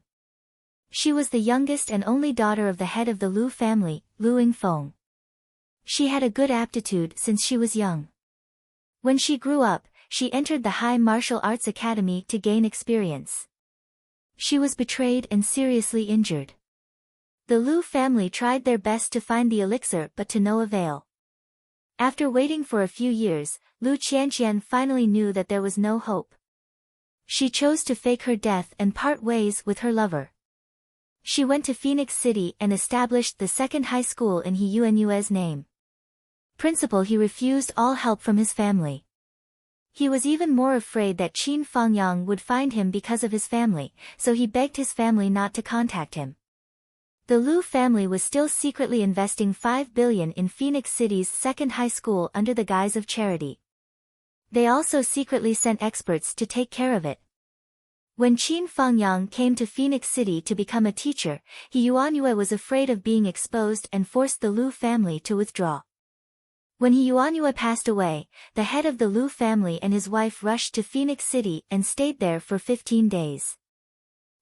She was the youngest and only daughter of the head of the Lu family, Lu Yingfeng. She had a good aptitude since she was young. When she grew up, she entered the High Martial Arts Academy to gain experience. She was betrayed and seriously injured. The Lu family tried their best to find the elixir but to no avail. After waiting for a few years, Lu Qianqian finally knew that there was no hope. She chose to fake her death and part ways with her lover. She went to Phoenix City and established the second high school in He Yuanyue's name. Principal He refused all help from his family. He was even more afraid that Qin Fangyang would find him because of his family, so he begged his family not to contact him. The Lu family was still secretly investing 5 billion in Phoenix City's second high school under the guise of charity. They also secretly sent experts to take care of it. When Qin Fangyang came to Phoenix City to become a teacher, He Yuanyue was afraid of being exposed and forced the Lu family to withdraw. When He Yuanyue passed away, the head of the Lu family and his wife rushed to Phoenix City and stayed there for 15 days.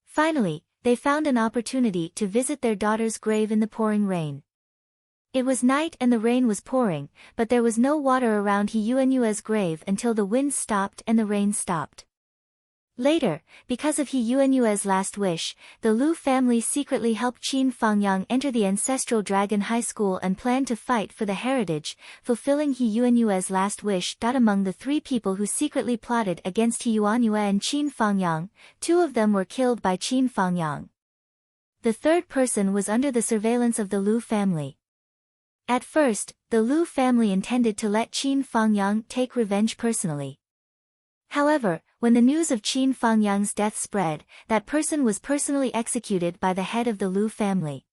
Finally, they found an opportunity to visit their daughter's grave in the pouring rain. It was night and the rain was pouring, but there was no water around He Yuanyue's grave until the wind stopped and the rain stopped. Later, because of He Yuanyue's last wish, the Lu family secretly helped Qin Fangyang enter the ancestral Dragon High School and planned to fight for the heritage, fulfilling He Yuanyue's last wish. Among the three people who secretly plotted against He Yuanyue and Qin Fangyang, two of them were killed by Qin Fangyang. The third person was under the surveillance of the Lu family. At first, the Lu family intended to let Qin Fangyang take revenge personally. However, when the news of Qin Fangyang's death spread, that person was personally executed by the head of the Lu family.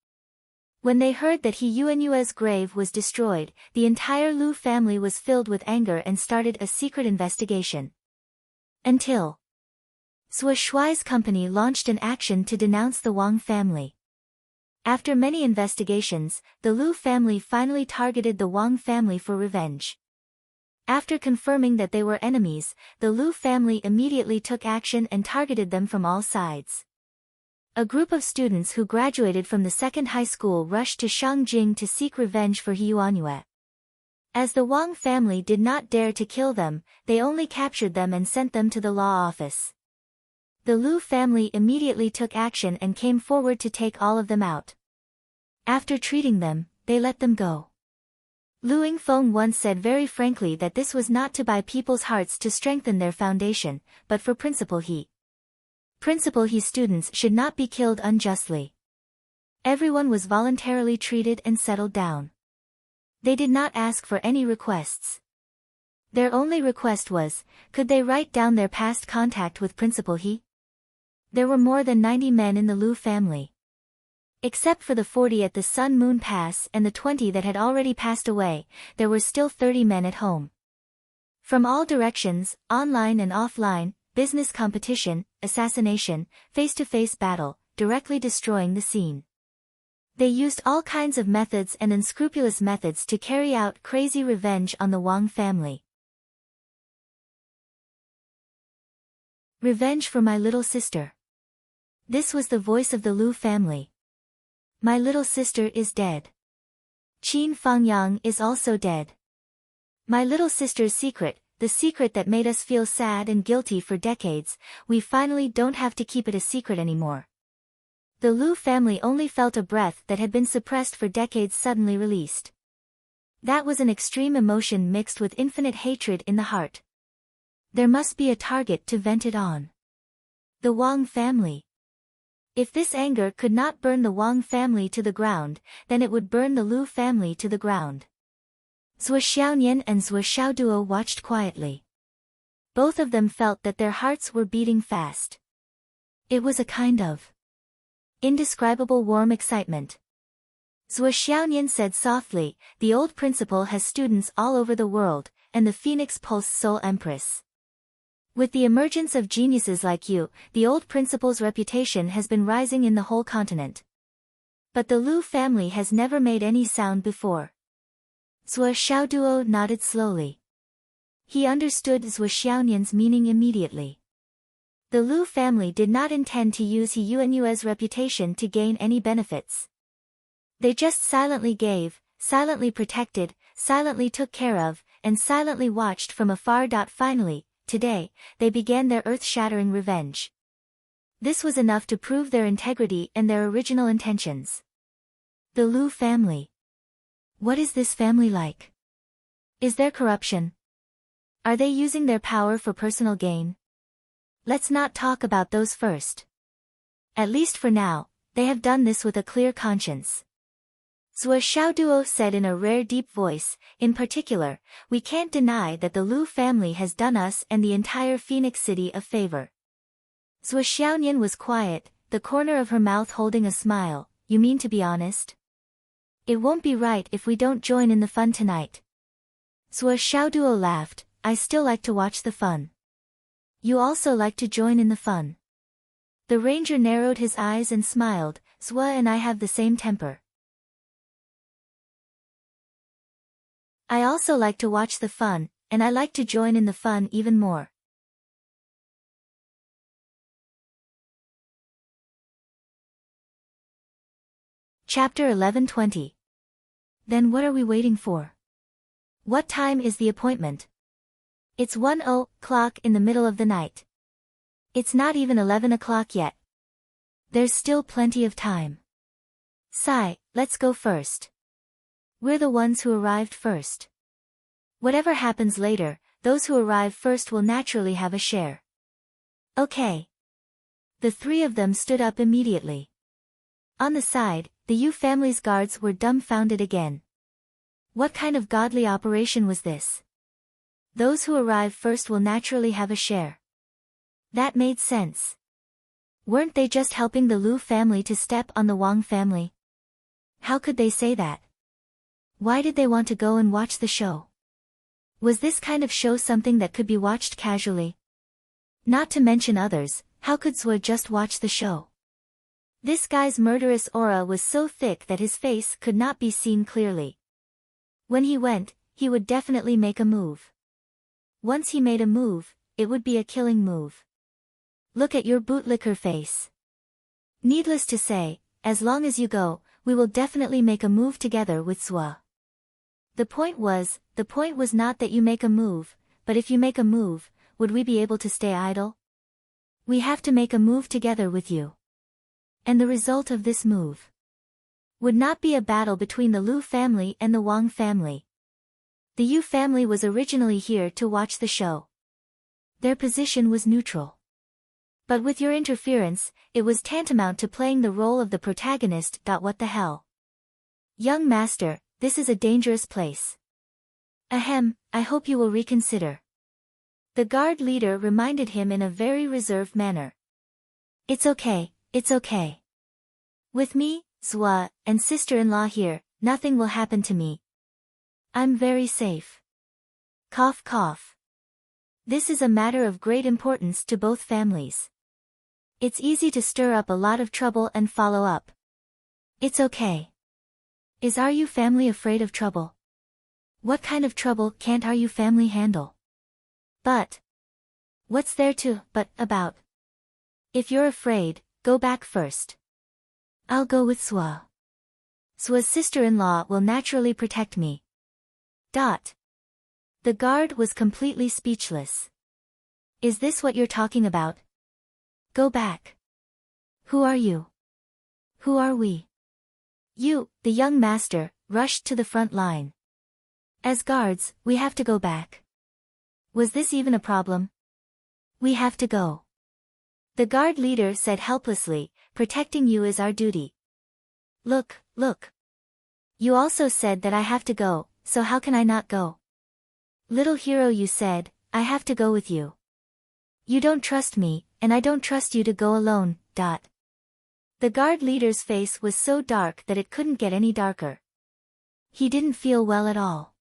When they heard that He Yuanyue's grave was destroyed, the entire Lu family was filled with anger and started a secret investigation. Until Sui Shuai's company launched an action to denounce the Wang family. After many investigations, the Lu family finally targeted the Wang family for revenge. After confirming that they were enemies, the Lu family immediately took action and targeted them from all sides. A group of students who graduated from the second high school rushed to Shangjing to seek revenge for He Yuanyue. As the Wang family did not dare to kill them, they only captured them and sent them to the law office. The Lu family immediately took action and came forward to take all of them out. After treating them, they let them go. Lu Yingfeng once said very frankly that this was not to buy people's hearts to strengthen their foundation, but for Principal He. Principal He students should not be killed unjustly. Everyone was voluntarily treated and settled down. They did not ask for any requests. Their only request was, could they write down their past contact with Principal He? There were more than 90 men in the Lu family. Except for the 40 at the Sun Moon Pass and the 20 that had already passed away, there were still 30 men at home. From all directions, online and offline, business competition, assassination, face-to-face battle, directly destroying the scene. They used all kinds of methods and unscrupulous methods to carry out crazy revenge on the Wang family. Revenge for my little sister. This was the voice of the Lu family. My little sister is dead. Qin Fangyang is also dead. My little sister's secret, the secret that made us feel sad and guilty for decades, we finally don't have to keep it a secret anymore. The Lu family only felt a breath that had been suppressed for decades suddenly released. That was an extreme emotion mixed with infinite hatred in the heart. There must be a target to vent it on. The Wang family. If this anger could not burn the Wang family to the ground, then it would burn the Lu family to the ground. Zhuo Xiaonian and Zhuo Xiaoduo watched quietly. Both of them felt that their hearts were beating fast. It was a kind of indescribable warm excitement. Zhuo Xiaonian said softly, the old principal has students all over the world, and the Phoenix Pulse Soul Empress. With the emergence of geniuses like you, the old principal's reputation has been rising in the whole continent. But the Lu family has never made any sound before. Zhuo Xiaoduo nodded slowly. He understood Zhuo Xiaonian's meaning immediately. The Lu family did not intend to use He Yuanyue's reputation to gain any benefits. They just silently gave, silently protected, silently took care of, and silently watched from afar. Finally, today, they began their earth-shattering revenge. This was enough to prove their integrity and their original intentions. The Lu family. What is this family like? Is there corruption? Are they using their power for personal gain? Let's not talk about those first. At least for now, they have done this with a clear conscience. Zhuo Xiaoduo said in a rare deep voice, in particular, we can't deny that the Lu family has done us and the entire Phoenix City a favor. Zhuo Xiaonian was quiet, the corner of her mouth holding a smile. You mean to be honest? It won't be right if we don't join in the fun tonight. Zhuo Xiaoduo laughed, I still like to watch the fun. You also like to join in the fun. The ranger narrowed his eyes and smiled, Zhuo and I have the same temper. I also like to watch the fun, and I like to join in the fun even more. Chapter 11:20. Then what are we waiting for? What time is the appointment? It's 1:00 in the middle of the night. It's not even 11 o'clock yet. There's still plenty of time. Sai, let's go first. We're the ones who arrived first. Whatever happens later, those who arrive first will naturally have a share. Okay. The three of them stood up immediately. On the side, the Yu family's guards were dumbfounded again. What kind of godly operation was this? Those who arrive first will naturally have a share. That made sense. Weren't they just helping the Lu family to step on the Wang family? How could they say that? Why did they want to go and watch the show? Was this kind of show something that could be watched casually? Not to mention others, how could Zua just watch the show? This guy's murderous aura was so thick that his face could not be seen clearly. When he went, he would definitely make a move. Once he made a move, it would be a killing move. Look at your bootlicker face. Needless to say, as long as you go, we will definitely make a move together with Zua. The point was not that you make a move, but if you make a move, would we be able to stay idle? We have to make a move together with you. And the result of this move would not be a battle between the Lu family and the Wang family. The Yu family was originally here to watch the show. Their position was neutral. But with your interference, it was tantamount to playing the role of the protagonist. What the hell? Young master, this is a dangerous place. Ahem, I hope you will reconsider. The guard leader reminded him in a very reserved manner. It's okay, it's okay. With me, Zua, and sister-in-law here, nothing will happen to me. I'm very safe. Cough cough. This is a matter of great importance to both families. It's easy to stir up a lot of trouble and follow up. It's okay. Is our Yu family afraid of trouble? What kind of trouble can't our Yu family handle? But what's there to but about? If you're afraid, go back first. I'll go with Zua. Zua's sister-in-law will naturally protect me. The guard was completely speechless. Is this what you're talking about? Go back. Who are you? Who are we? You, the young master, rushed to the front line. As guards, we have to go back. Was this even a problem? We have to go. The guard leader said helplessly, protecting you is our duty. Look. You also said that I have to go, so how can I not go? Little hero, you said, I have to go with you. You don't trust me, and I don't trust you to go alone. The guard leader's face was so dark that it couldn't get any darker. He didn't feel well at all.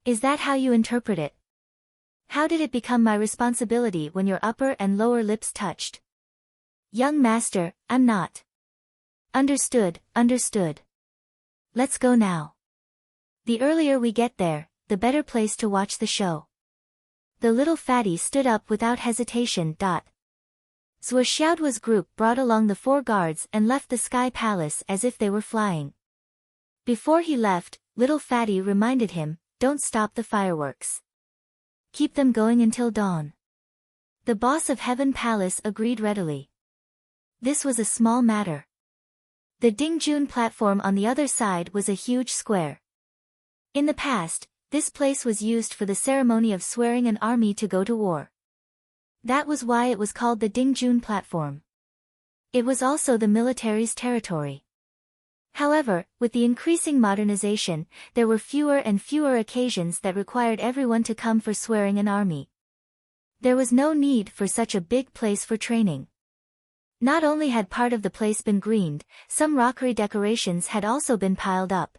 Is that how you interpret it? How did it become my responsibility when your upper and lower lips touched? Young master, I'm not. Understood. Let's go now. The earlier we get there, the better place to watch the show. The little fatty stood up without hesitation. Zua Xiaoduo's group brought along the 4 guards and left the Sky Palace as if they were flying. Before he left, little fatty reminded him, don't stop the fireworks. Keep them going until dawn. The boss of Heaven Palace agreed readily. This was a small matter. The Dingjun platform on the other side was a huge square. In the past, this place was used for the ceremony of swearing an army to go to war. That was why it was called the Dingjun platform. It was also the military's territory. However, with the increasing modernization, there were fewer and fewer occasions that required everyone to come for swearing an army. There was no need for such a big place for training. Not only had part of the place been greened, some rockery decorations had also been piled up.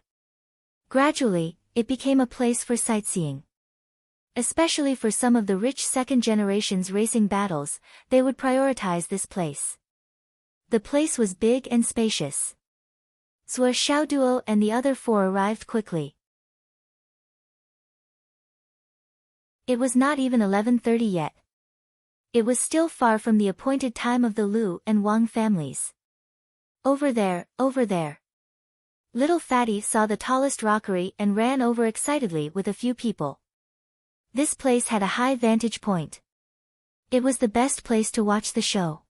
Gradually, it became a place for sightseeing. Especially for some of the rich second generation's racing battles, they would prioritize this place. The place was big and spacious. Zua Xiaoduo and the other 4 arrived quickly. It was not even 11:30 yet. It was still far from the appointed time of the Lu and Wang families. Over there. Little fatty saw the tallest rockery and ran over excitedly with a few people. This place had a high vantage point. It was the best place to watch the show.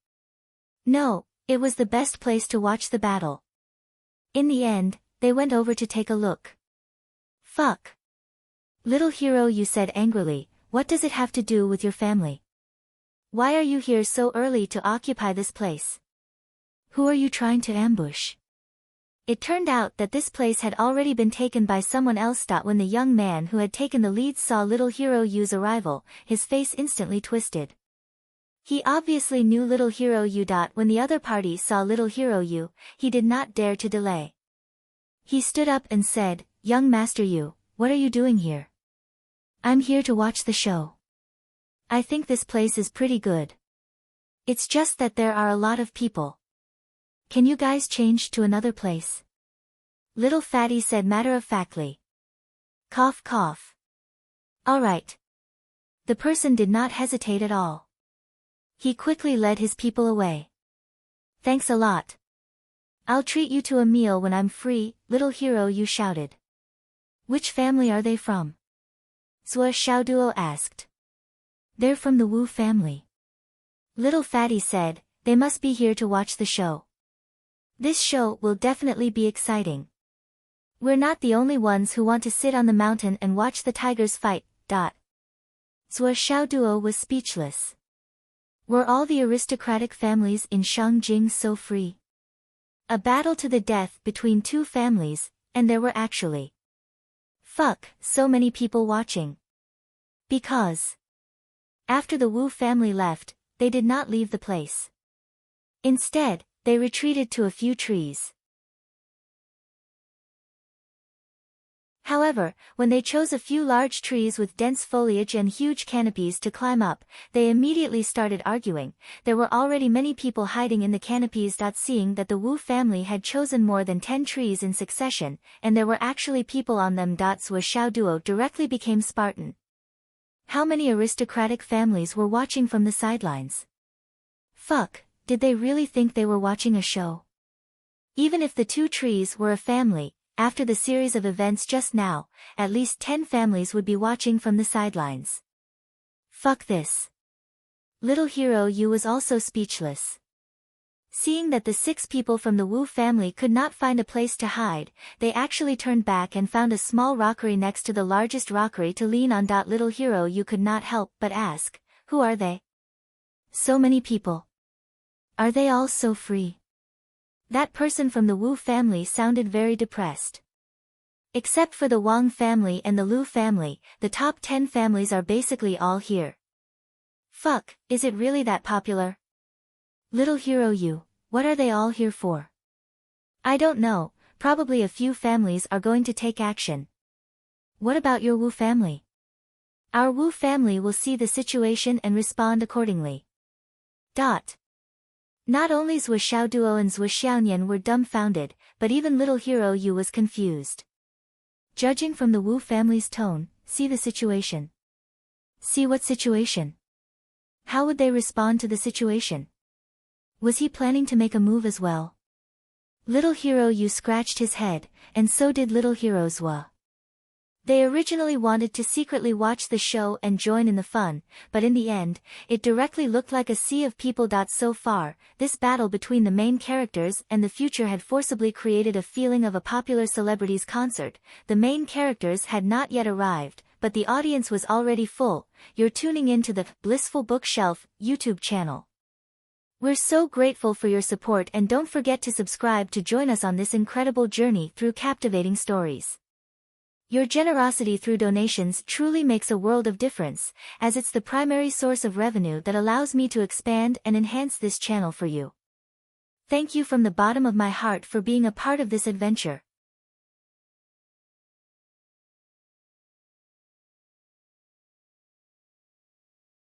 No, it was the best place to watch the battle. In the end, they went over to take a look. Fuck. Little hero, you said angrily, what does it have to do with your family? Why are you here so early to occupy this place? Who are you trying to ambush? It turned out that this place had already been taken by someone else. When the young man who had taken the lead saw Little Hero Yu's arrival, his face instantly twisted. He obviously knew Little Hero Yu. When the other party saw Little Hero Yu, he did not dare to delay. He stood up and said, Young Master Yu, what are you doing here? I'm here to watch the show. I think this place is pretty good. It's just that there are a lot of people. Can you guys change to another place? Little Fatty said matter-of-factly. Cough cough. Alright. The person did not hesitate at all. He quickly led his people away. Thanks a lot. I'll treat you to a meal when I'm free, Little Hero Yu shouted. Which family are they from? Zhua Xiaoduo asked. They're from the Wu family. Little Fatty said, they must be here to watch the show. This show will definitely be exciting. We're not the only ones who want to sit on the mountain and watch the tigers fight. Zhua Xiaoduo was speechless. Were all the aristocratic families in Shangjing so free? A battle to the death between two families, and there were actually so many people watching. Because after the Wu family left, they did not leave the place. Instead, they retreated to a few trees. However, when they chose a few large trees with dense foliage and huge canopies to climb up, they immediately started arguing. There were already many people hiding in the canopies. Seeing that the Wu family had chosen more than 10 trees in succession, and there were actually people on them. Zhua Xiaoduo directly became Spartan. How many aristocratic families were watching from the sidelines? Did they really think they were watching a show? Even if the 2 trees were a family, after the series of events just now, at least 10 families would be watching from the sidelines. Fuck this. Little Hero Yu was also speechless. Seeing that the 6 people from the Wu family could not find a place to hide, they actually turned back and found a small rockery next to the largest rockery to lean on. Little Hero Yu could not help but ask, who are they? So many people. Are they all so free? That person from the Wu family sounded very depressed. Except for the Wang family and the Lu family, the top 10 families are basically all here. Is it really that popular? Little Hero Yu, what are they all here for? I don't know, probably a few families are going to take action. What about your Wu family? Our Wu family will see the situation and respond accordingly. Not only Zhua Xiaoduo and Zhua Xiaonian were dumbfounded, but even Little Hero Yu was confused. Judging from the Wu family's tone, see the situation. See what situation? How would they respond to the situation? Was he planning to make a move as well? Little Hero Yu scratched his head, and so did Little Hero Zhua. They originally wanted to secretly watch the show and join in the fun, but in the end, it directly looked like a sea of people. So far, this battle between the main characters and the future had forcibly created a feeling of a popular celebrity's concert. The main characters had not yet arrived, but the audience was already full. You're tuning into the Blissful Bookshelf YouTube channel. We're so grateful for your support, and don't forget to subscribe to join us on this incredible journey through captivating stories. Your generosity through donations truly makes a world of difference, as it's the primary source of revenue that allows me to expand and enhance this channel for you. Thank you from the bottom of my heart for being a part of this adventure.